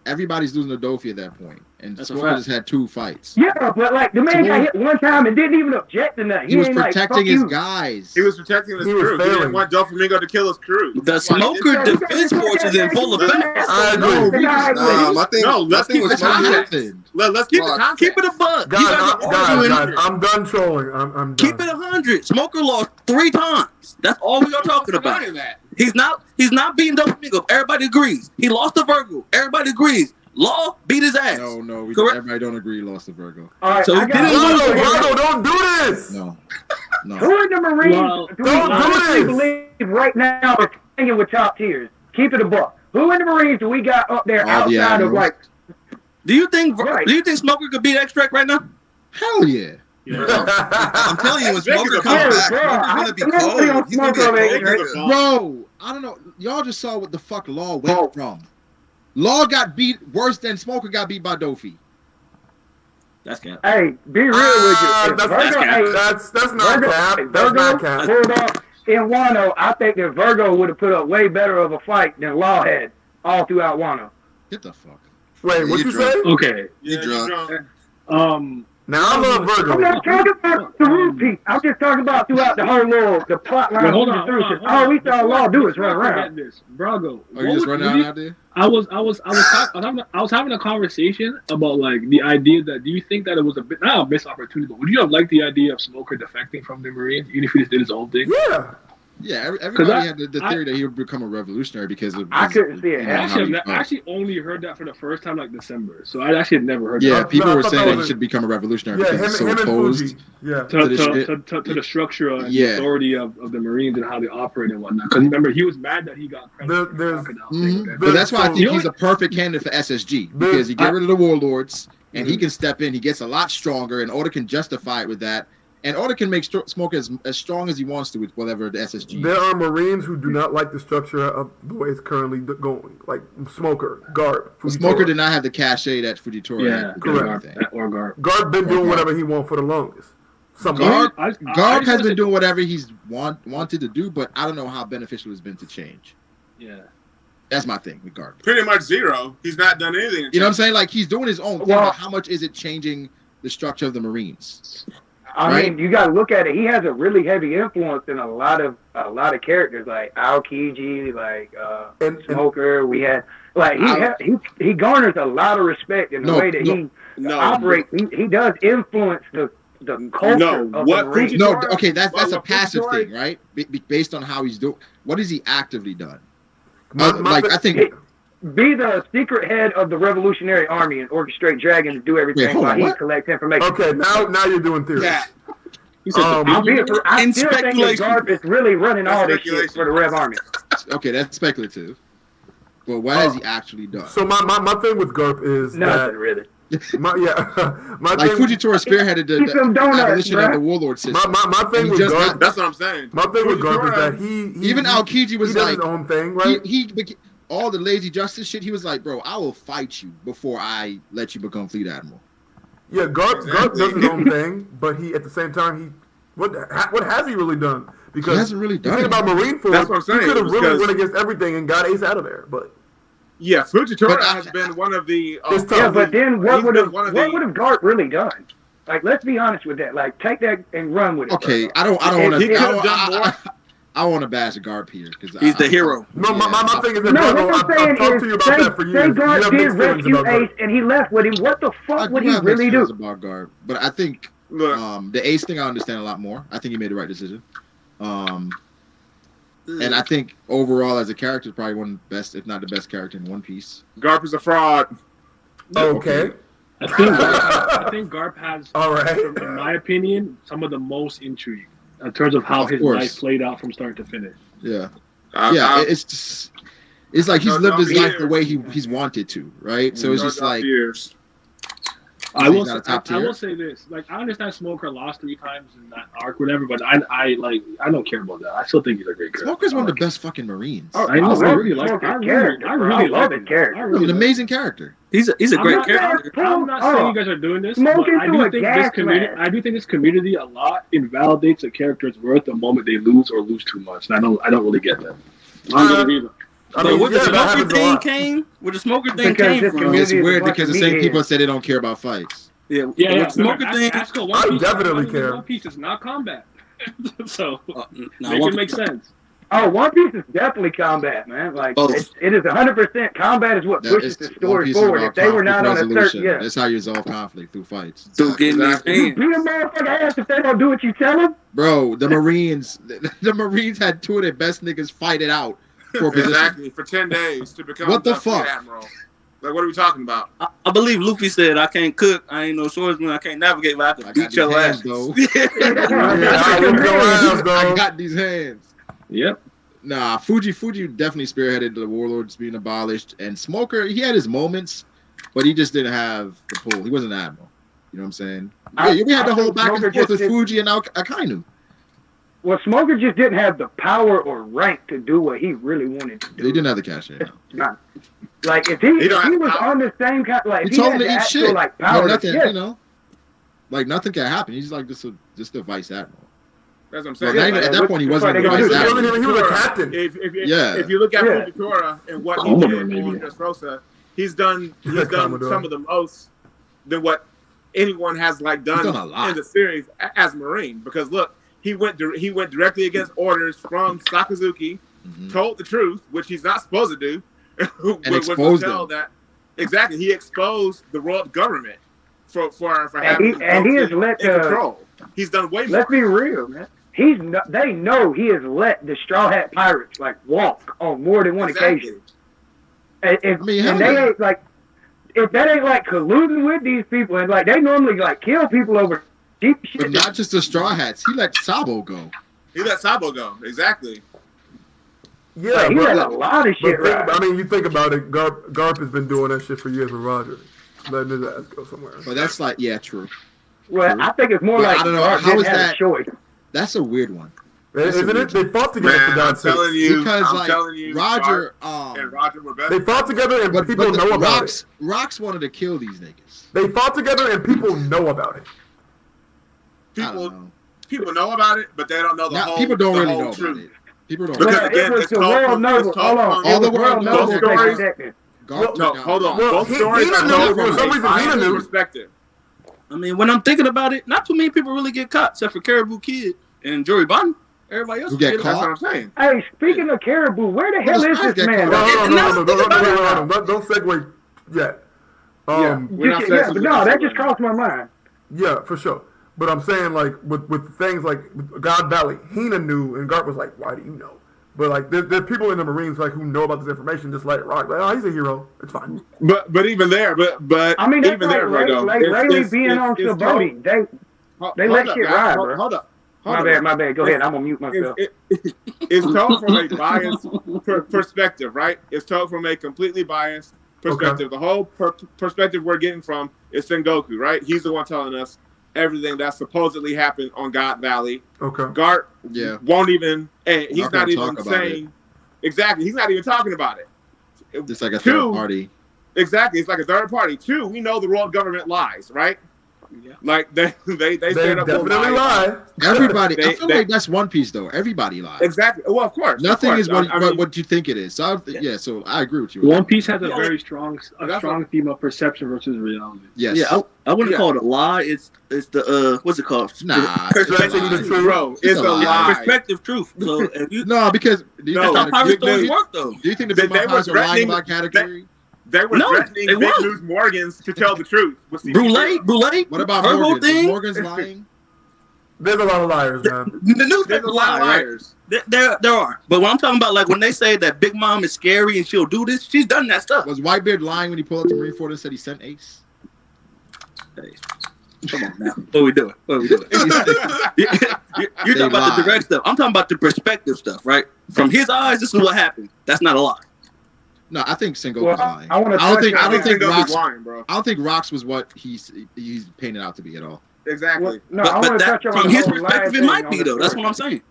everybody's losing to Dofi at that point. And Smoker just had 2 fights. Yeah, but like the man got hit one time and didn't even object to nothing. He was protecting his guys. He was protecting his crew. He didn't want Doflamingo to kill his crew. The Smoker defense force is in full effect. Let's keep it a buck. Guys, I'm done trolling. I'm done. Keep it 100. Smoker lost 3 times. That's all we are talking about. He's not beating Doflamingo. Everybody agrees. He lost to Virgo. Everybody agrees. Law beat his ass. No, everybody don't agree. He lost to Virgo. All right, so Virgo, don't do this. No. Who in the Marines do we honestly believe right now is hanging with top tiers? Keep it a buck. Who in the Marines do we got up there outside of like? Do you think Smoker could beat Extract right now? Hell yeah. I'm telling you, when Smoker comes back, Smoker's gonna be cold. He's gonna be a cold. Bro, I don't know. Y'all just saw what the fuck Law went from. Law got beat worse than Smoker got beat by Dofi. That's cap. Hey, be real with you. That's not cap. Virgo pulled off in Wano. I think that Virgo would have put up way better of a fight than Law had all throughout Wano. Get the fuck. Wait, what you say? Okay. You drunk. Now I love Virgo. I'm not talking about the repeat. I'm just talking about throughout the whole the plot line. Hold on. All we saw Law do is run around. Brago. Oh, you just run around out there? I was having a conversation about like the idea that do you think that it was a bit not a missed opportunity, but would you have liked the idea of Smoker defecting from the Marines, even if he just did his own thing? Yeah. Yeah, everybody had the theory that he would become a revolutionary because of. I couldn't see it. I actually only heard that for the first time like December, so I actually had never heard. Yeah, that. people were saying that he should become a revolutionary because he's so opposed. To the structure and the authority of the Marines and how they operate and whatnot. Because remember, he was mad that he got credit. But that's why I think he's a perfect candidate for SSG because he get rid of the warlords and he can step in. He gets a lot stronger, and Order can justify it with that. And Order can make Smoker as strong as he wants to with whatever the SSG. There are Marines who do not like the structure of the way it's currently going. Like Smoker, Garb. Smoker did not have the cachet that Fujitora had. Correct. Or Garb. Garb been doing whatever he wants for the longest. Garb has been doing whatever he's wanted to do, but I don't know how beneficial it's been to change. Yeah. That's my thing with Garb. Pretty much zero. He's not done anything. You know what I'm saying? Like, he's doing his own thing, but how much is it changing the structure of the Marines? I mean, you got to look at it. He has a really heavy influence in a lot of characters, like Aokiji, like Smoker. We had he garners a lot of respect in the way that he operates. He does influence the culture of the Marines. Okay, that's a passive thing, right? Based on how he's doing. What has he actively done? I think. Be the secret head of the Revolutionary Army and orchestrate Dragon to do everything while he collects information. Okay, now you're doing theory. Yeah. I still think that Garb is really running all this shit for the Rev Army. Okay, that's speculative. But what has he actually done? So my thing with Garb is nothing really. My Fujitora spearheaded the abolition of the warlord system. My thing with Garb, that's what I'm saying. My thing with Garb is that he even Aokiji was like his own thing, right? He all the lazy justice shit, he was like, bro, I will fight you before I let you become fleet admiral. Yeah, Garp does his own thing, but he at the same time what has he really done? Because he hasn't really done the thing about Marine Force, that's what I'm saying. He could have really went against everything and got Ace out of there, but yeah, Fujitora has been one of the. But then what would have Garp really done? Like, let's be honest with that. Like, take that and run with it. Okay, I don't want to. I want to bash Garp here because he's the hero. No, my thing is that I've talked to you about that for years. Garp did rescue Ace and he left with him. What the fuck would he really do? About Garp, but I think the Ace thing I understand a lot more. I think he made the right decision. And I think overall as a character, probably one of the best, if not the best character in One Piece. Garp is a fraud. Okay. I think Garp has, in my opinion, some of the most intrigue in terms of how his life played out from start to finish. Yeah. It's like he's lived his life the way he's wanted to, right? So it's just like I will say this. Like, I understand Smoker lost 3 times in that arc, whatever, but I don't care about that. I still think he's a great character. Smoker's one of the best fucking Marines. I know. I really like that character. I really love his character. He's an amazing character. He's a great character. I'm not saying you guys are doing this, but I do think this community a lot invalidates a character's worth the moment they lose or lose too much. And I don't really get that. Where the smoker thing came from? It's weird because the same people say they don't care about fights. Yeah. Smoker thing. I definitely care. One Piece is not combat, so make it make sense. Oh, One Piece is definitely combat, man. Like it is 100% combat is what pushes the story forward. If they were not on a certain, that's how you resolve conflict through fights. You beat a motherfucker ass if they don't do what you tell them. Bro, the Marines had 2 of their best niggas fight it out. Exactly, for 10 days to become what the fuck? Admiral. Like, what are we talking about? I believe Luffy said, I can't cook, I ain't no swordsman, I can't navigate, but I can beat your ass. I got these hands. Yep. Nah, Fuji definitely spearheaded the warlords being abolished. And Smoker, he had his moments, but he just didn't have the pull. He wasn't an admiral. You know what I'm saying? We had the whole back and forth with Fuji and Akainu. Well, Smoker just didn't have the power or rank to do what he really wanted to do. He didn't have the cash in. Like, if he was on the same kind, like, he told him to eat shit. Like, power, nothing, like, nothing can happen. He's like just a vice admiral. That's what I'm saying. Well, at that point, he wasn't even vice admiral. He was a captain. If you look at Fujitora and what he did on Dressrosa, he's done some of the most than what anyone has like done a lot in the series as Marine. Because look, he went directly against orders from Sakazuki, told the truth, which he's not supposed to do, and exposed them. Exactly, he exposed the world government for having and he has let control. He's done way more. Let's be real, man. They know he has let the Straw Hat Pirates like walk on more than one occasion. And they ain't like, if that ain't like colluding with these people, and like they normally like kill people over cheap shit. But not just the Straw Hats. He let Sabo go. Exactly. Yeah, like, he let a lot of shit right. I mean, you think about it. Garp has been doing that shit for years with Roger, letting his ass go somewhere. But that's like, yeah, true. Well, true. I think it's more like I don't know. How is that? Choice. That's a weird one. Isn't it? They fought together for God's sake. I'm telling you, Roger and Roger were best. They fought together and people know about it. Rox wanted to kill these niggas. They fought together and people know about it. People know about it, but they don't know the whole. People don't really know truth. about it. People don't. Because again, it's told from all the world knows stories. No, hold on. Both stories are told from a biased perspective. I mean, when I'm thinking about it, not too many people really get caught, except for Caribou Kid and Jory Bond. Everybody else get caught. That's what I'm saying. Hey, speaking of Caribou, where the hell is this man? No, don't segue yet. That just crossed my mind. Yeah, for sure. But I'm saying, like, with things like God Valley, Hina knew, and Garp was like, why do you know? But, like, there are people in the Marines, like, who know about this information, just let it rock. Like, oh, he's a hero. It's fine. But even there, but I mean, that's even like there, Rayleigh being on Saboti. They let shit ride, bro. Hold up. My bad. Go ahead. I'm going to mute myself. It's told from a biased perspective, right? It's told from a completely biased perspective. Okay. The whole perspective we're getting from is Sengoku, right? He's the one telling us everything that supposedly happened on God Valley. Okay. Garp won't even, and he's not even saying, exactly, he's not even talking about it. It's like a third party. Exactly, it's like a third party. Two, we know the world government lies, right? Yeah. Like they straight up definitely lie. Everybody, I feel like that's One Piece though. Everybody lies. Exactly. Well, of course. Nothing is what you think it is. So so I agree with you. One Piece has a very strong theme of perception versus reality. Yes. Yeah, I wouldn't call it a lie. It's the what's it called? Perspective truth. Bro, it's a lie. Perspective truth. So if you because that's how pirate stories work though. Do you think the Pirates are lying about category? They were threatening Big News Morgans to tell the truth. Brule? What about Morgan? Morgan's lying? There's a lot of liars, man. The newspaper liars. There are. But when I'm talking about, like, when they say that Big Mom is scary and she'll do this, she's done that stuff. Was Whitebeard lying when he pulled up to Marineford and said he sent Ace? Hey, come on now. What are we doing? You're talking about the direct stuff. I'm talking about the perspective stuff, right? From his eyes, this is what happened. That's not a lie. No, I think Sengoku's lying. I don't think Rox, lying, bro. I don't think Rox was what he's painted out to be at all. Exactly. Well, I want to touch on from his perspective, it might be though. That's what I'm saying.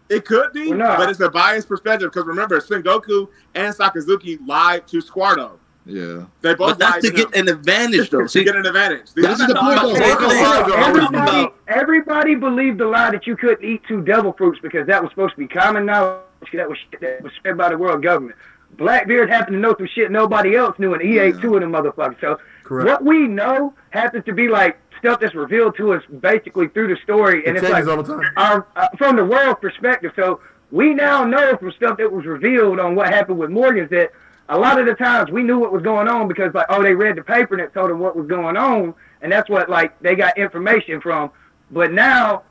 It could be, but it's a biased perspective because remember, Sengoku and Sakazuki lied to Squardo. Yeah, they both. But that's to get an advantage, though. To get an advantage. This is the point, everybody believed the lie that you couldn't eat 2 devil fruits because that was supposed to be common knowledge. That was spread by the world government. Blackbeard happened to know some shit nobody else knew, and he ate 2 of them motherfuckers. So what we know happens to be like stuff that's revealed to us basically through the story, and it's like all the time. From the world's perspective. So we now know from stuff that was revealed on what happened with Morgans that a lot of the times we knew what was going on because they read the paper and it told them what was going on, and that's what they got information from. But now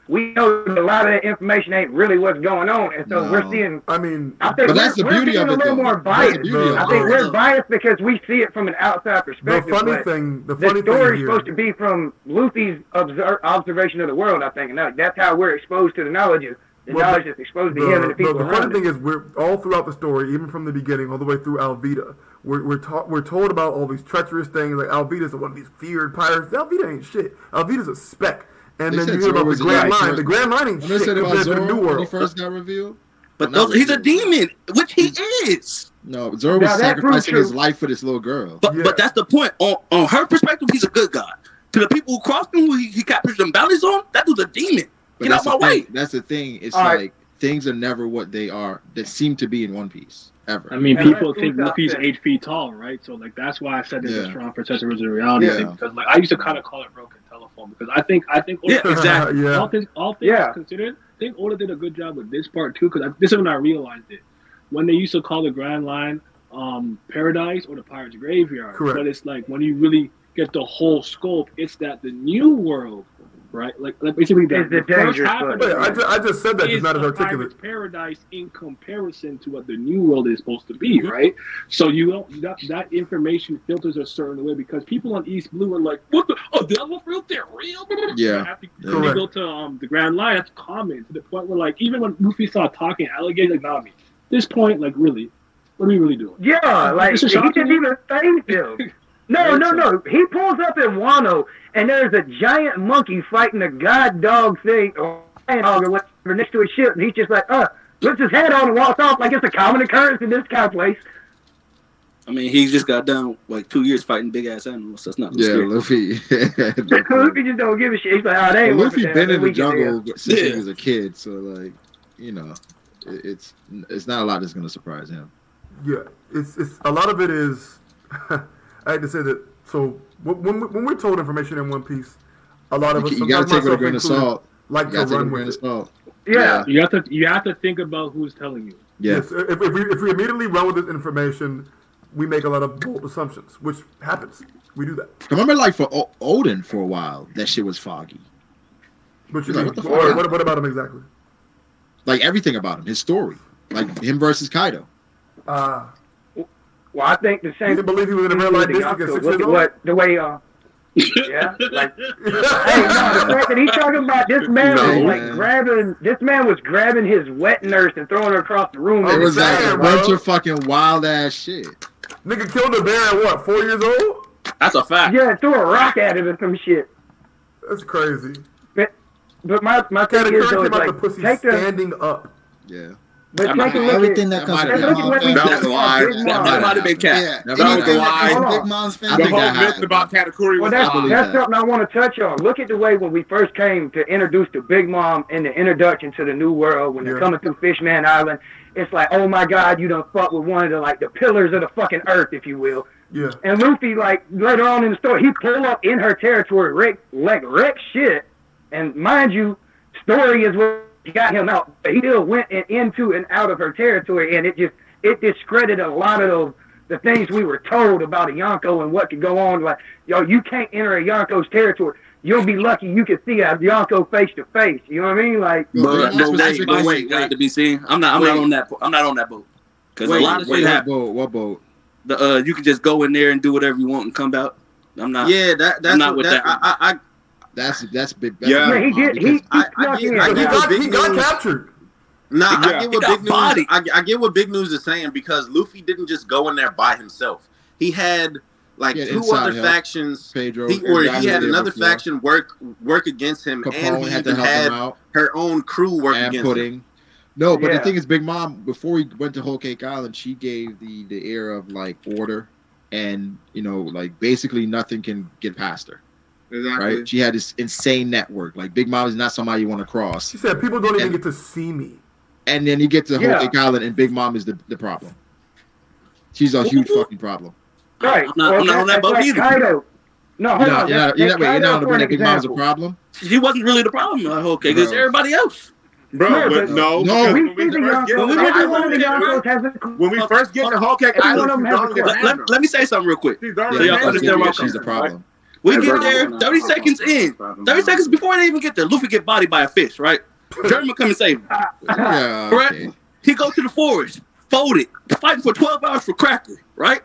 we know that a lot of that information ain't really what's going on, and so we're seeing. I think that's the beauty of it. A little more biased. I think we're biased because we see it from an outside perspective. The story is supposed to be from Luffy's observation of the world. I think, and that's how we're exposed to the knowledge. The knowledge that's exposed to him and the people around him. The funny thing is, we're all throughout the story, even from the beginning all the way through Alvida. We're told about all these treacherous things. Like Alvida's one of these feared pirates. Alvida ain't shit. Alvida's a speck. And then you hear about the Grand Line. The Grand Line ain't shit compared to the New World. When he first got revealed. But he's a demon, which he is. No, Zorro was sacrificing his life for this little girl. But that's the point. On her perspective, he's a good guy. To the people who crossed him, who he captured them bounties on, that dude's a demon. Get out my way. That's the thing. It's things are never what they are that seem to be in One Piece. ever. I mean, people think Luffy's 8 feet tall, right? So like that's why I said there's a strong perception of reality thing, because like I used to kind of call it broken telephone, because I think exactly. All things considered, I think Oda did a good job with this part too, because this is when I realized it. When they used to call the Grand Line Paradise or the Pirates Graveyard, correct. But it's like when you really get the whole scope, it's that the new world, right? Like basically the first half of I just said that is not as articulate. Paradise in comparison to what the new world is supposed to be, right? So that information filters a certain way, because people on East Blue are like, "What the? Oh, Devil Fruit? They're real?" Yeah. When you go to the Grand Line, that's common to the point where like even when Luffy saw talking alligator, like, nah, me. At this point, like, really, what are we really doing? Yeah, like he didn't even thank him. No. He pulls up in Wano, and there's a giant monkey fighting a god dog thing or whatever next to his ship, and he's just like, lifts his head on and walks off like it's a common occurrence in this kind of place. I mean, he just got done like 2 years fighting big ass animals. So that's not scary. Luffy. Luffy just don't give a shit. He's like, they ain't Luffy been in the jungle since he was a kid, so like, you know, it's not a lot that's gonna surprise him. Yeah, it's a lot of it is. I had to say that. So when we're told information in One Piece, a lot of us, you gotta take it with a grain of salt. Like to run with it. Yeah, you have to think about who's telling you. Yeah. Yes, if we immediately run with this information, we make a lot of bold assumptions, which happens. We do that. I remember, like for Odin, for a while, that shit was foggy. What you mean? What about him exactly? Like everything about him, his story, like him versus Kaido. Well, I think the same. You didn't believe he was in a red light district at 6 years old? What the way yeah, like hey, no, the fact that he's talking about this man was like grabbing. This man was grabbing his wet nurse and throwing her across the room. It was like a bunch of fucking wild ass shit. Nigga killed a bear at what, 4 years old? That's a fact. Yeah, threw a rock at it or some shit. That's crazy. But my thing is though, like the pussy standing up. Yeah. But take a look everything at, that comes That was a lie. That might have been cat. Yeah, That was a lie. Big Mom's fan. The whole myth about Katakuri was that's something I want to touch on. Look at the way when we first came to introduce the Big Mom in the introduction to the New World, when they're coming through Fishman Island, it's like, oh my God, you done fuck with one of the pillars of the fucking earth, if you will. Yeah. And Luffy, like, later on in the story, he pulled up in her territory, wreck shit, and mind you, story is what got him out, but he still went into and out of her territory, and it discredited a lot of the things we were told about a Yonko and what could go on. Like, you can't enter a Yonko's territory. You'll be lucky you can see a Yonko face to face. You know what I mean? Like, but wait, got to be seen. I'm not on that boat. Because a lot of shit happen. What boat? You can just go in there and do whatever you want and come out. I'm not. Yeah, that's not with that. That's big. Yeah, he did. He got captured. Nah, I get what Big News is saying, because Luffy didn't just go in there by himself. He had like two other factions. Pedro, he had another faction work against him, Capone and he even had her own crew work against him. No, but the thing is, Big Mom, before he went to Whole Cake Island, she gave the air of like order, and like basically nothing can get past her. Exactly. Right? She had this insane network. Like, Big Mom is not somebody you want to cross. She said people don't even get to see me. And then you get to Whole Cake Island, and Big Mom is the problem. She's a huge fucking problem. Right. I'm not on that boat either. Kaido. No, hold on. You're not on the boat that Big Mom's a problem? She wasn't really the problem, okay, because everybody else. Bro, but no. When we first get to Whole Cake Island, let me say something real quick. So y'all understand where I'm coming from. Problem. We get there 30 seconds in. 30 seconds before they even get there, Luffy get bodied by a fish, right? German come and save him. Correct? Okay. He goes to the forest, folded, fighting for 12 hours for Cracker, right?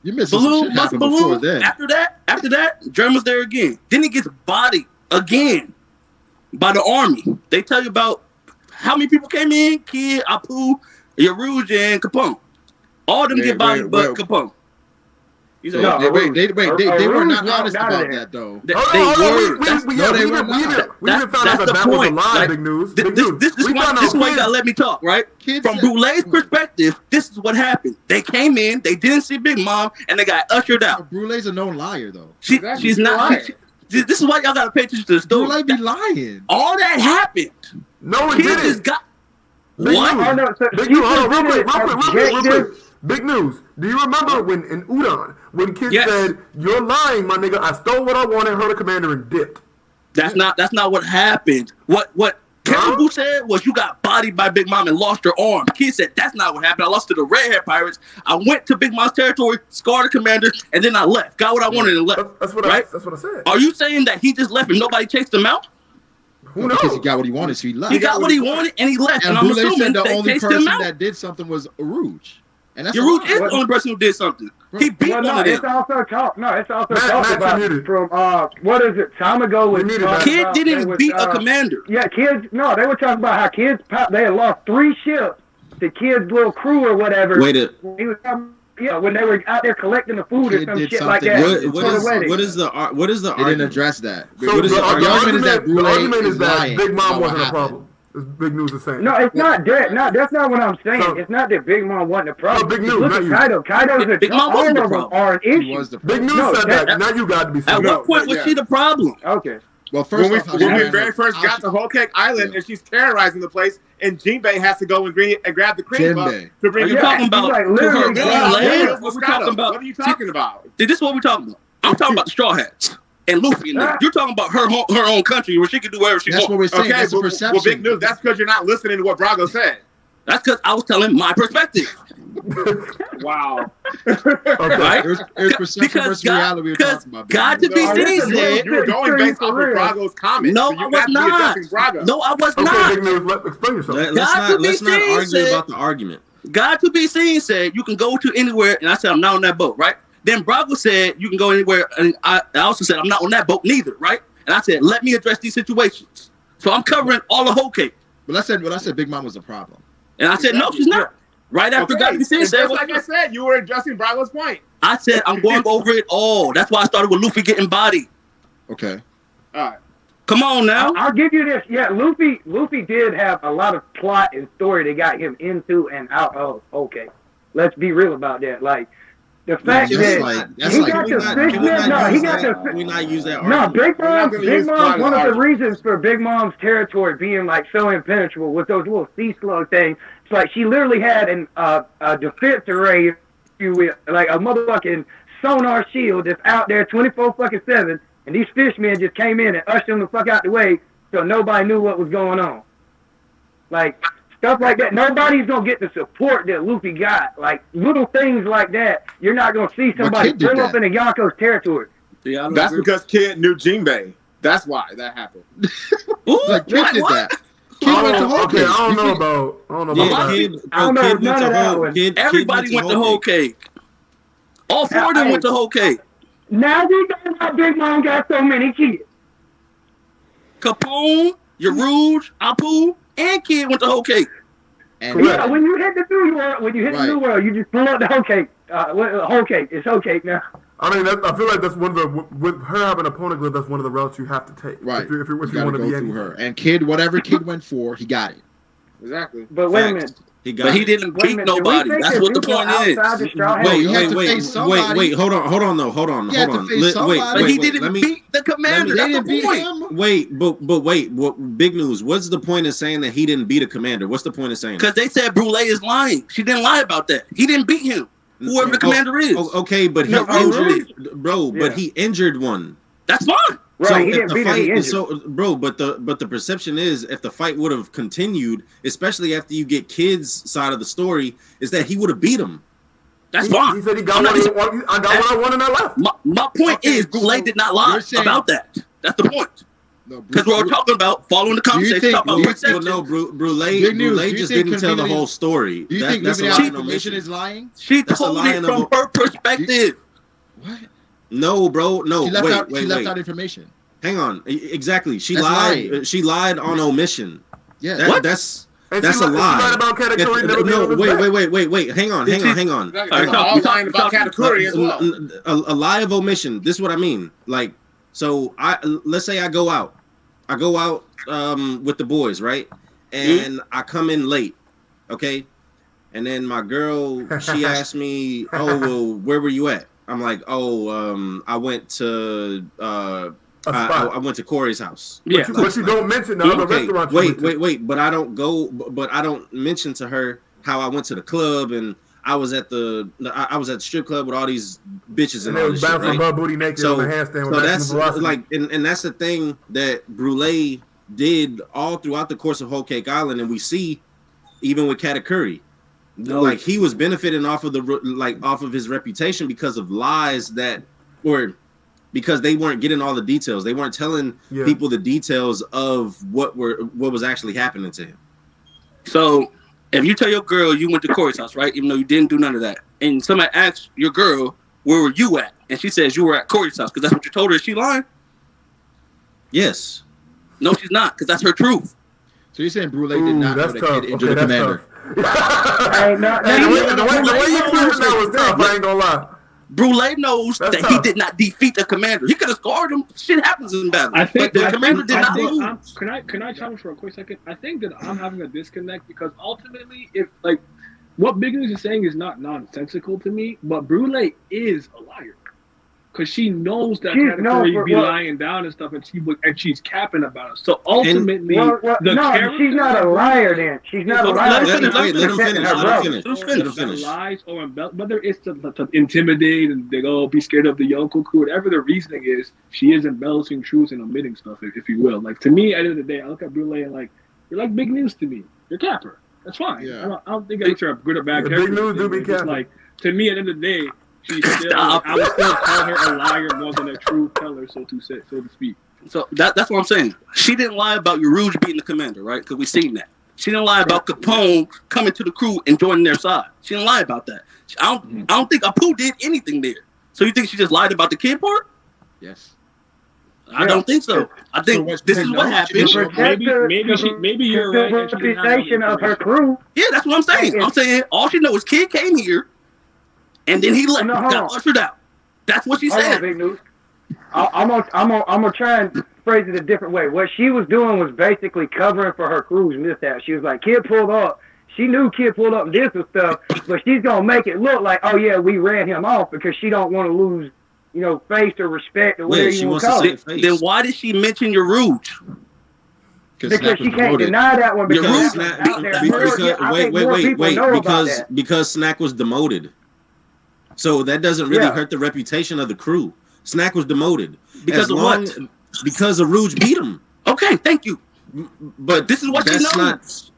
You missed some shit happened before then. After that, German's there again. Then he gets bodied again by the army. They tell you about how many people came in: Kid, Apu, Yaruj, and Capone. All of them get bodied but Capone. They were not honest about that, though. We even found out that was a lie, Big News. This is why you gotta let me talk, right? From Brulee's perspective, this is what happened. They came in, they didn't see Big Mom, and they got ushered out. Brulee's a known liar, though. She's not. This is why y'all gotta pay attention to the story. Brule be lying. All that happened. No, it didn't. What? News. Oh, no, so Big she news. Hold on, real considered quick. Big news. Do you remember when in Udon, when Kid said, "You're lying, my nigga. I stole what I wanted, heard a commander, and dipped." That's not what happened. What Caribou said was you got bodied by Big Mom and lost your arm. Kid said that's not what happened. I lost to the Red Hair Pirates. I went to Big Mom's territory, scarred the commander, and then I left. Got what I wanted and left. That's what right? That's what I said. Are you saying that he just left and nobody chased him out? Who knows? Because he got what he wanted, so he left. He got what he wanted and he left. And I'm Boulay assuming said the they only chased him person out. that did something was Arouge. And that's Arouge is the only person who did something. He beat one of them. It's also talk. No, it's also talk about from what is it? Time ago when Kid didn't beat a commander. Yeah, kids. No, they were talking about how kids they had lost 3 ships to Kid's little crew or whatever. Wait a. When they were out there collecting the food or some shit like that. What is the argument? They didn't address that. So what is the argument is that lying. Big Mom wasn't a problem. Big News is saying. No, it's not that. No, that's not what I'm saying. It's not that Big Mom wasn't a problem. No, Big News, look not at you. Kaido. Kaido's a Big Mom wasn't the problem. Are an issue. Big News said that. Now you got to be. At what point was she the problem? Okay. Well, first when we very first got to Whole Cake Island and she's terrorizing the place, and Jinbei has to go and grab the cream puff to bring you it talking back. about like, what we're talking about? What are you talking about? This is what we're talking about. I'm talking about the Straw Hats and Luffy and them. You're talking about her own country where she can do whatever she wants. That's what we're saying. Okay, That's a perception. Well, Big News. That's because you're not listening to what Brago said. That's because I was telling my perspective. Wow. Right? It's perception versus reality we were talking about. God to be seen said you were going based off of Brago's comment. No, so I was not. No, I was not. Big News, explain yourself. Let's not argue about the argument. God to be seen said you can go to anywhere, and I said I'm not on that boat, right? Then Brago said you can go anywhere, and I also said I'm not on that boat neither, right? And I said let me address these situations. So I'm covering all the whole cake. But I said Big Mom was a problem. And I said no, she's not. Right after God to be seen said, like I said, you were addressing Brago's point. I said I'm going over it all. That's why I started with Luffy getting bodied. Okay. All right. Come on now. I'll give you this. Yeah, Luffy did have a lot of plot and story that got him into and out of. Okay, let's be real about that. Like the fact that he got the fishman. No, he got the. We not use that. No, Big Mom. One of the reasons for Big Mom's territory being like so impenetrable with those little sea slug things. It's like she literally had a defense array, if you will, like a motherfucking sonar shield that's out there 24/7. And these fishmen just came in and ushered them the fuck out the way so nobody knew what was going on. Like, stuff like that. Nobody's going to get the support that Luffy got. Like, little things like that, you're not going to see somebody pull up into Yonko's territory. Yeah, that's because Kid knew Jinbei. That's why that happened. Ooh, like, Kid did that. Kid went to Whole Cake. I don't know about that. Everybody went to Whole Cake. All 4 of them went to Whole Cake. Now we know why Big Mom got so many kids. Capone, Yarouge, Apu, and Kid went to Whole Cake. Yeah, when you hit the new world, you just pull up the Whole Cake. Whole Cake. It's Whole Cake now. I mean, I feel like that's one of the with her having a poneglyph. That's one of the routes you have to take. Right. If you want to go be through her. And Kid, whatever Kid went for, he got it. Exactly. But wait a minute. He didn't beat nobody. That's what the point is. Wait. Hold on. But he didn't beat the commander. That's the point. Wait. Big news. What's the point of saying that he didn't beat a commander? What's the point of saying that? Because they said Brule is lying. She didn't lie about that. He didn't beat him. Whoever the commander is. Okay, but he injured, bro. But he injured one. That's fine. Right, so he didn't beat him, he injured. So, bro, but the perception is if the fight would have continued, especially after you get Kid's side of the story, is that he would have beat him. That's fine. He said he got what I wanted and I left. My point is Brule did not lie about that. That's the point. Because we're talking about following the conversation. Brule just didn't tell the whole story. Do you think living out information is lying? She told it from her perspective. What? No, bro. No. She left out information. Hang on. Exactly. She lied. Lying. She lied on omission. Yeah. That's a lie. Lied about Katakuri. Wait. Hang on. All lying about Katakuri as well. A lie of omission. This is what I mean. Like, so let's say I go out with the boys, right? And I come in late, okay? And then my girl, she asked me, "Oh, well, where were you at?" I'm like, "Oh, I went to I went to Corey's house. Yeah, but you don't mention the other restaurant. Wait. But I don't mention to her how I went to the club and I was at the strip club with all these bitches and all this shit. Right? Butt booty naked on the handstand. So that's like, and that's the thing that Brule did all throughout the course of Whole Cake Island, and we see even with Katakuri. Like he was benefiting off of his reputation because of lies because they weren't getting all the details. They weren't telling people the details of what was actually happening to him. So if you tell your girl you went to Corey's house, right, even though you didn't do none of that, and somebody asks your girl, where were you at? And she says you were at Corey's house because that's what you told her. Is she lying? Yes. No, she's not, because that's her truth. So you're saying Brule did not know that kid injured the commander? The way you put it that was tough. I ain't gonna lie. Brule knows that he did not defeat the commander. He could have scarred him. Shit happens in battle. But the commander did not lose. Can I challenge for a quick second? I think that I'm having a disconnect because ultimately, what Big News is saying is not nonsensical to me, but Brule is a liar. Because she knows that Katakuri be lying down and stuff, and she's capping about it. So ultimately, she's not a liar. Then she's not a liar. Let him finish. Lies or whether it's to intimidate and they go be scared of the Yonko crew, whatever the reasoning is, she is embellishing truths and omitting stuff, if you will. Like to me, at the end of the day, I look at Brule and like you're like Big News to me. You're capper. That's fine. Yeah. I don't think I are a good or bad character. Big News do be capper. Like to me, at the end of the day. I would still call her a liar more than a true teller, so to speak. So that's what I'm saying. She didn't lie about your Rouge beating the commander, right? Because we seen that. She didn't lie about Capone coming to the crew and joining their side. She didn't lie about that. I don't think Apu did anything there. So you think she just lied about the kid part? Yes. I don't think so. I think this is what happened. Maybe you're right. Reputation of her crew. Yeah, that's what I'm saying. I'm saying all she knows is kid came here. And then he left, got ushered out. That's what she said. Big News. I'm gonna try and phrase it a different way. What she was doing was basically covering for her crew's mishap. She was like, kid pulled up. She knew kid pulled up and did some stuff, but she's gonna make it look like, oh yeah, we ran him off because she don't want to lose, face or respect or whatever you want to call it. Then why did she mention your Rouge? Because she can't deny that one. Because because Snack was demoted. So that doesn't really hurt the reputation of the crew. Snack was demoted. Because of what? Because of Rouge beat him. Okay, thank you. But this is what she knows.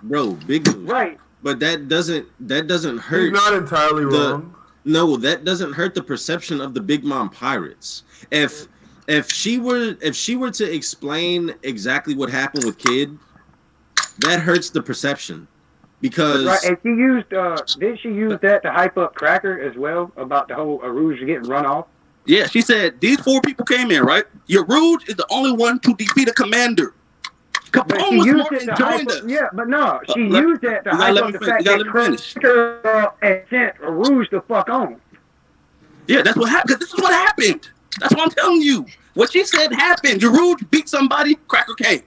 Bro, Big News. Right. But that doesn't hurt. He's not entirely wrong. No, that doesn't hurt the perception of the Big Mom Pirates. If she were to explain exactly what happened with Kid, that hurts the perception. Because and she used didn't she use that to hype up Cracker as well about the whole Rouge getting run off? Yeah, she said these 4 people came in, right? Your Rouge is the only one to defeat a commander. Capone was smart and joined us. Yeah, but no, she used that to hype up the fact that Cracker and sent Rouge the fuck on. Yeah, that's what happened. This is what happened. That's what I'm telling you. What she said happened. Your Rouge beat somebody. Cracker came.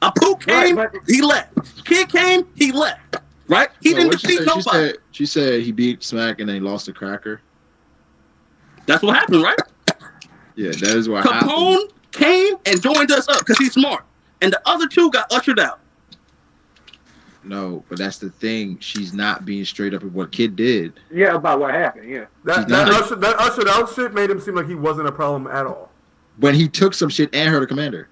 Apu came, he left. Kid came, he left. Right? He didn't defeat nobody. She said he beat Smack and then he lost to Cracker. That's what happened, right? Yeah, that is what happened. Capone came and joined us up because he's smart. And the other 2 got ushered out. No, but that's the thing. She's not being straight up with what Kid did. Yeah, about what happened, yeah. That ushered out shit made him seem like he wasn't a problem at all. When he took some shit and hurt a commander.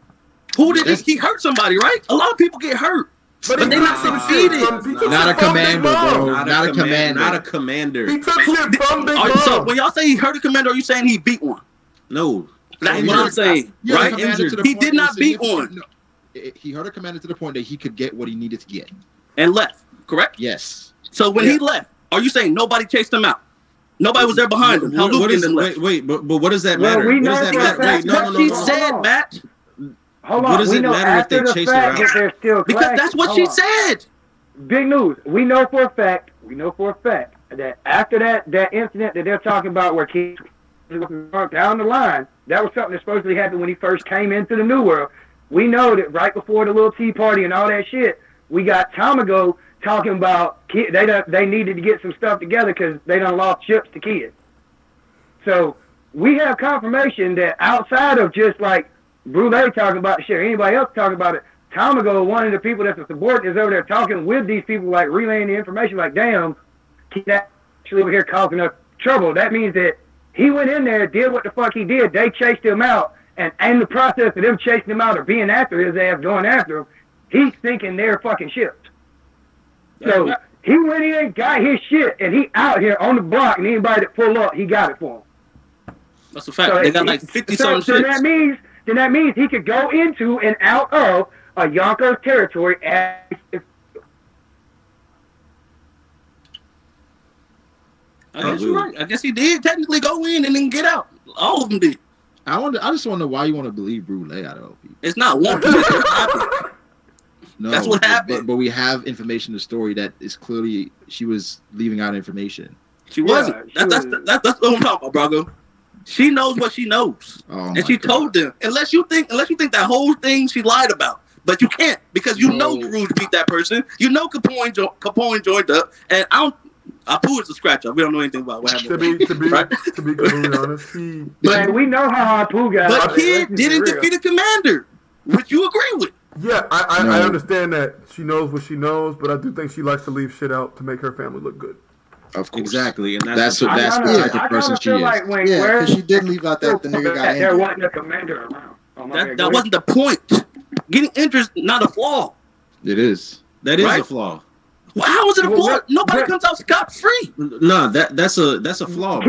Who did he hurt somebody, right? A lot of people get hurt. But they're not succeeded. Not a commander, bro. Not a commander. Not a commander. He took shit from Big Mom. So when y'all say he hurt a commander, are you saying he beat one? No. That's what I'm saying. Right? He did not beat one. No. He hurt a commander to the point that he could get what he needed to get. And left, correct? Yes. So when he left, are you saying nobody chased him out? Nobody was there behind him. But what does that matter? We know what does that matter? No. She said, Matt. Hold on. What does it matter if they chase her out? Because that's what she said. Big News. We know for a fact that after that incident that they're talking about where Keith down the line, that was something that supposedly happened when he first came into the New World. We know that right before the little tea party and all that shit, we got Tamago talking about they needed to get some stuff together because they done lost ships to kids. So we have confirmation that outside of just like Brule talking about the shit, or anybody else talking about it, time ago, one of the people that's a subordinate is over there talking with these people, like relaying the information, like, damn, he's actually over here causing us trouble. That means that he went in there, did what the fuck he did. They chased him out, and in the process of them chasing him out or being after his ass, going after him, he's sinking their fucking ships. So he went in, got his shit, and he out here on the block, and anybody that pull up, he got it for him. That's a fact. So they got like 50-something so that means he could go into and out of a Yonkers territory as I guess you're right. I guess he did technically go in and then get out. All of them did. I just want to know why you want to believe Brule out of all people. It's not one piece. No, that's what happened. But we have information in the story that is clearly she was leaving out information. She wasn't. That's what I'm talking about, Brago. She knows what she knows, and she told them. Unless you think that whole thing she lied about, but you can't because you know Rouge beat that person. You know Capone joined up, and Apu is a scratch up. We don't know anything about what happened. To be completely honest, but we know how Apu got. But Kid didn't defeat a commander, which you agree with. Yeah, I understand that she knows what she knows, but I do think she likes to leave shit out to make her family look good. Of course. Exactly, and that's the type of person she is. Yeah, because she did leave out that the nigga got injured. There wasn't a commander around. That wasn't the point. Getting injured is not a flaw. It is. That is a flaw. Well, how is it a flaw? Nobody comes out scot free. No, that's a flaw.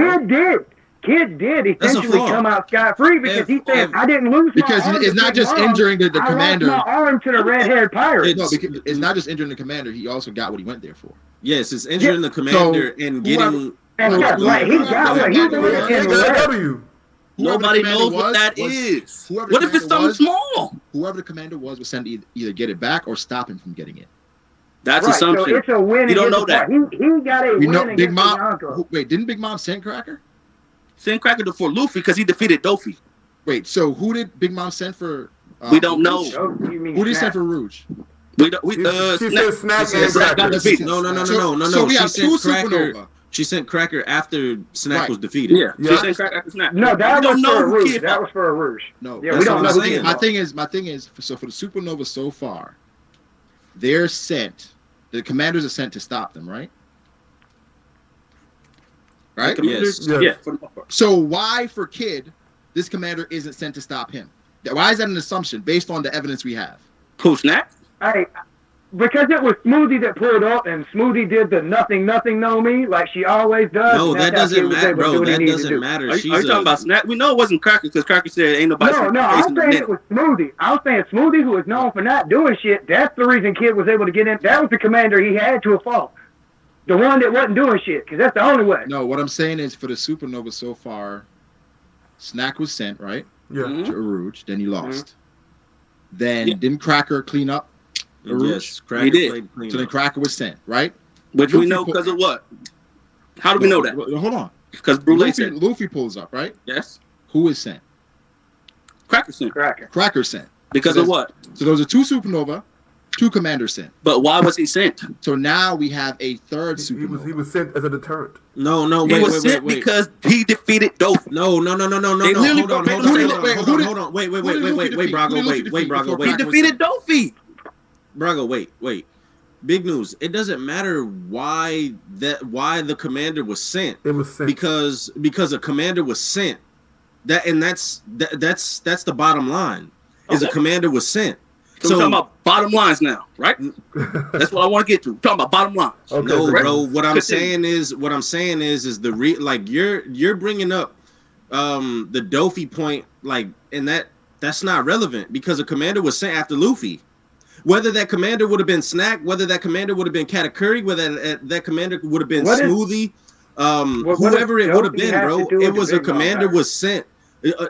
Kid did essentially come out scot free because he said, "I didn't lose my because arm it's not just injuring the commander. I lost my arm to the red-haired pirate." No, because it's not just injuring the commander. He also got what he went there for. Yes, it's injuring the commander and getting. Nobody knows what that is. What if it's something small? Whoever the commander was sent to either get it back or stop him from getting it. That's assumption. So it's a win. You don't know that. He got a win Big Mom. Wait, didn't Big Mom send Cracker? Send Cracker for Luffy because he defeated Dofi. Wait, so who did Big Mom send for? We don't know. Who did he send for Rouge? She said Snack and Cracker. No. So we have two Supernova. She sent Cracker after Snack was defeated. Yeah. She sent Cracker after Snack. No, that was for a Rouge. That was for a Rouge. No, yeah, we don't know. My thing is, so for the Supernova so far, they're sent. The commanders are sent to stop them, right? Right? Yes. Yeah. So why for Kid, this commander isn't sent to stop him? Why is that an assumption based on the evidence we have? Who, Snack? Because it was Smoothie that pulled up, and Smoothie did the nothing know me like she always does. No, that doesn't matter, bro. That doesn't matter. Are you talking about Snack? We know it wasn't Cracker because Cracker said ain't nobody. No, I'm saying it was Smoothie. I was saying Smoothie, who is known for not doing shit. That's the reason Kid was able to get in. That was the commander he had to a fault. The one that wasn't doing shit, because that's the only way. No, what I'm saying is for the Supernova so far, Snack was sent, right? Yeah. To Rouge, then he lost. Then didn't Cracker clean up? Yes, Cracker he did. So then Cracker was sent, right? Which we know because of what? How do we know that? Hold on. Because Brule said. Luffy pulls up, right? Yes. Who is sent? Cracker sent. Cracker sent. Because of what? So those are two Supernova, two commanders sent. But why was he sent? So now we have a third Supernova. He was sent as a deterrent. No, he was sent because he defeated Dofi. No. Hold on. Wait, Brago. He defeated Dofi. Brago, wait. Big news. It doesn't matter why the commander was sent. It was sent because a commander was sent. That's the bottom line. Is a commander was sent. So we're talking about bottom lines now, right? That's what I want to get to. We're talking about bottom lines. Okay, no, bro. What I'm saying is you're bringing up the Dofi point, and that's not relevant because a commander was sent after Luffy. Whether that commander would have been Snack, whether that commander would have been Katakuri, whether that commander would have been Smoothie, whoever it would have been, bro, it was a commander was sent.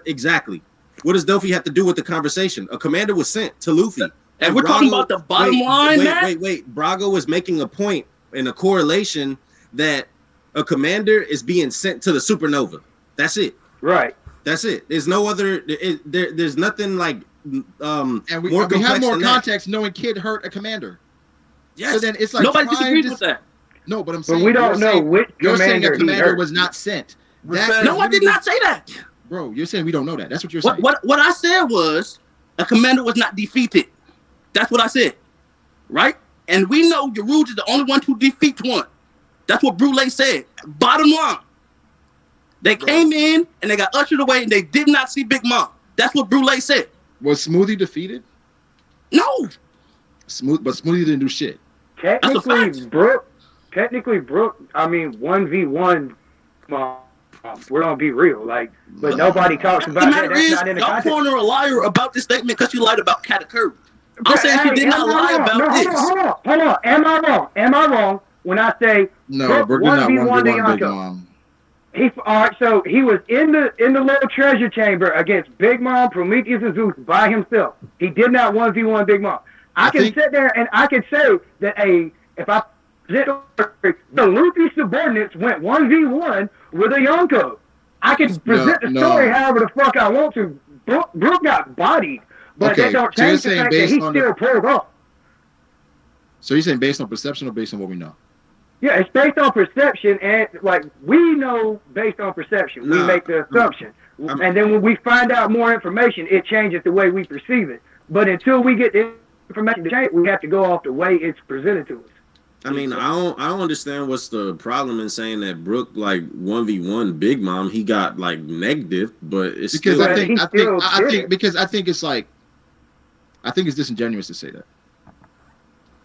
Exactly. What does Dofi have to do with the conversation? A commander was sent to Luffy. And we're talking about the bottom line, Wait. Brago is making a point and a correlation that a commander is being sent to the Supernova. That's it. Right. That's it. There's no other. There's nothing like. And we have more context knowing Kid hurt a commander. Yes. So then it's like nobody disagrees with that. No, but I'm saying we don't know which you're saying a commander was not sent. No, I did not say that. Bro, you're saying we don't know that. That's what you're saying. What I said was a commander was not defeated. That's what I said. Right? And we know Yaruj is the only one to defeat one. That's what Brule said. Bottom line. They came in and they got ushered away and they did not see Big Mom. That's what Brule said. Was Smoothie defeated? No. But Smoothie didn't do shit. Technically, Brooke, I mean, 1v1, we're going to be real. Like, but nobody talks about that. That's not in the context. Y'all calling her a liar about this statement because you lied about Katakuri. I'm saying she did not lie about this. Hold on. Am I wrong when I say no, Brooke did not 1v1 Big Mom? All right, so he was in the little treasure chamber against Big Mom, Prometheus, and Zeus by himself. He did not 1v1 Big Mom. I can sit there and I can say that the Luffy subordinates went 1v1 with a Yonko. I can present the story however the fuck I want to. Brooke got bodied, but that don't change the fact that he still pulled off. So you're saying based on perception or based on what we know? Yeah, it's based on perception, and like we know based on perception, we make the assumption, and then when we find out more information, it changes the way we perceive it. But until we get the information to change, we have to go off the way it's presented to us. I mean, I don't understand what's the problem in saying that Brooke like 1v1 Big Mom. He got like negative, but it's because still, I think it's disingenuous to say that.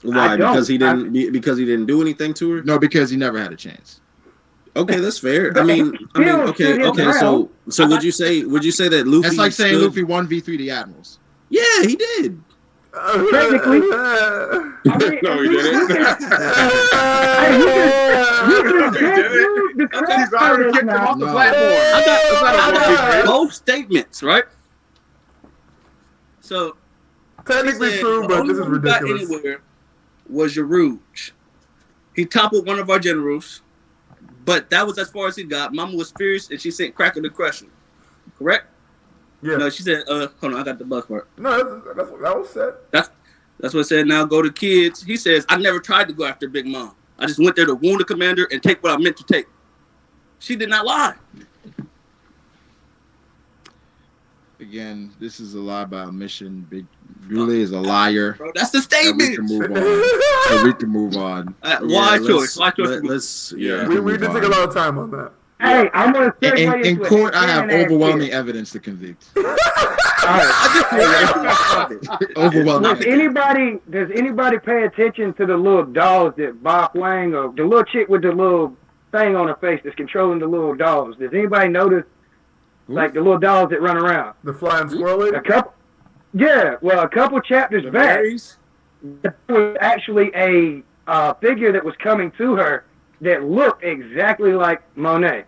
Why? Because he didn't do anything to her? No, because he never had a chance. Okay, that's fair. I mean, okay. So would you say that Luffy? That's like saying Luffy 1v3 the Admirals. Yeah, he did. Technically, no, he didn't. He's already kicked him off the platform. I got both statements, right? So technically true, but this is ridiculous. Anywhere was Yaruj. He toppled one of our generals, but that was as far as he got. Mama was fierce, and she sent Cracker to crush him. Correct? Yeah. No, she said, hold on, I got the bus part. No, that's what that was said. That's what it said. Now go to kids. He says, I never tried to go after Big Mom. I just went there to wound the commander and take what I meant to take. She did not lie. Again, this is a lie by omission. Big Brule is a liar. Bro, that's the statement. We can move on. Why choice? We did take a lot of time on that. Hey, I'm gonna say in court. I have overwhelming evidence to convict. Overwhelming. Does anybody pay attention to the little dolls that Bob Wang or the little chick with the little thing on her face that's controlling the little dolls? Does anybody notice like the little dolls that run around? The flying squirrel lady? A couple chapters back, there was actually a figure that was coming to her that looked exactly like Monet.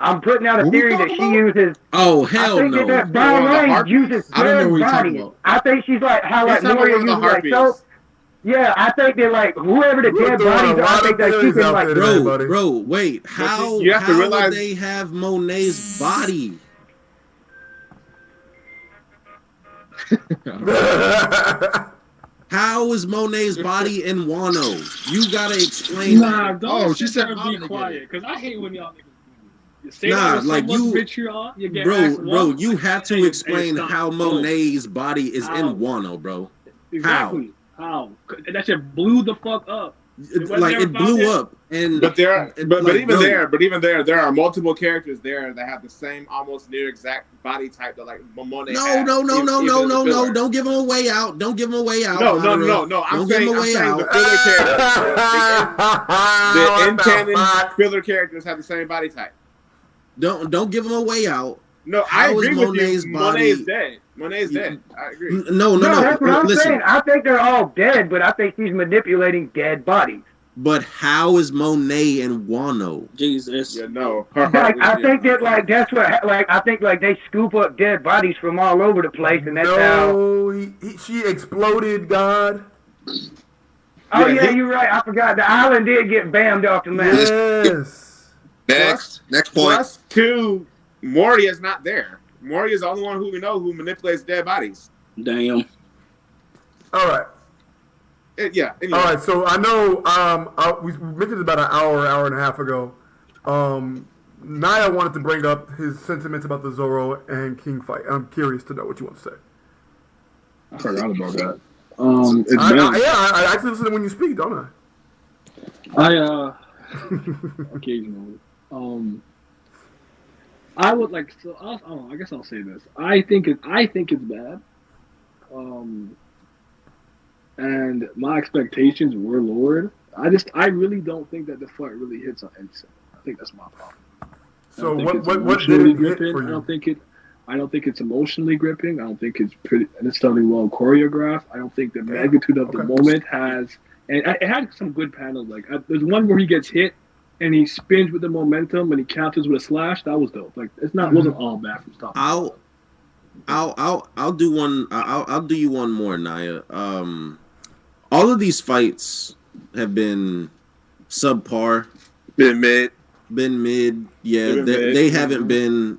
I'm putting out a theory that she uses. Oh hell I think that Brian uses dead bodies. I think she's like how like Moria uses like soap. Yeah, I think they're like whoever the dead bodies are. I think they're keeping like bro. Wait, how would they have Monet's body? How is Monet's body in Wano? You gotta explain. Nah, don't she said be quiet because I hate when y'all say like you, vitriol, you get bro. You have to explain how Monet's body is in Wano, bro. Exactly. How? That shit blew the fuck up. It blew up, and but even there, there are multiple characters there that have the same almost near exact body type that like Monet. No! Don't give them a way out. Don't give them a way out. No. I'm saying the filler characters, the in-canon filler characters have the same body type. Don't give them a way out. No, I agree with you. Monet is dead. Monet is dead. I agree. No. That's what I'm saying. I think they're all dead, but I think she's manipulating dead bodies. But how is Monet in Wano? Jesus. Yeah, no. I think that that's what I think they scoop up dead bodies from all over the place, and that's how. She exploded, God. Oh yeah, you're right. I forgot the island did get bammed off the map. Yes. Next point. Plus two. Moria's not there. Moria's the only one who we know who manipulates dead bodies. Damn. All right. Anyway. All right. So I know we mentioned about an hour and a half ago. Naya wanted to bring up his sentiments about the Zorro and King fight. I'm curious to know what you want to say. I forgot about that. I actually listen when you speak, don't I? Occasionally. I would like. So I guess I'll say this. I think it's bad. And my expectations were lowered. I really don't think that the fight really hits on anything. I think that's my problem. So what did it hit for you? I don't think it's emotionally gripping. I don't think it's necessarily well choreographed. I don't think the magnitude of the moment has, and it had some good panels. Like there's one where he gets hit and he spins with the momentum and he counters with a slash. That was dope. Like wasn't all bad from top. I'll do one. I'll do you one more, Naya. All of these fights have been subpar. Been mid. Yeah, they haven't been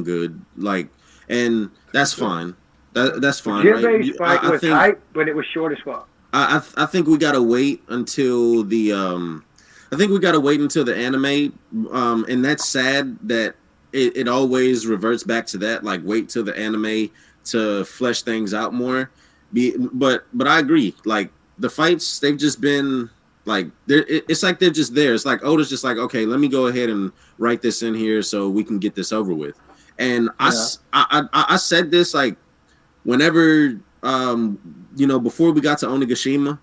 good. Like, and that's fine. That's fine. Jim's fight was hype, but it was short as fuck. I think we gotta wait until the anime. And that's sad that it always reverts back to that. Like, wait till the anime to flesh things out more. But I agree. Like, the fights, they've just been like it's like they're just there. It's like Oda's just like, okay, let me go ahead and write this in here so we can get this over with. And I said this like whenever before we got to Onigashima,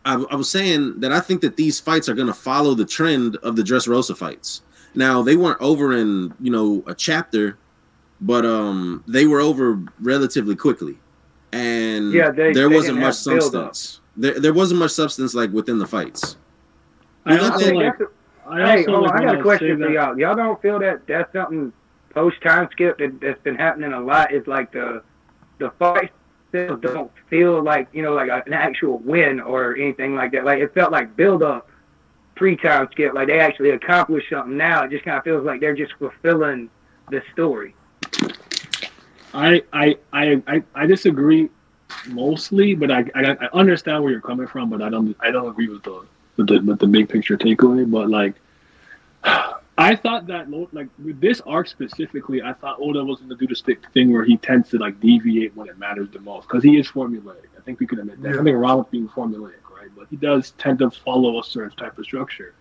I was saying that I think that these fights are gonna follow the trend of the Dressrosa fights. Now they weren't over in a chapter, but they were over relatively quickly. And there wasn't much substance. There wasn't much substance like within the fights. I got a question for y'all. Y'all don't feel that that's something post time skip that's been happening a lot? Is like the fights still don't feel like like an actual win or anything like that. Like it felt like build up pre-time skip. Like they actually accomplished something. Now it just kind of feels like they're just fulfilling the story. I disagree mostly, but I understand where you're coming from, but I don't agree with the big picture takeaway. But like, I thought that like with this arc specifically, I thought Oda was going to do the stick thing where he tends to like deviate when it matters the most because he is formulaic. I think we can admit that. There's nothing wrong with being formulaic, right? But he does tend to follow a certain type of structure.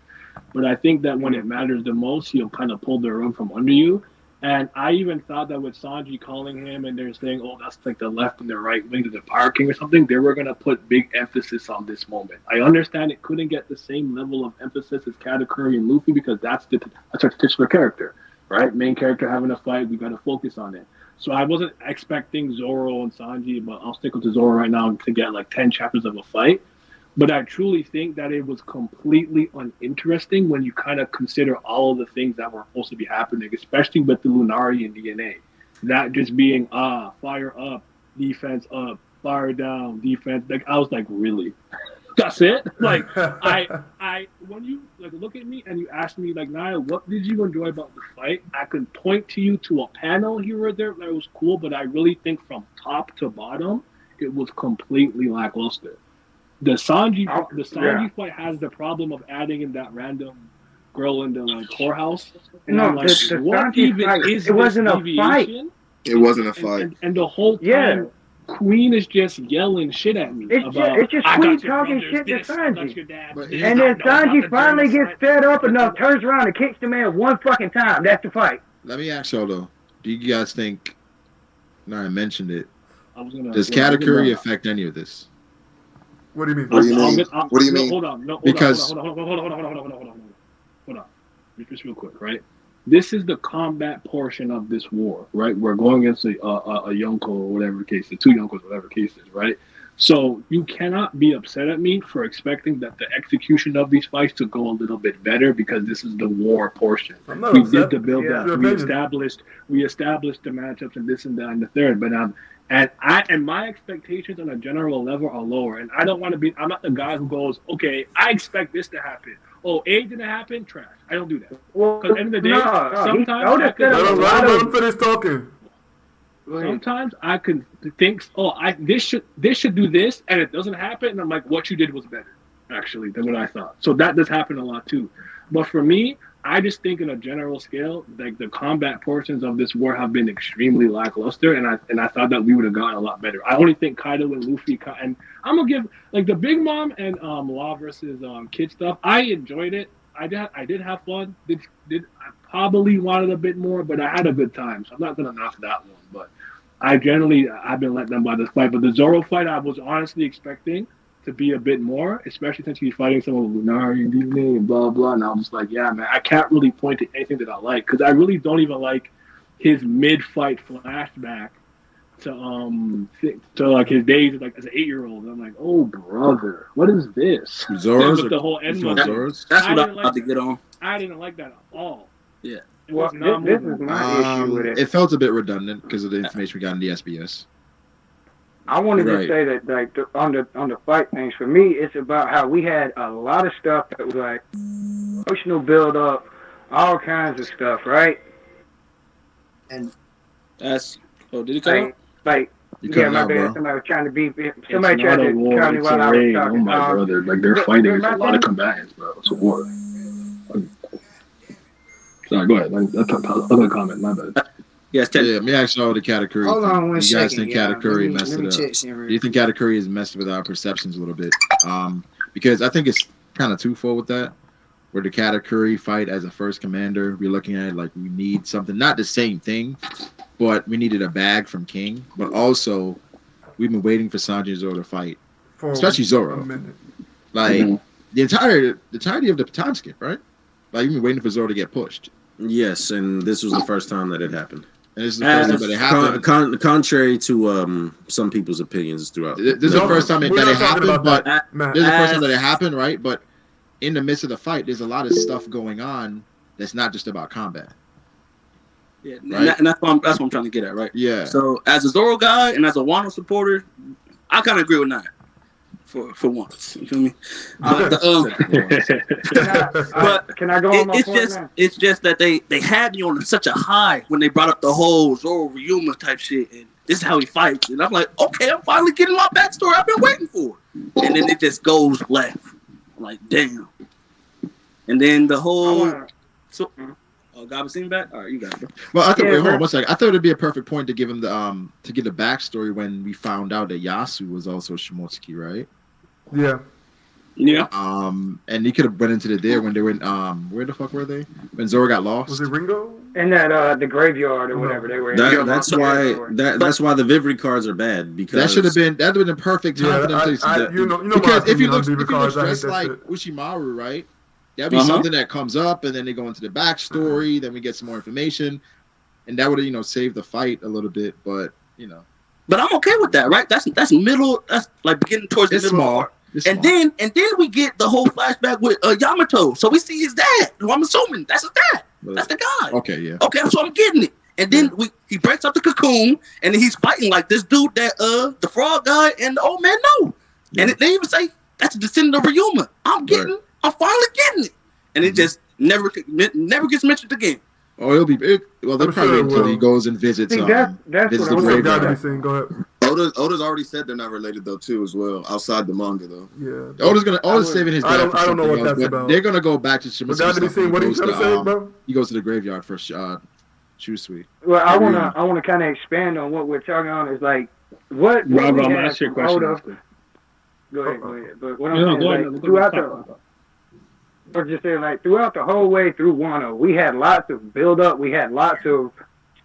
But I think that when it matters the most, he'll kind of pull the rug from under you. And I even thought that with Sanji calling him and they're saying, oh, that's like the left and the right wing of the Power King or something, they were going to put big emphasis on this moment. I understand it couldn't get the same level of emphasis as Katakuri and Luffy because that's a titular character, right? Main character having a fight, we got to focus on it. So I wasn't expecting Zorro and Sanji, but I'll stick with the Zorro right now to get like 10 chapters of a fight. But I truly think that it was completely uninteresting when you kind of consider all of the things that were supposed to be happening, especially with the Lunarian DNA. That just being, fire up, defense up, fire down, defense. Like, I was like, really? That's it? Like, I when you like look at me and you ask me, like, Naya, what did you enjoy about the fight? I could point to you to a panel here or there that was cool, but I really think from top to bottom, it was completely lackluster. The Sanji fight has the problem of adding in that random girl in the whorehouse. And no, I'm like, what even fight, is it wasn't this a fight. It wasn't a fight. And the whole time, Queen is just yelling shit at me. It's just Queen talking shit to Sanji. And then Sanji finally gets fed up enough, turns around and kicks the man one fucking time. That's the fight. Let me ask y'all though. Do you guys think, I mentioned it, does Katakuri affect any of this? What do you mean? What do you mean? Hold on. Because hold on. Just real quick, right? This is the combat portion of this war, right? We're going against a Yonko or whatever the case is, two Yonkos, whatever the case is, right? So you cannot be upset at me for expecting that the execution of these fights to go a little bit better because this is the war portion. We did the build up. We established the matchups and this and that and the third, but and my expectations on a general level are lower. And I don't want to be. I'm not the guy who goes, okay, I expect this to happen. Oh, A didn't happen. Trash. I don't do that. Because at the end of the day, sometimes let him finish talking. Sometimes I can think, this should do this, and it doesn't happen, and I'm like, what you did was better, actually, than what I thought. So that does happen a lot too. But for me, I just think in a general scale, like the combat portions of this war have been extremely lackluster, and I thought that we would have gotten a lot better. I only think Kaido and Luffy, and I'm gonna give like the Big Mom and Law versus Kid stuff. I enjoyed it. I did have fun. I probably wanted a bit more, but I had a good time, so I'm not gonna knock that one. But I've been let down by this fight. But the Zorro fight, I was honestly expecting to be a bit more, especially since he's fighting someone with Lunari and Disney and blah blah. And I was just like, yeah, man, I can't really point to anything that I like because I really don't even like his mid-fight flashback to like his days like as an 8-year-old. I'm like, oh brother, what is this? Zorro's the whole end of That's what I'm about to get on. I didn't like that at all. Yeah. Well, this is my issue with it. It felt a bit redundant because of the information we got in the SBS. I wanted to say that, like, on the fight things, for me, it's about how we had a lot of stuff that was like emotional build up, all kinds of stuff, right? And that's did it come out? Like, yeah, my bad. Somebody was trying to be. Somebody tried to tell me while I was talking. Oh my brother, like they're fighting a lot of combatants, bro. It's a war. Sorry, go ahead. Other comment. My bad. Yes, let me ask you all the Katakuri. Hold on one you guys second, think yeah. Katakuri messed Let me it check up? something Do you think Katakuri has messed with our perceptions a little bit? Because I think it's kind of twofold with that. Where the Katakuri fight as a first commander, we're looking at it like we need something, not the same thing, but we needed a bag from King. But also, we've been waiting for Sanji and Zoro to fight, especially Zoro. Like the entirety of the time skip, right? Like you've been waiting for Zoro to get pushed. Yes, and this was the first time that it happened. And this is the first time that it happened. Contrary to some people's opinions throughout. This is the first time that it happened, but this is the first time that it happened, right? But in the midst of the fight, there's a lot of stuff going on that's not just about combat. Yeah, right? and that's what I'm trying to get at, right? Yeah. So as a Zorro guy and as a Wano supporter, I kind of agree with Nine for once. You feel me? But, can I go on my point now? It's just that they had me on such a high when they brought up the whole Zorro Ryuma type shit, and this is how he fights, and I'm like, okay, I'm finally getting my backstory I've been waiting for, and then it just goes left. I'm like, damn. And then the whole Gabasine back? All right, you got it, bro. Well, I thought hold on one second. I thought it'd be a perfect point to give him the to get the backstory when we found out that Yasu was also Shimotsuki, right? Yeah. Yeah. And he could have went into the there when they went where the fuck were they? When Zoro got lost? Was it Ringo? In that the graveyard or whatever they were in. That's why the Vivid cards are bad, because that would have been the perfect time for them to you know because if you look cards, dressed like Ushimaru, right? That'd be something that comes up, and then they go into the backstory. Then we get some more information, and that would saved the fight a little bit. But but I'm okay with that, right? That's middle. That's like beginning towards the middle. Small. And then we get the whole flashback with Yamato. So we see his dad, who I'm assuming that's his dad. That's the guy. Okay, yeah. Okay, so I'm getting it. And then he breaks up the cocoon, and then he's fighting like this dude that the frog guy and the old man know. Yeah. And they even say that's a descendant of Ryuma. I'm finally getting it. And it just never gets mentioned again. Oh, it'll be big. Well, they'll probably until he goes and visits. That's visits what the graveyard. Go ahead. Oda's already said they're not related though too as well outside the manga though. Yeah. Oda's saving his dad. I don't know what that's about. They're gonna go back to Shimotsuki. What are you trying to say, bro? He goes to the graveyard for Chusui. Well, I wanna kind of expand on what we're talking on. Is like what Rob, I'm ask your question. Go ahead. But what I'm saying is throughout the whole way through Wano, we had lots of build up. We had lots of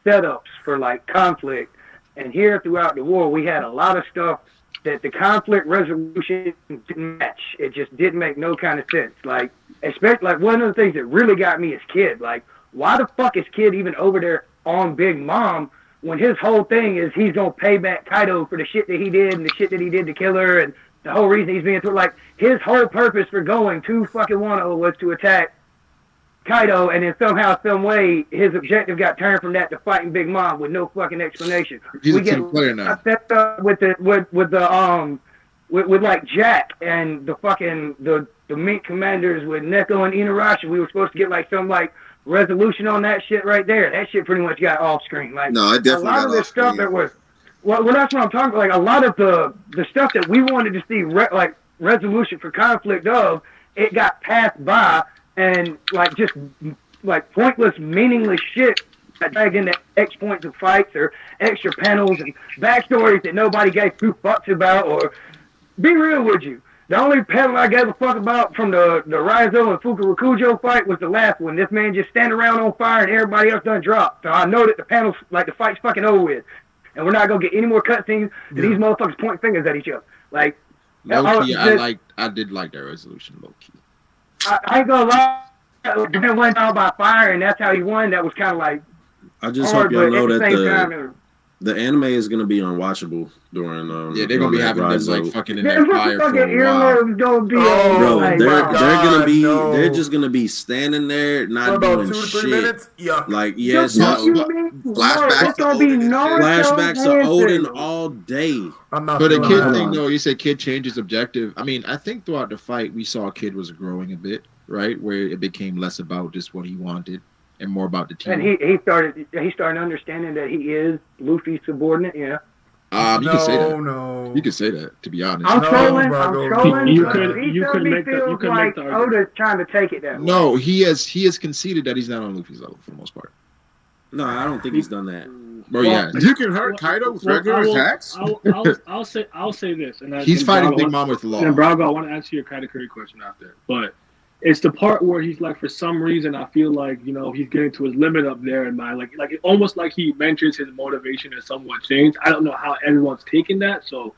setups for like conflict. And here throughout the war, we had a lot of stuff that the conflict resolution didn't match. It just didn't make no kind of sense. Like, especially like one of the things that really got me as Kid. Like, why the fuck is Kid even over there on Big Mom when his whole thing is he's gonna pay back Kaido for the shit that he did and the shit that he did to kill her and the whole reason he's being through. Like, his whole purpose for going to fucking Wano was to attack Kaido, and then somehow, some way, his objective got turned from that to fighting Big Mom with no fucking explanation. He's a team player now. Set up with like Jack and the fucking the Mink commanders with Neko and Inarashi. We were supposed to get like some like resolution on that shit right there. That shit pretty much got off screen. Like, no, it definitely a lot of the stuff that was. Well, that's what I'm talking about. Like a lot of the stuff that we wanted to see resolution for conflict of, it got passed by. And like just like pointless, meaningless shit that drag into X points of fights or extra panels and backstories that nobody gave two fucks about. Or be real with you. The only panel I gave a fuck about from the Raizo and Fukurokujo fight was the last one. This man just stand around on fire and everybody else done dropped. So I know that the panel's like the fight's fucking over with. And we're not gonna get any more cutscenes to these motherfuckers point fingers at each other. Like low key, I did like that resolution, low key. I ain't gonna lie, it went down by fire and that's how he won. That was kinda like I just hard, hope y'all know at the that same time, the anime is gonna be unwatchable during yeah, they're gonna be having this like fucking in their fire for a while. Gonna be bro, like, they're wow. gonna be they're just gonna be standing there not doing 2 to 3 minutes. Yeah. Like yes, flashbacks to Odin all day. But the kid thing though, you said kid changed his objective. I mean, I think throughout the fight we saw kid was growing a bit, right? Where it became less about just what he wanted and more about the team. And he started understanding that he is Luffy's subordinate. Yeah. You can say that. No. You can say that. To be honest, I'm trolling. You could make the Oda's trying to take it that way. No, he has conceded that he's not on Luffy's level for the most part. No, I don't think he's done that. Bro, yeah, you can hurt Kaido with regular attacks. I'll say this, and he's fighting Big Mom with law. And Braga, I want to answer your category question after, but it's the part where he's like, for some reason, I feel like he's getting to his limit up there, and like almost like he mentions his motivation has somewhat changed. I don't know how everyone's taking that. So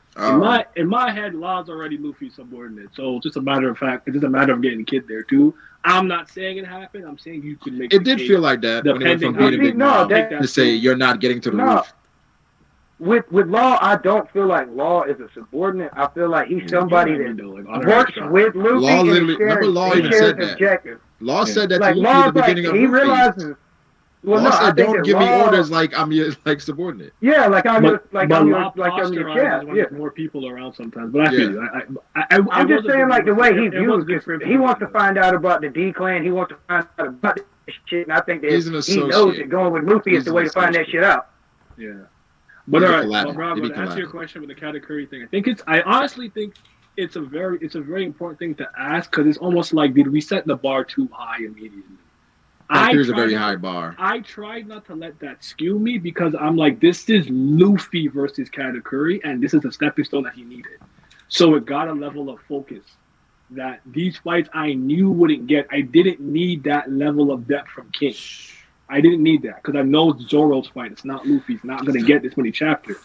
in my head, Law's already Luffy's subordinate. So it's just a matter of fact. It's just a matter of getting Kid there too. I'm not saying it happened. I'm saying you could make. It did feel like that when it went from being a Big Mom to say you're not getting to the roof. With Law, I don't feel like Law is a subordinate. I feel like he's somebody that works with Luffy. Law literally, remember Law even said that. Objective. Law said that like to Luffy at the beginning of he realizes. Well, Law said, "Don't give me orders like I'm your subordinate." Yeah, I'm your chef. Yeah, more people around sometimes. But I feel you. I'm just saying, like the way he views it. He wants to find out about the D Clan. He wants to find out about this shit, and I think that he knows that going with Luffy is the way to find that shit out. Yeah. But all right, Rob, to answer your question with the category thing, I honestly think it's a very important thing to ask, because it's almost like, did we set the bar too high immediately? There's a very high bar. I tried not to let that skew me, because I'm like, this is Luffy versus Katakuri, and this is a stepping stone that he needed. So it got a level of focus that these fights I knew wouldn't get. I didn't need that level of depth from King. I didn't need that, because I know it's Zorro's fight. It's not Luffy's not going to get this many chapters.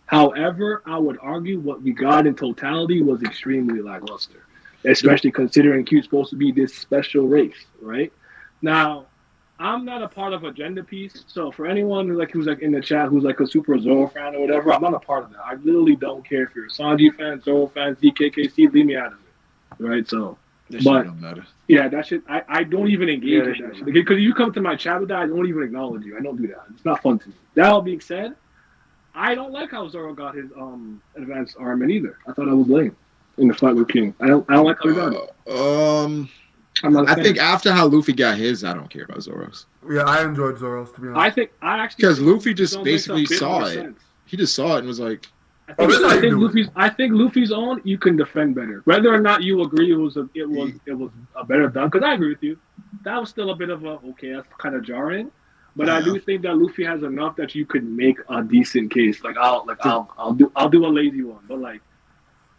However, I would argue what we got in totality was extremely lackluster, especially considering Q's supposed to be this special race, right? Now, I'm not a part of Agenda Piece, so for anyone who's in the chat who's like a super Zorro fan or whatever, I'm not a part of that. I literally don't care if you're a Sanji fan, Zorro fan, ZKKC, leave me out of it, right? So, that shit don't matter. Yeah, that shit. I don't even engage with that shit, because you come to my chat with that, I don't even acknowledge you. I don't do that. It's not fun to me. That all being said, I don't like how Zorro got his advanced armament either. I thought I was lame in the fight with King. I don't like how he got it. I think after how Luffy got his, I don't care about Zoro's. Yeah, I enjoyed Zoro's, to be honest. I actually because Luffy just basically saw it. Sense. He just saw it and was like, I think Luffy's own you can defend better. Whether or not you agree it was a better done, because I agree with you. That was still a bit of that's kind of jarring. But I do think that Luffy has enough that you could make a decent case. I'll do a lazy one, but like,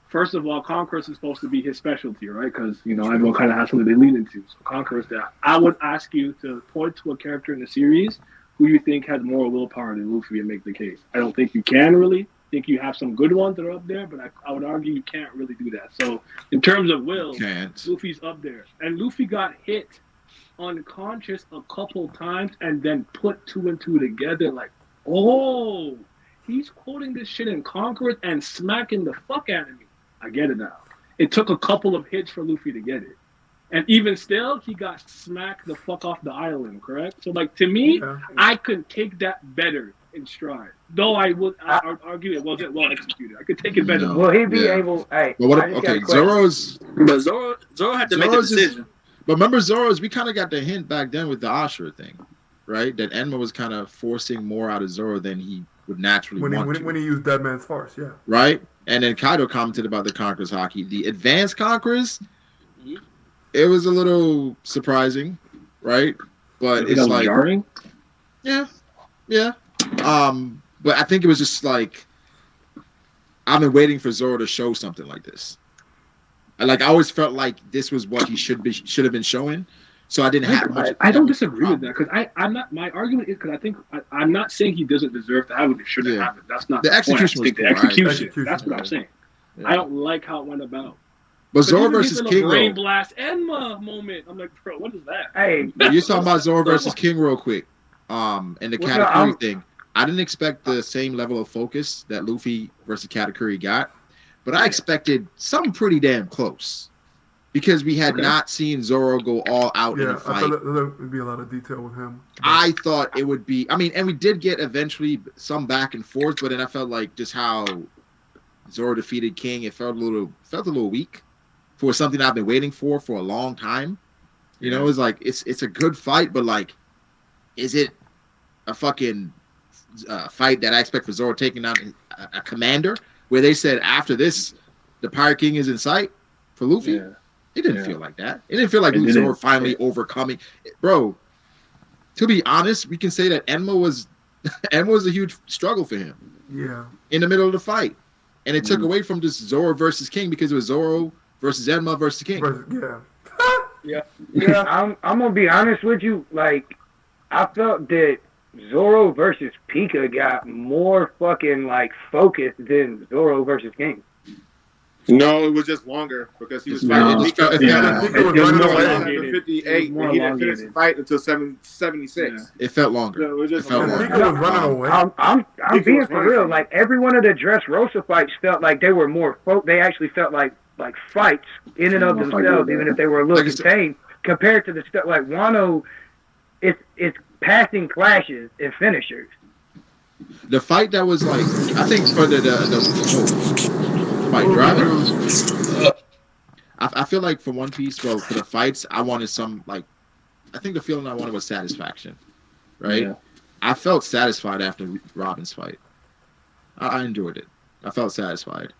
first of all, Conquest is supposed to be his specialty, right? Because everyone kind of has something they lean into. So Conquest, that I would ask you to point to a character in the series who you think has more willpower than Luffy and make the case. I don't think you can really. I think you have some good ones that are up there, but I would argue you can't really do that. So in terms of will, Luffy's up there, and Luffy got hit unconscious a couple times and then put 2 and 2 together, like, oh, he's quoting this shit in Conquest and smacking the fuck out of me. I get it now. It took a couple of hits for Luffy to get it. And even still, he got smacked the fuck off the island, correct? So, like, to me, I could take that better in stride. Though I would argue it wasn't well executed. I could take it better. Will he be able... Hey, Zoro's... But Zorro had to make a decision. But remember, Zoro's, we kind of got the hint back then with the Ashura thing, right? That Enma was kind of forcing more out of Zoro than he would naturally want to. When he used Dead Man's Farce, yeah. Right? And then Kaido commented about the Conqueror's Haki. The advanced Conquerors, it was a little surprising, right? but it's like jarring. Yeah. But I think it was just like I've been waiting for Zorro to show something like this. I always felt like this was what he should have been showing. So I didn't have much. I don't disagree with that because I'm not. My argument is because I think I'm not saying he doesn't deserve to have it. He shouldn't have it. That's not the execution. The execution. That's what I'm saying. Yeah. I don't like how it went about. But Zorro versus King brain blast Enma moment. I'm like, bro, what is that? Hey, you're talking about Zorro versus King real quick. And the Katakuri thing. I didn't expect the same level of focus that Luffy versus Katakuri got, but I expected something pretty damn close. Because we had not seen Zorro go all out in a fight. I thought there would be a lot of detail with him. I thought it would be. I mean, and we did get eventually some back and forth, but then I felt like just how Zorro defeated King, it felt a little weak for something I've been waiting for a long time. You know, it's like it's a good fight, but like, is it a fucking fight that I expect for Zorro taking down a commander? Where they said after this, the Pirate King is in sight for Luffy. Yeah. It didn't feel like that. It didn't feel like Zorro finally overcoming. Bro, to be honest, we can say that Enma was a huge struggle for him. Yeah. In the middle of the fight. And it took away from just Zorro versus King because it was Zorro versus Enma versus King. Yeah, I'm gonna be honest with you. Like, I felt that Zorro versus Pika got more fucking like focused than Zorro versus King. No, it was just longer because he was fighting. Pika was running away after 58, and he didn't finish the fight until 76. Yeah. It felt longer. So it was just Pika was running away. I'm being for real. Like, every one of the Dressrosa fights felt like they were more they actually felt like fights in and of themselves, even if they were a little contained, compared to the stuff like Wano. It's passing clashes and finishers. The fight that was like, I think for the fight driving, I feel like for One Piece, well, for the fights, I wanted some, like, I think the feeling I wanted was satisfaction, right? Yeah. I felt satisfied after Robin's fight. I enjoyed it. I felt satisfied.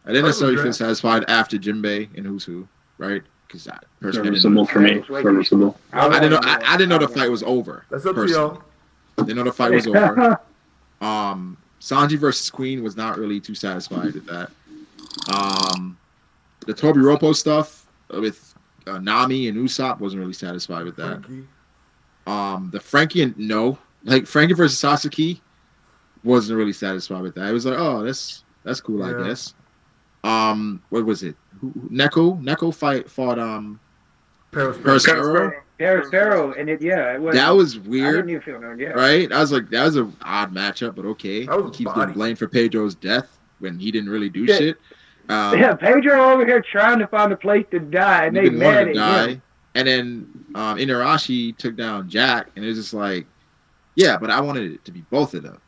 I didn't necessarily feel satisfied after Jinbei and Who's Who, right? Because serviceable for me. Serviceable. I didn't know the fight was over. That's up to y'all. Didn't know the fight was over. Sanji versus Queen was not really too satisfied with that. The Tobiropo stuff with Nami and Usopp wasn't really satisfied with that. The Frankie Frankie versus Sasuke wasn't really satisfied with that. It was like, oh, that's cool, I guess. What was it? Neko fought Perospero, and it was. That was weird. I didn't even feel no, right? I was like, that was an odd matchup, but okay. He keeps getting blamed for Pedro's death when he didn't really do shit. Pedro over here trying to find a place to die, and they mad at him. And then Inarashi took down Jack, and it was just like, yeah, but I wanted it to be both of them.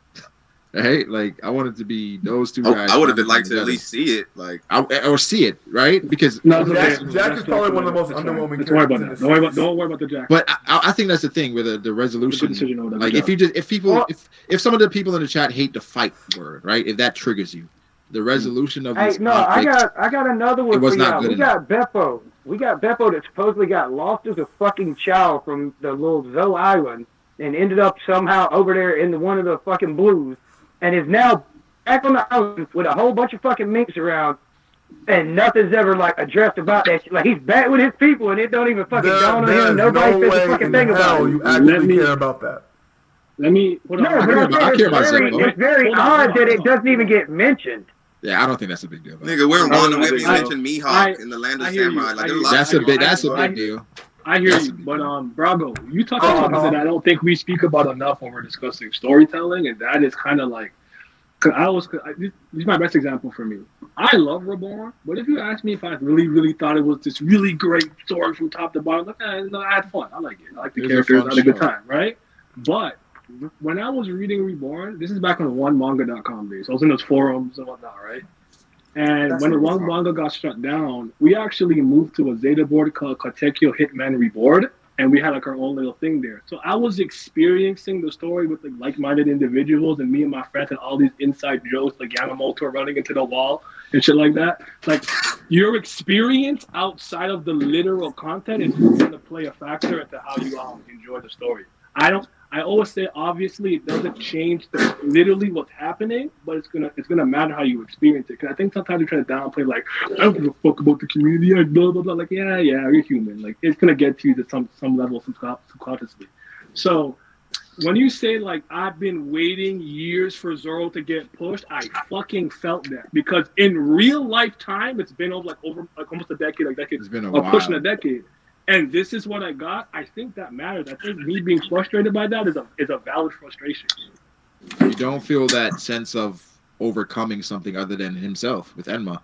Right, like I wanted to be those two guys. I would have liked to at least see it, like or see it, right? Because Jack is probably one of the most underwhelming. Don't worry about that. Don't worry about the Jack. But I think that's the thing with the resolution. Like if some of the people in the chat hate the fight word, right? If that triggers you, the resolution of this. I got another one. It was not good. We got Beppo. That supposedly got lost as a fucking child from the little Zoe Island and ended up somehow over there in one of the fucking blues. And is now back on the island with a whole bunch of fucking minks around, and nothing's ever like addressed about that shit. Like, he's back with his people, and it don't even fucking dawn on him. Nobody says a fucking thing about it. You actually care about that? Let me. I care about Zeppo. It's very odd that it doesn't even get mentioned. Yeah, I don't think that's a big deal. Nigga, we're in Wanda. We mentioned Mihawk in the Land of Samurai. Like, that's a big deal. I hear you, but Brago, you talk about something that I don't think we speak about enough when we're discussing storytelling, and that is kind of like, this is my best example for me. I love Reborn, but if you ask me if I really, really thought it was this really great story from top to bottom, I had fun. I like it. I like the characters. I had a good time, right? But when I was reading Reborn, this is back on the OneManga.com days. I was in those forums and whatnot, right? And when the One Manga got shut down, we actually moved to a Zeta board called Katekyo Hitman Reboard, and we had like our own little thing there. So I was experiencing the story with like-minded individuals, and me and my friends had all these inside jokes, like Yamamoto running into the wall and shit like that. Like, your experience outside of the literal content is going to play a factor into how you enjoy the story. I always say, obviously, it doesn't change literally what's happening, but it's gonna matter how you experience it. Because I think sometimes we try to downplay, like, I don't give a fuck about the community, blah blah blah. Like, yeah, you're human. Like, it's gonna get to you to some level subconsciously. So when you say, like, I've been waiting years for Zorro to get pushed, I fucking felt that. Because in real life time, it's been over almost a decade, It's been a while. Pushing a decade. And this is what I got. I think that matters. I think me being frustrated by that is a valid frustration. You don't feel that sense of overcoming something other than himself with Enma.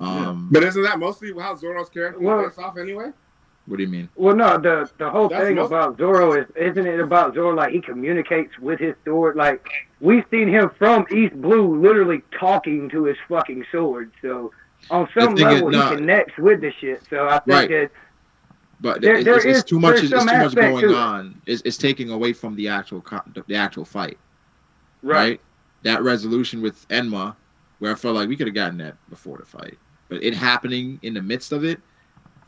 But isn't that mostly how Zorro's character was off anyway? What do you mean? Well, no, the whole thing about Zorro isn't it about Zorro, like, he communicates with his sword? Like, we've seen him from East Blue literally talking to his fucking sword. So on some level, he connects with the shit. So I think that. But it's too much. It's too much going on. It's taking away from the actual fight. Right. That resolution with Enma, where I felt like we could have gotten that before the fight, but it happening in the midst of it,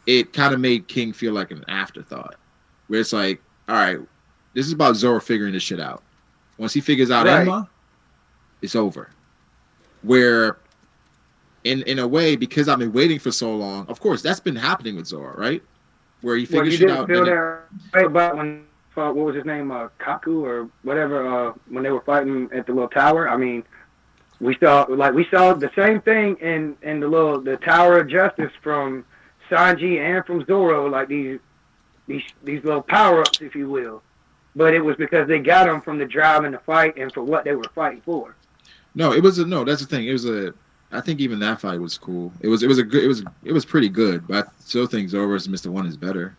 it kind of made King feel like an afterthought. Where it's like, all right, this is about Zorro figuring this shit out. Once he figures out Enma, it's over. Where, in a way, because I've been waiting for so long, of course, that's been happening with Zorro, right? Where he figures shit out. Feel that about when what was his name, Kaku or whatever, when they were fighting at the little tower. I mean, we saw the same thing in the Tower of Justice from Sanji and from Zorro, like these little power ups, if you will. But it was because they got them from the drive in the fight and for what they were fighting for. No, that's the thing. It was I think even that fight was cool. It was pretty good, but I still think Zorro vs. Mr. One is better.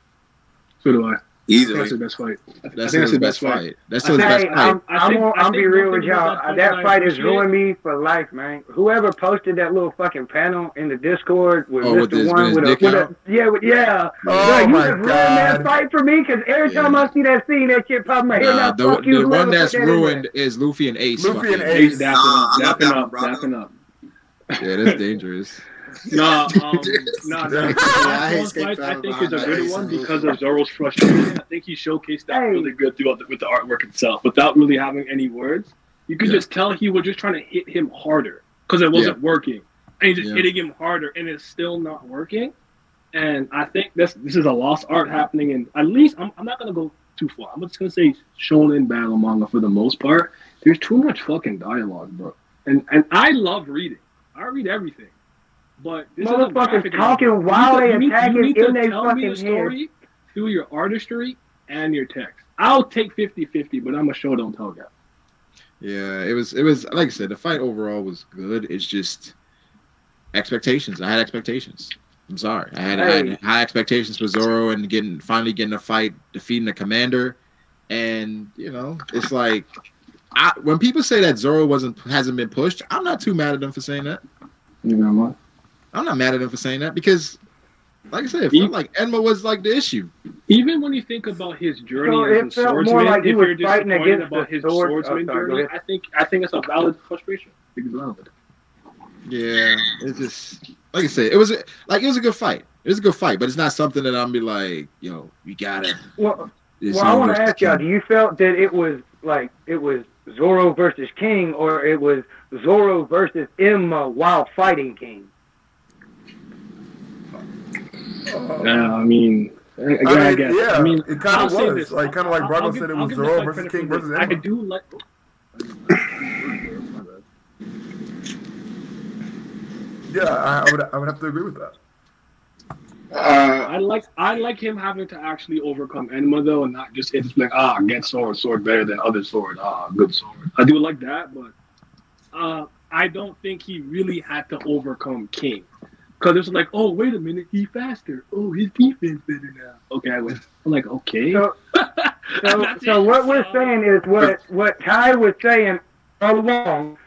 So do I. Easily. That's the best fight. That's the best fight. That's still the best fight. I'm be real with y'all. That fight has ruined me for life, man. Whoever posted that little fucking panel in the Discord with Mr. One with a yeah. Oh, you my just ruined that fight for me because every time I see that scene, that shit pop in my head. The one that's ruined is Luffy and Ace. Luffy and Ace dapping up. Yeah, that's dangerous. I think it's a good one because of Zorro's frustration. I think he showcased that really good with the artwork itself, without really having any words. You could just tell he was just trying to hit him harder because it wasn't working, and he's just hitting him harder, and it's still not working. And I think this is a lost art happening. And at least I'm not gonna go too far. I'm just gonna say shonen battle manga for the most part. There's too much fucking dialogue, bro. And I love reading. I read everything. But this motherfuckers talking while they attacking in their fucking story through your artistry and your text. I'll take 50-50, but I'm a show don't tell guy. Yeah, it was like I said, the fight overall was good. It's just expectations. I had expectations. I'm sorry. I had high expectations for Zorro and finally getting a fight, defeating the commander. And, it's like when people say that Zorro hasn't been pushed, I'm not too mad at them for saying that. You know what? I'm not mad at him for saying that because, like I said, it felt like Enma was like the issue. Even when you think about his journey as a swordsman, like if you're disappointed about his swordsman journey, I think it's a valid frustration. Yeah, it's just like I said, it was a good fight. It was a good fight, but it's not something that I'm be like, yo, we gotta. Well, I want to ask y'all: do you felt that it was Zorro versus King, or it was Zorro versus Enma while fighting King? I mean, I guess. Yeah, I mean, it kind of was like Draco said. It was Zorro versus King versus Enma. I do like. Yeah, I would have to agree with that. I like him having to actually overcome Enma though, and not just it's like get sword better than other sword. Good sword. I do like that, but I don't think he really had to overcome King. Because it's like, oh, wait a minute, he's faster. Oh, his defense better now. Okay, I'm like, okay. So what we're saying is what Ty was saying all along,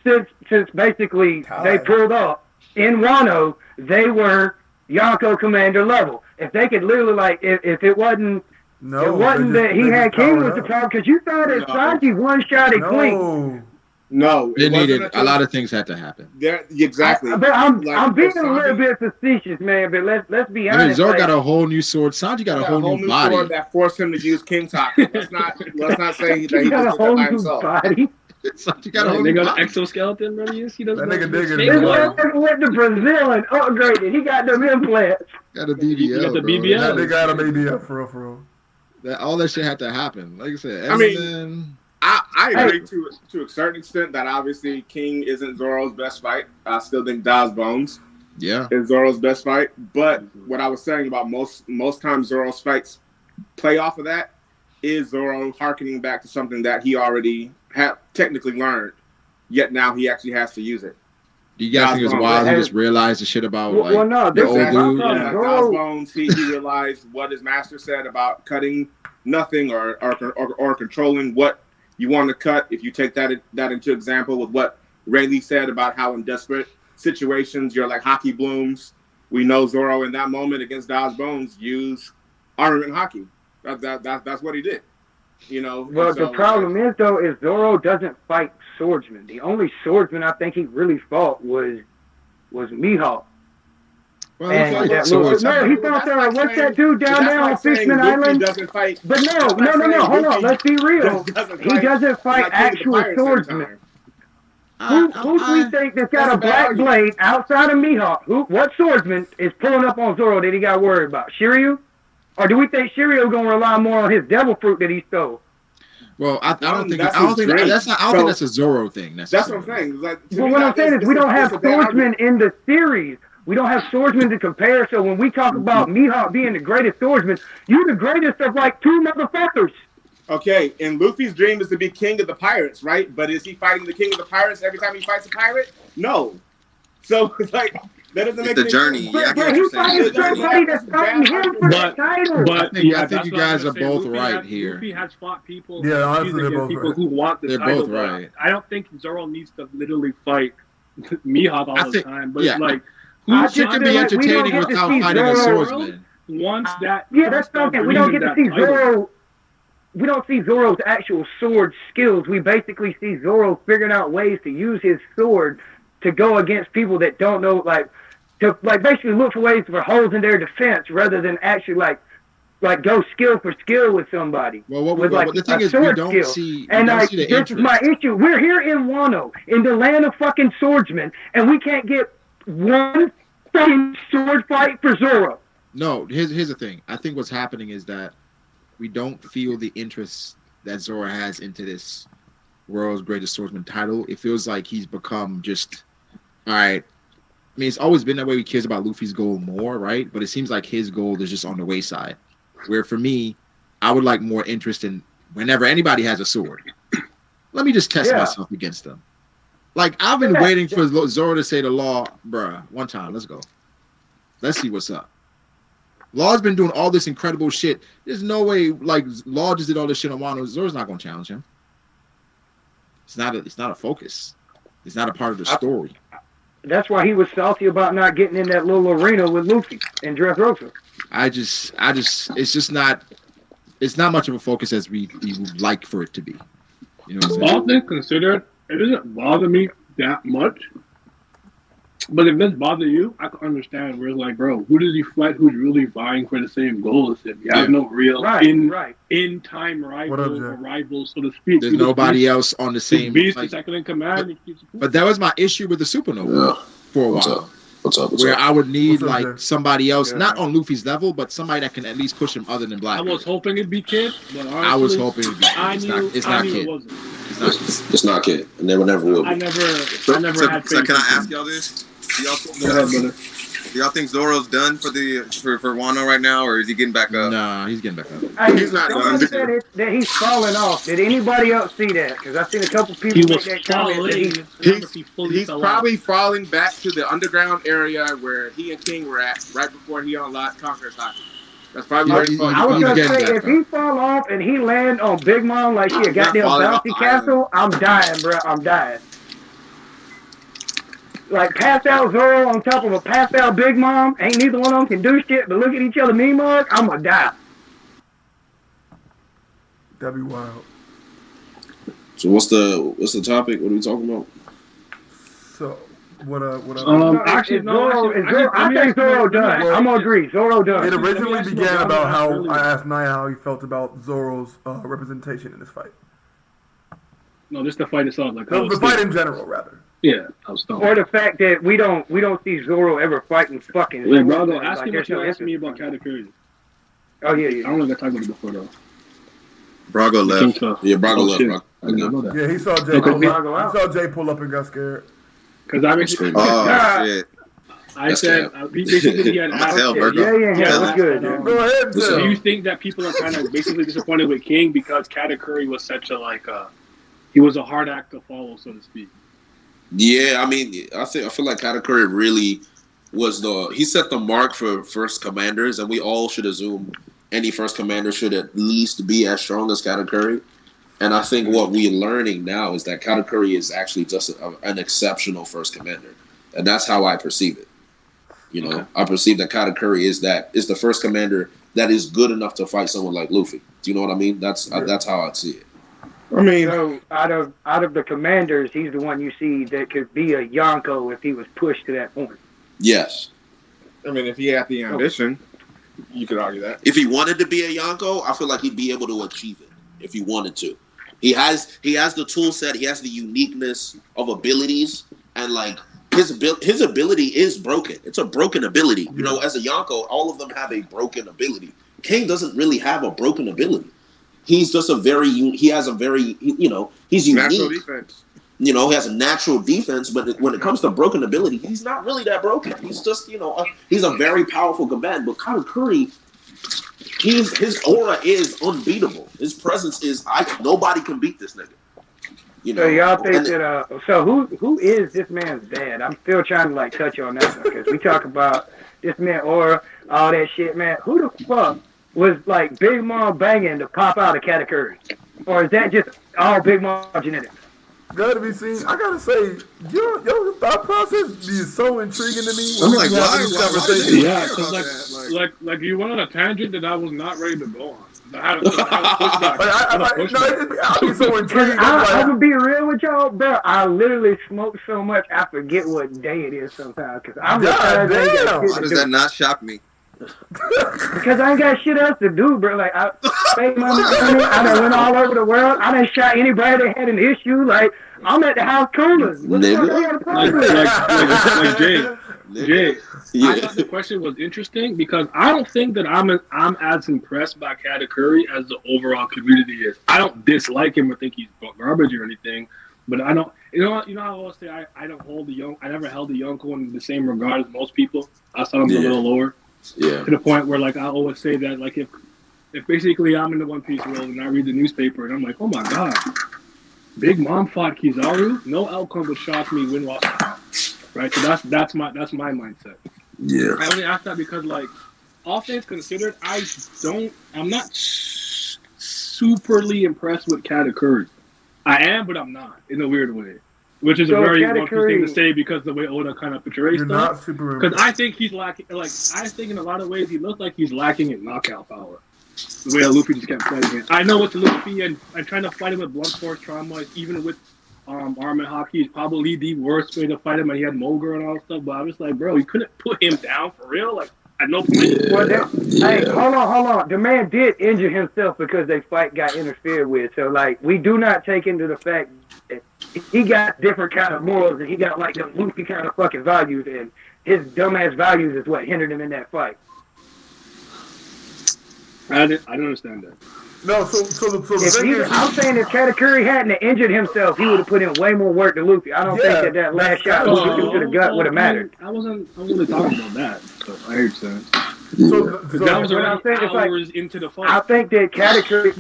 since basically they pulled up in Wano, they were Yonko commander level. If they could literally if it wasn't that he had King with the problem, because you thought that Sanji one-shotted Queen. No, they needed a lot of things had to happen. Exactly. I'm being a little bit facetious, man. But let's be honest. Zorro got a whole new sword. Sanji got a whole new body sword that forced him to use King Talk. Let's not say that he got just a whole did that by new himself. body. Sanji got a whole new got body. an exoskeleton, brother. He doesn't. That nigga digging. This man went to Brazil and upgraded. He got them implants. Got a BBL. He got the bro. BBL. That nigga got a BBL for real. All that shit had to happen. Like I said, I agree to a certain extent that obviously King isn't Zoro's best fight. I still think Daz Bones is Zoro's best fight. But what I was saying about most times Zoro's fights play off of that is Zorro hearkening back to something that he already had technically learned, yet now he actually has to use it. Do you guys think it's wild? He just realized the shit about the old dude. Yeah, Daz Bones, he realized what his master said about cutting nothing or controlling what you want to cut. If you take that into example with what Rayleigh said about how in desperate situations you're like hockey blooms. We know Zorro in that moment against Daz Bones used armament hockey. That's what he did. You know. Well, the problem is Zorro doesn't fight swordsmen. The only swordsman I think he really fought was Mihawk. Well, he fought there. What's that dude down there on Fishman Island? But no. Hold on. Let's be real. He doesn't fight actual swordsmen. Who do we think that's got a black blade outside of Mihawk? What swordsman is pulling up on Zorro that he got worried about? Shiryu? Or do we think Shiryu gonna rely more on his devil fruit that he stole? Well, I don't think that's a Zorro thing. That's what I'm saying. Like, well, what I'm saying is we don't have swordsmen in the series. We don't have swordsmen to compare. So when we talk about Mihawk being the greatest swordsman, you're the greatest of like two motherfuckers. Okay, and Luffy's dream is to be king of the pirates, right? But is he fighting the king of the pirates every time he fights a pirate? No. So it's like that doesn't make the journey. But he's fighting somebody that's fighting him for the title. But I think you guys are both right here. Luffy has fought people. Yeah, honestly, they're both people right. who want the title. Both right. I don't think Zorro needs to literally fight Mihawk all the time. But like, shit can be entertaining without fighting a swordsman. Once that, that's something we don't get to see Zorro. We don't see Zorro's actual sword skills. We basically see Zorro figuring out ways to use his sword to go against people that don't know, to basically look for ways for holes in their defense rather than actually like go skill for skill with somebody. Well, the thing is, we don't see. And this is my issue. We're here in Wano, in the land of fucking swordsmen, and we can't get one fucking sword fight for Zorro. No, here's the thing. I think what's happening is that we don't feel the interest that Zorro has into this world's greatest swordsman title. It feels like he's become just, all right. I mean, it's always been that way. He cares about Luffy's goal more, right? But it seems like his goal is just on the wayside. Where for me, I would like more interest in whenever anybody has a sword. Let me just test myself against them. Like, I've been waiting for Zorro to say to Law, bruh, one time, let's go. Let's see what's up. Law's been doing all this incredible shit. There's no way, like, Law just did all this shit on Wano. Zorro's not going to challenge him. It's not a focus. It's not a part of the story. That's why he was salty about not getting in that little arena with Luffy and Draco. It's not much of a focus as we would like for it to be. You know what I'm saying? All things considered, it doesn't bother me that much. But if this bothers you, I can understand where it's like, bro, who does he fight who's really vying for the same goal as him? You have no real in-time rivals, so to speak. There's nobody else on the same... Beast is second in command. But that was my issue with the Supernova for a while. What's up? I would need somebody else, not on Luffy's level, but somebody that can at least push him other than Black. I was hoping it'd be Kid, but honestly, I was hoping it'd be Kid. It's not Kid. It's not Kid. It never will be. I never had faith. So can I ask y'all this? Do y'all think Zoro's done for Wano right now, or is he getting back up? Nah, he's getting back up. He's not done. Said that he's falling off. Did anybody else see that? Because I've seen a couple people make that comment. He's probably falling back to the underground area where he and King were at right before he unlocked Conqueror's Haki. That's probably where he's falling. I was going to say, if he fall off and he land on Big Mom like she a goddamn bouncy castle, I'm dying, bro. I'm dying. Like, passed out Zorro on top of a passed out Big Mom. Ain't neither one of them can do shit but look at each other meme mug. I'm gonna die. That'd be wild. So what's the topic? What are we talking about? So what actually, I think Zorro done. I'm gonna agree. Zorro done. It originally began about how I asked Naya how he felt about Zorro's representation in this fight. No, just the fight itself, like the fight in general, rather. Yeah, I was stoned. Or the fact that we don't see Zorro ever fighting fucking. Wait, brother, ask me what you asked me about Katakuri. Oh yeah. I don't know if I talked about it before though. Brago left. Yeah, Brago left. Yeah, he saw Jay pull up. He saw Jay pull up and got scared. Because I was shit. I said basically he had asked. Yeah, good. Go ahead. So do you think that people are kind of basically disappointed with King because Katakuri was such a he was a hard act to follow, so to speak? Yeah, I mean, I feel like Katakuri really was he set the mark for first commanders, and we all should assume any first commander should at least be as strong as Katakuri. And I think what we're learning now is that Katakuri is actually just an exceptional first commander, and that's how I perceive it. You know, okay. I perceive that Katakuri is the first commander that is good enough to fight someone like Luffy. Do you know what I mean? That's how I see it. I mean, so out of the commanders, he's the one you see that could be a Yonko if he was pushed to that point. Yes. I mean, if he had the ambition, you could argue that. If he wanted to be a Yonko, I feel like he'd be able to achieve it if he wanted to. He has the tool set. He has the uniqueness of abilities, and like his ability is broken. It's a broken ability. You know, as a Yonko, all of them have a broken ability. King doesn't really have a broken ability. He's just he's unique. Natural defense. You know, he has a natural defense, but when it comes to broken ability, he's not really that broken. He's just, he's a very powerful combatant. But Katakuri, his aura is unbeatable. His presence is nobody can beat this nigga. You know? So y'all think that so who is this man's dad? I'm still trying to touch on that because we talk about this man aura, all that shit, man. Who the fuck was Big Mom banging to pop out of Katakuri? Or is that just all Big Mom genetics? Gotta be seen. I gotta say, your thought process is so intriguing to me. I'm like, why conversation? Yeah, because like you went on a tangent that I was not ready to go on. I'll be so intrigued. I'm gonna be real with y'all, bro. I literally smoke so much I forget what day it is sometimes. Because I'm why does that not shock me? Because I ain't got shit else to do, bro. I spent my money. I done went all over the world. I done shot anybody that had an issue. I'm at the house coolers. What the fuck I got a problem with? Jay, I thought the question was interesting because I don't think that I'm as impressed by Katakuri as the overall community is. I don't dislike him or think he's garbage or anything, but I don't. You know how I always say I don't hold I never held the Yonko in the same regard as most people. I saw him a little lower. Yeah. To the point where I always say that if basically I'm in the One Piece world and I read the newspaper and I'm like, oh my god, Big Mom fought Kizaru, no outcome would shock me when lost. Right? So that's my mindset. Yeah. I only ask that because all things considered, I'm not superly impressed with Katakuri. I am, but I'm not in a weird way. Which is a very One Piece thing to say because the way Oda kind of portrays stuff. Because I think he's lacking. I think in a lot of ways he looks like he's lacking in knockout power. The way that Luffy just kept fighting him. I know it's Luffy, and trying to fight him with blunt force trauma, even with Arm and Hockey, is probably the worst way to fight him. And he had Moger and all that stuff. But I was like, bro, you couldn't put him down for real. At no point. Well, hey, hold on. The man did injure himself because their fight got interfered with. So we do not take into the fact that he got different kind of morals and he got them Luffy kind of fucking values, and his dumbass values is what hindered him in that fight. I don't understand that. No, so the thing is, I'm saying if Katakuri hadn't injured himself, he would have put in way more work than Luffy. I don't think that last shot Luffy to the gut would have mattered. I wasn't really talking about that. But I heard that. So that was around hours into the fight. I think that Katakuri,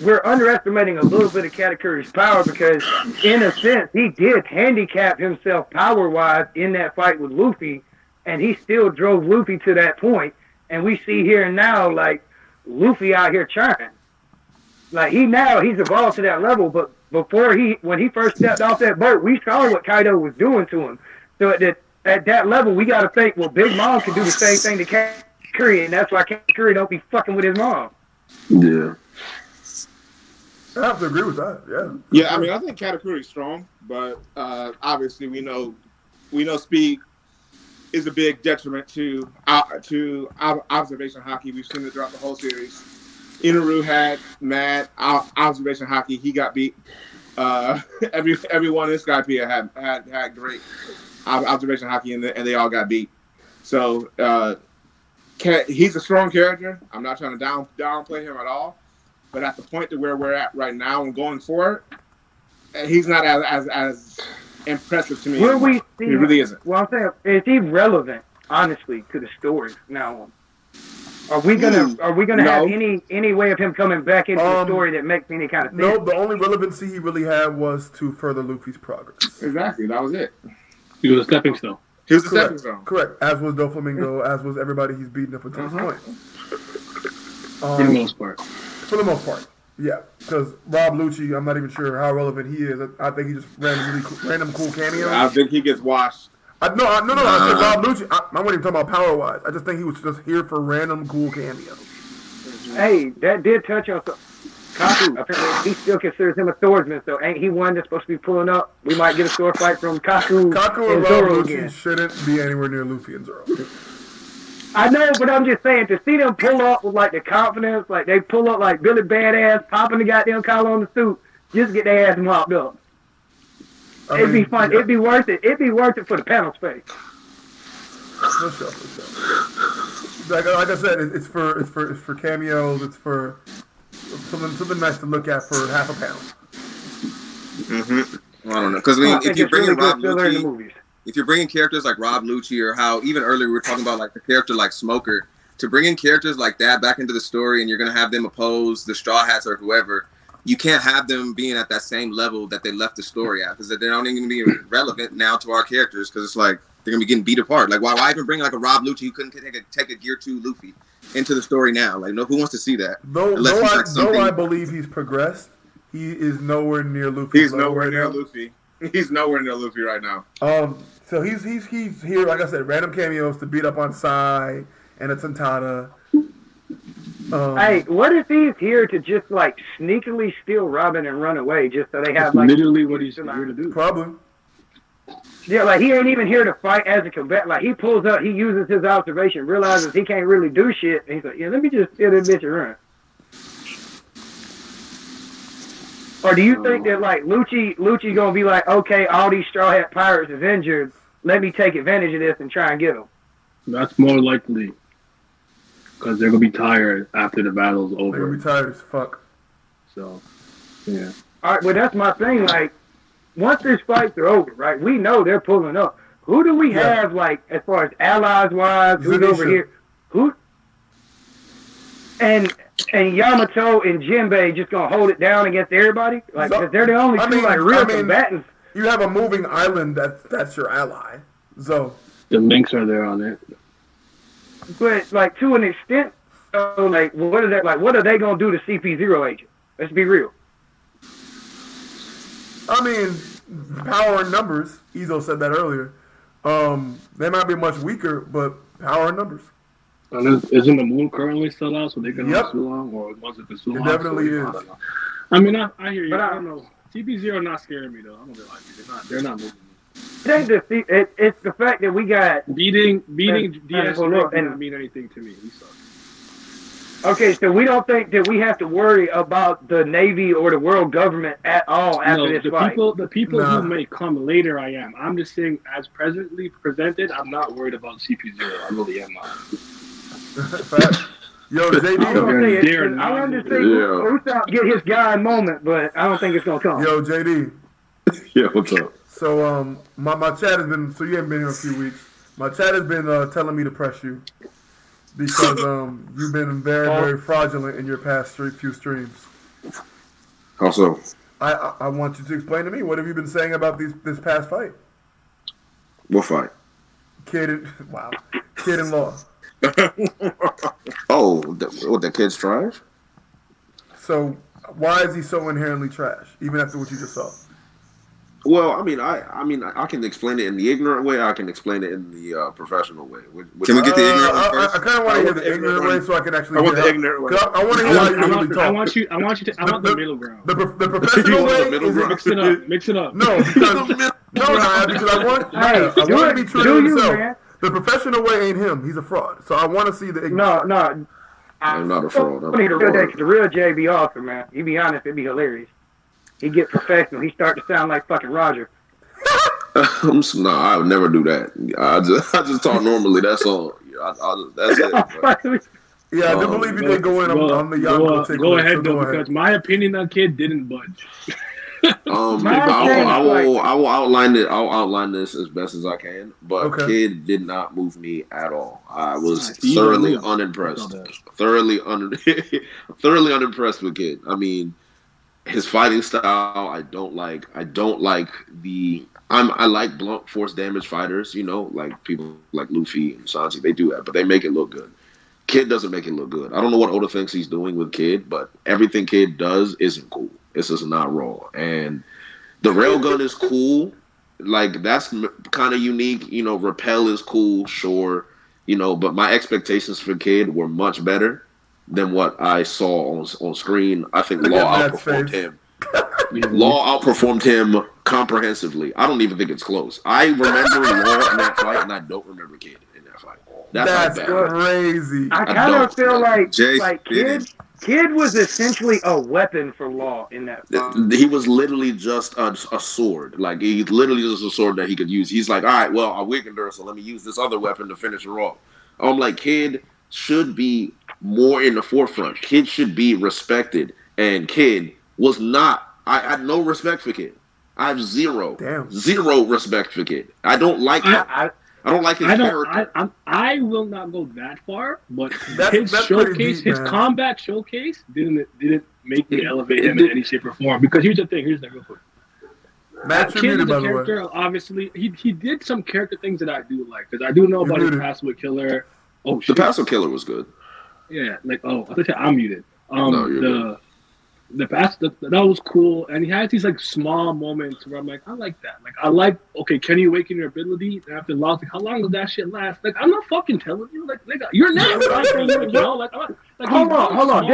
we're underestimating a little bit of Katakuri's power because, in a sense, he did handicap himself power-wise in that fight with Luffy, and he still drove Luffy to that point. And we see here and now, Luffy out here trying. He's evolved to that level, but when he first stepped off that boat, we saw what Kaido was doing to him. So at that level, we got to think, well, Big Mom can do the same thing to Katakuri, and that's why Katakuri don't be fucking with his mom. Yeah. I have to agree with that. Yeah. Yeah, I mean, I think Katakuri's strong, but obviously we know speed is a big detriment to observation hockey. We've seen it throughout the whole series. Inaru had mad observation hockey. He got beat. Everyone in Skypiea had great observation hockey, and they all got beat. So he's a strong character. I'm not trying to downplay him at all. But at the point to where we're at right now and going forward, he's not as impressive to me. Will we see? He really isn't. Well, I'm saying, is he relevant, honestly, to the story now on? Are we gonna have any way of him coming back into the story that makes any kind of sense? No, the only relevancy he really had was to further Luffy's progress. Exactly, that was it. He was a stepping stone. He was a stepping stone. Correct. As was Doflamingo, as was everybody he's beaten up until this point. For the most part. For the most part, yeah. Because Rob Lucci, I'm not even sure how relevant he is. I think he just random cool cameos. I think he gets washed. No. I said Rob Lucci. I wasn't even talking about power wise. I just think he was just here for random cool cameos. Hey, that did touch on Kaku. Apparently, he still considers him a swordsman. So ain't he one that's supposed to be pulling up? We might get a sword fight from Kaku and Rob Zorro Lucci again. shouldn't be anywhere near Luffy and Zoro. I know, but I'm just saying, to see them pull up with, like, the confidence, like, they pull up like Billy Badass, popping the goddamn collar on the suit, just get their ass mopped up. It'd be fun. Yeah. It'd be worth it. It'd be worth it for the panel space. For sure. Like I said, it's for cameos. It's for something nice to look at for half a pound. Mm-hmm. I don't know, because if you bring in Rob Lucci, if you're bringing characters like Rob Lucci, or how even earlier we were talking about like the character like Smoker, to bring in characters like that back into the story, and you're gonna have them oppose the Straw Hats or whoever, you can't have them being at that same level that they left the story at, because they're not even gonna be relevant now to our characters, because it's like they're gonna be getting beat apart. Like why even bring like a Rob Lucci who couldn't take a Gear 2 Luffy into the story now? Like who wants to see that? Though I believe he's progressed, he is nowhere near Luffy. He's nowhere near Luffy. He's nowhere near Luffy right now. So he's here, like I said, random cameos to beat up on Sai and a Tantata. Hey, what if he's here to just like sneakily steal Robin and run away, just so they have like literally what he's here to do? Probably. Yeah, like he ain't even here to fight as a combatant. Like he pulls up, he uses his observation, realizes he can't really do shit, and he's like, "Yeah, let me just steal this bitch and run." Or do you think that like Lucci gonna be like, okay, all these Straw Hat pirates is injured, let me take advantage of this and try and get them? That's more likely, because they're gonna be tired after the battle's over. They're gonna be tired as fuck. So, yeah. All right, well that's my thing. Like, once these fights are over, right? We know they're pulling up. Who do we have like as far as allies wise? Who's over here? Who? And Yamato and Jinbei just gonna hold it down against everybody? Like, cause they're the only two real combatants. You have a moving island that's your ally. So the links are there on it. But like to an extent, like what is that? Like, what are they gonna do to CP0 agent? Let's be real. I mean, power in numbers. Izo said that earlier. They might be much weaker, but power in numbers. And isn't the moon currently still out, so they can have Sulong, or was it the Sulong? It definitely is. I mean, I hear you. But I don't know. CP0 not scaring me though. I'm gonna be like, they're not moving me. It's the fact that we got beating DS didn't mean anything to me. He sucked. Okay, so we don't think that we have to worry about the Navy or the world government at all after this fight. The people who may come later, I am. I'm just saying, as presently presented, I'm not worried about CP0. I really am not. Yo, JD. I wanted to say Usopp get his guy moment, but I don't think it's gonna come. Yo, JD. Yeah, what's up? So my chat has been, so you haven't been here a few weeks. My chat has been telling me to press you because you've been very, very fraudulent in your past few streams. How so? I want you to explain to me, what have you been saying about this past fight? What fight? Kid-in-law. Oh, the kid's trash? So why is he so inherently trash, even after what you just saw? Well, I can explain it in the ignorant way. I can explain it in the professional way. Can we get the ignorant one first? I kind of want to hear the ignorant way so I can actually. I want the ignorant way. I want to hear how you really talk. I want the middle ground. The professional way. Mix it up. No, because I want to be true to himself. The professional way ain't him. He's a fraud. So I want to see the ignorant. No. I'm not a fraud. The real J be awesome, man. You be honest, it'd be hilarious. He get professional. He start to sound like fucking Roger. No, I would never do that. I just talk normally. That's all. That's it. But. Yeah, I do believe you did go in on the Yonko Go ahead, though, because my opinion on Kid didn't budge. I will outline it. I'll outline this as best as I can. But Kid did not move me at all. I was thoroughly unimpressed. Thoroughly unimpressed with Kid. I mean, his fighting style, I don't like. I like blunt force damage fighters. You know, like people like Luffy and Sanji. They do that, but they make it look good. Kid doesn't make it look good. I don't know what Oda thinks he's doing with Kid, but everything Kid does isn't cool. It's just not raw. And the railgun is cool. Like, that's kind of unique. You know, Repel is cool, sure. You know, but my expectations for Kid were much better than what I saw on screen. I think Law outperformed him. Law outperformed him comprehensively. I don't even think it's close. I remember Law in that fight, and I don't remember Kid in that fight. That's crazy. I kind of feel like Kid was essentially a weapon for Law in that fight. He was literally just a sword. Like, he's literally just a sword that he could use. He's like, all right, well, I weakened her, so let me use this other weapon to finish her off. I'm like, Kid should be more in the forefront. Kid should be respected. And Kid was not. I had no respect for Kid. I have zero respect for Kid. I don't like him. I don't like his character. I will not go that far, but his showcase, his combat showcase, didn't make me elevate him in any shape or form. Because here's the thing, real quick. Kid is a character, obviously. He did some character things that I do like, because I do know about his past with Killer. Oh, shit. The past with Killer was good. Yeah, like, I thought I'm muted. The past that was cool, and he has these like small moments where I'm like, I like that. Like, I like, okay, can you awaken your ability after loss? Like, how long does that shit last? Like, I'm not fucking telling you. Like, nigga, you're never you know. Like hold on.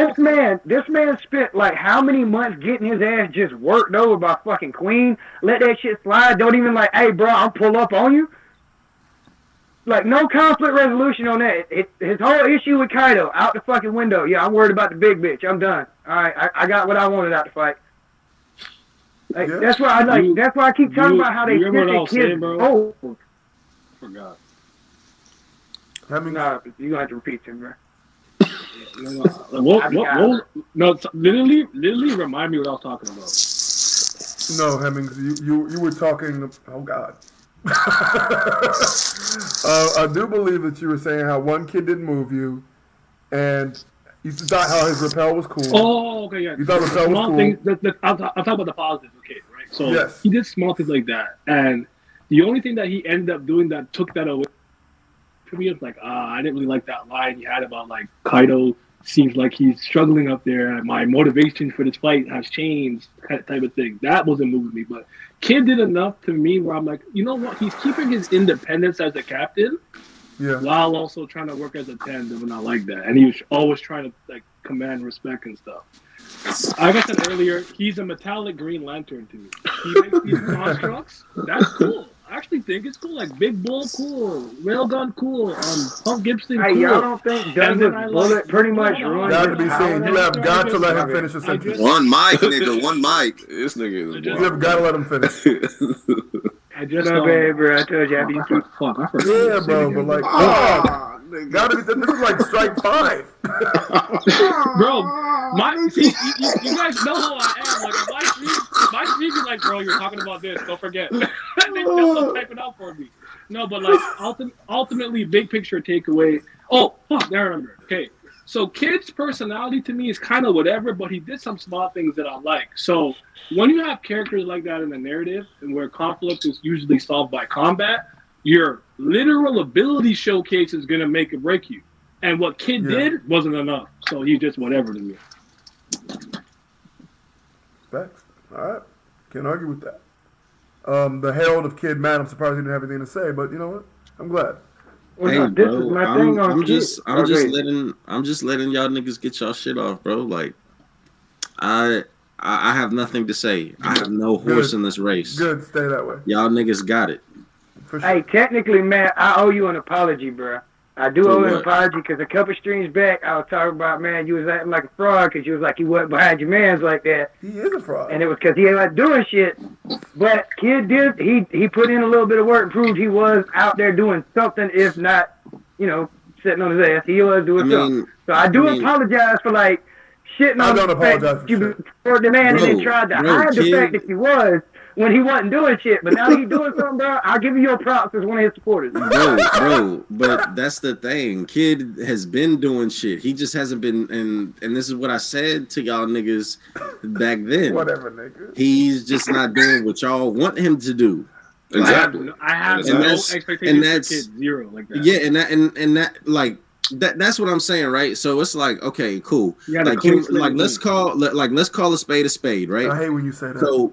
This man spent like how many months getting his ass just worked over by fucking Queen? Let that shit slide. Don't even like, hey, bro, I'll pull up on you. Like, no conflict resolution on that. His whole issue with Kaido, out the fucking window. Yeah, I'm worried about the big bitch. I'm done. All right, I got what I wanted out the fight. Like, that's why I like. That's why I keep talking about how they get the kids old. Forgot. Nah, you gonna have to repeat it, bro. No, literally remind me what I was talking about. No, Hemmings, you were talking. Oh God. I do believe that you were saying how one kid didn't move you, and you thought how his Repel was cool. Oh, okay, yeah. You thought Repel was cool. Things, I'll talk about the positives, okay, right? So he did small things like that, and the only thing that he ended up doing that took that away from me was like, I didn't really like that line you had about like Kaido seems like he's struggling up there. My motivation for this fight has changed, type of thing. That wasn't moving me, but Kid did enough to me where I'm like, you know what? He's keeping his independence as a captain, while also trying to work as a tandem, and I like that. And he was always trying to like command respect and stuff. Like I said earlier, he's a metallic Green Lantern to me. He makes these constructs. That's cool. I actually think it's cool. Like Big Bull, cool. Railgun, cool. Punk Gibson, cool. Y'all don't think Douglas Bullet pretty much ruined got to be saying you have got to let him finish a sentence. One mic, nigga. One mic. This nigga is you have got to let him finish. I just bro. I told you I'd be fuck. I forgot. Yeah, bro, but like, gotta be. This is like strike 5, bro. You guys know how I am. Like, my streak is like, bro, you're talking about this. Don't forget. They don't type it out for me. No, but like, ultimately, big picture takeaway. Oh, fuck, I remember. Okay, so Kid's personality to me is kind of whatever, but he did some small things that I like. So when you have characters like that in the narrative, and where conflict is usually solved by combat, your literal ability showcase is gonna make or break you. And what Kid did wasn't enough, so he just whatever to me. Facts. All right, can't argue with that. The Herald of Kid Man. I'm surprised he didn't have anything to say, but you know what? I'm glad. Well, hey, bro, I'm just letting y'all niggas get y'all shit off, bro. Like, I have nothing to say. I have no horse in this race. Good, stay that way. Y'all niggas got it. Sure. Hey, technically, man, I owe you an apology, bro. I do owe an apology because a couple streams back, I was talking about, man, you was acting like a fraud because you was like, you wasn't behind your mans like that. He is a fraud. And it was because he ain't like doing shit. But Kid did, he put in a little bit of work and proved he was out there doing something, if not, you know, sitting on his ass. He was doing something. So I do apologize for, like, shitting on the fact that you were the man and then tried to hide the fact that he was when he wasn't doing shit. But now he's doing something, bro. I'll give you your props as one of his supporters. Bro, but that's the thing. Kid has been doing shit. He just hasn't been, and this is what I said to y'all niggas back then. Whatever, nigga. He's just not doing what y'all want him to do. Exactly. I have no expectations for Kid, zero like that. Yeah, and that like that's what I'm saying, right? So it's like, okay, cool. Like let's call a spade, right? I hate when you say that. So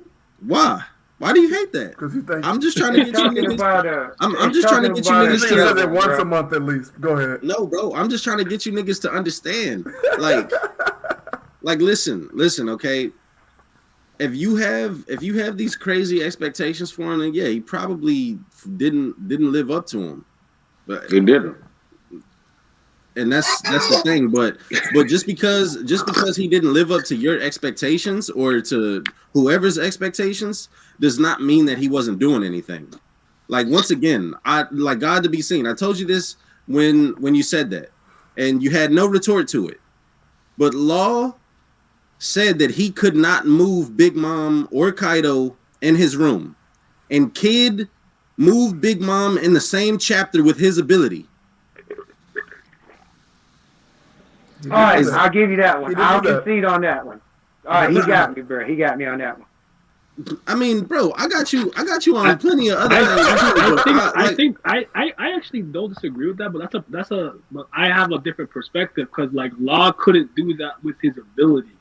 why do you hate that? Because you think I'm just trying to get you niggas. I'm just trying to get you niggas to once a month at least. Go ahead. No, bro. I'm just trying to get you niggas to understand. Like listen, okay. If you have these crazy expectations for him, then yeah, he probably didn't live up to them. But he didn't. And that's the thing, but just because he didn't live up to your expectations or to whoever's expectations does not mean that he wasn't doing anything. Like, once again, I like God to be seen. I told you this when you said that, and you had no retort to it. But Law said that he could not move Big Mom or Kaido in his room, and Kid moved Big Mom in the same chapter with his ability. All right, I'll give you that one. I'll concede on that one. All right, he got me, bro. He got me on that one. I mean, bro, I got you on plenty of other. I actually don't disagree with that, but but I have a different perspective because like Law couldn't do that with his ability.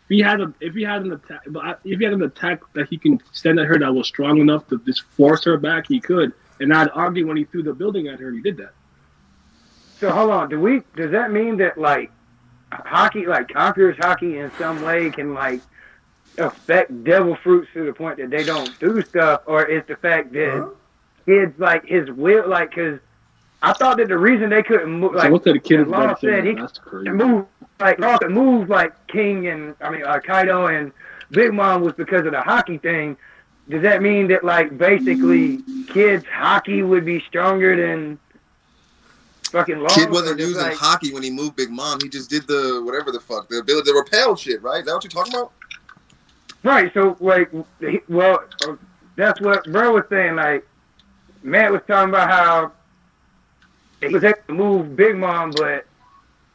If he had an attack that he can send at her that was strong enough to just force her back, he could. And I'd argue when he threw the building at her, he did that. So hold on, does that mean that like hockey, like Conqueror's hockey in some way can like affect devil fruits to the point that they don't do stuff, or is the fact that Kid's like his will, like, because I thought that the reason they couldn't move, like, so the kid Law said he could move, like Law could move like King and Kaido and Big Mom was because of the hockey thing. Does that mean that like basically Kid's hockey would be stronger than fucking Law? Kid wasn't using hockey when he moved Big Mom. He just did the whatever the fuck, the ability to repel shit, right? Is that what you're talking about? Right. So like, well, that's what bro was saying. Like, Matt was talking about how he was able to move Big Mom, but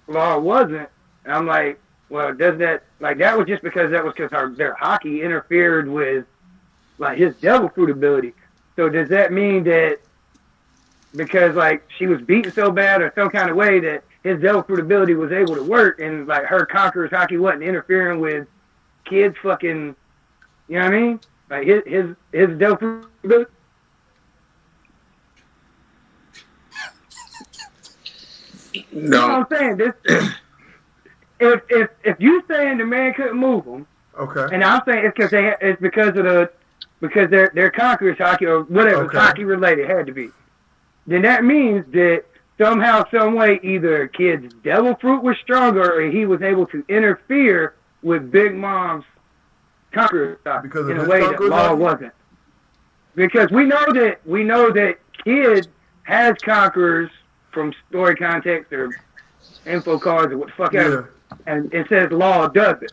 Law wasn't. And I'm like, well, does that like that was just because their hockey interfered with like his devil fruit ability. So does that mean that because like she was beaten so bad or some kind of way that his devil fruit ability was able to work and like her Conqueror's hockey wasn't interfering with Kid's fucking, you know what I mean? Like his devil fruit ability? No. You know what I'm saying? This if you saying the man couldn't move him, okay, and I'm saying it's because they're Conqueror's hockey or whatever hockey related had to be, then that means that somehow, some way, either Kid's devil fruit was stronger or he was able to interfere with Big Mom's Conqueror's hockey in a way that Law wasn't. Because we know that Kid has Conquerors from story context or info cards or what the fuck ever, and it says Law doesn't.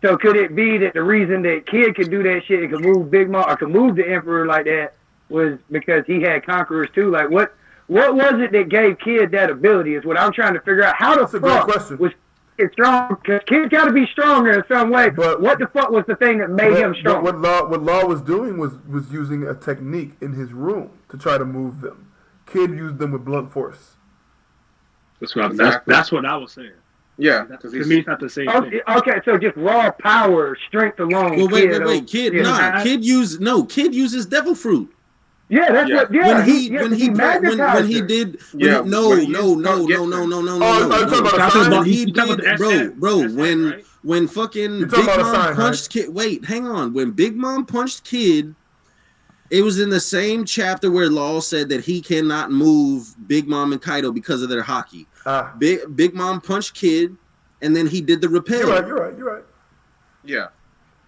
So could it be that the reason that Kid could do that shit and could move Big Mom or could move the Emperor like that was because he had Conquerors too? Like what was it that gave Kid that ability is what I'm trying to figure out. How the fuck was Kid strong? Because Kid got to be stronger in some way. But what the fuck was the thing that made him strong? What Law was doing was using a technique in his room to try to move them. Kid used them with blunt force. That's what I was saying. Yeah, to me, it's not the same thing. Okay, so just raw power, strength alone. Well, wait. Kid uses devil fruit. Yeah, that's what. Yeah, when he did. When fucking Big Mom punched Kid. Wait, hang on. When Big Mom punched Kid, it was in the same chapter where Law said that he cannot move Big Mom and Kaido because of their hockey. Big Mom punched Kid, and then he did the repel. You're right. Yeah.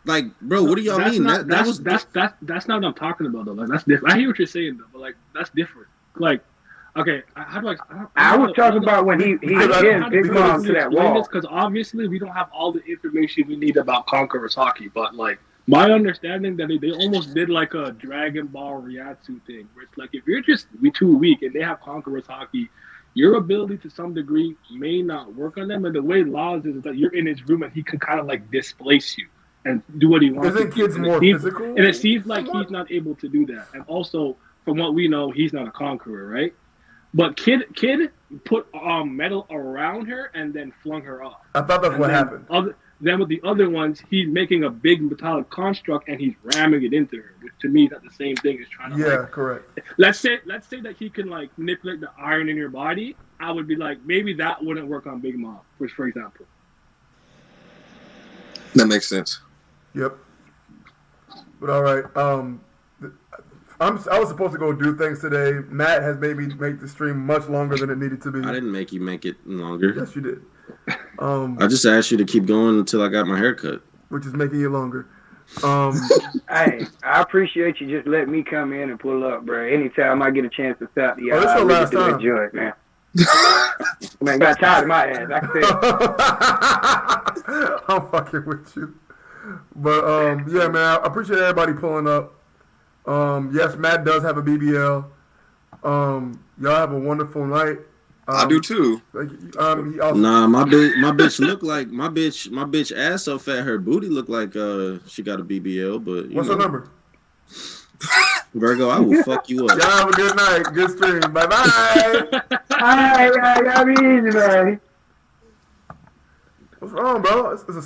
Like, bro, what do y'all mean? That's not what I'm talking about though. Like, that's different. I hear what you're saying though, but like that's different. Like, okay, how do I was talking about when he pinned Big Mom to that wall. Because obviously we don't have all the information we need about Conqueror's hockey, but like my understanding that they almost did like a Dragon Ball Ryatsu thing, where it's like if you're just too weak and they have Conqueror's hockey, your ability to some degree may not work on them. And the way Laws is that you're in his room and he can kind of like displace you and do what he wants. Isn't Kid's more physical? And it seems like he's not able to do that. And also, from what we know, he's not a conqueror, right? But Kid put metal around her and then flung her off. I thought that's what happened. Then with the other ones, he's making a big metallic construct and he's ramming it into her, which to me is not the same thing as trying to. Yeah, correct. Let's say that he can like manipulate the iron in your body. I would be like, maybe that wouldn't work on Big Mom, for example. That makes sense. Yep. But all right. I was supposed to go do things today. Matt has made me make the stream much longer than it needed to be. I didn't make you make it longer. Yes, you did. I just asked you to keep going until I got my haircut. Which is making it longer. Hey, I appreciate you just letting me come in and pull up, bro. Anytime I get a chance to stop, this your last time. Enjoy it, man. Man, got tired of my ass. I can tell. I'm fucking with you. But yeah, man, I appreciate everybody pulling up. Yes, Matt does have a BBL. Y'all have a wonderful night. I do too. Nah, my bitch look like my bitch ass so fat her booty look like she got a BBL. But what's her number? Virgo, I will fuck you up. Y'all have a good night. Good stream. Bye bye. All right, y'all be easy, man. What's wrong, bro? It's a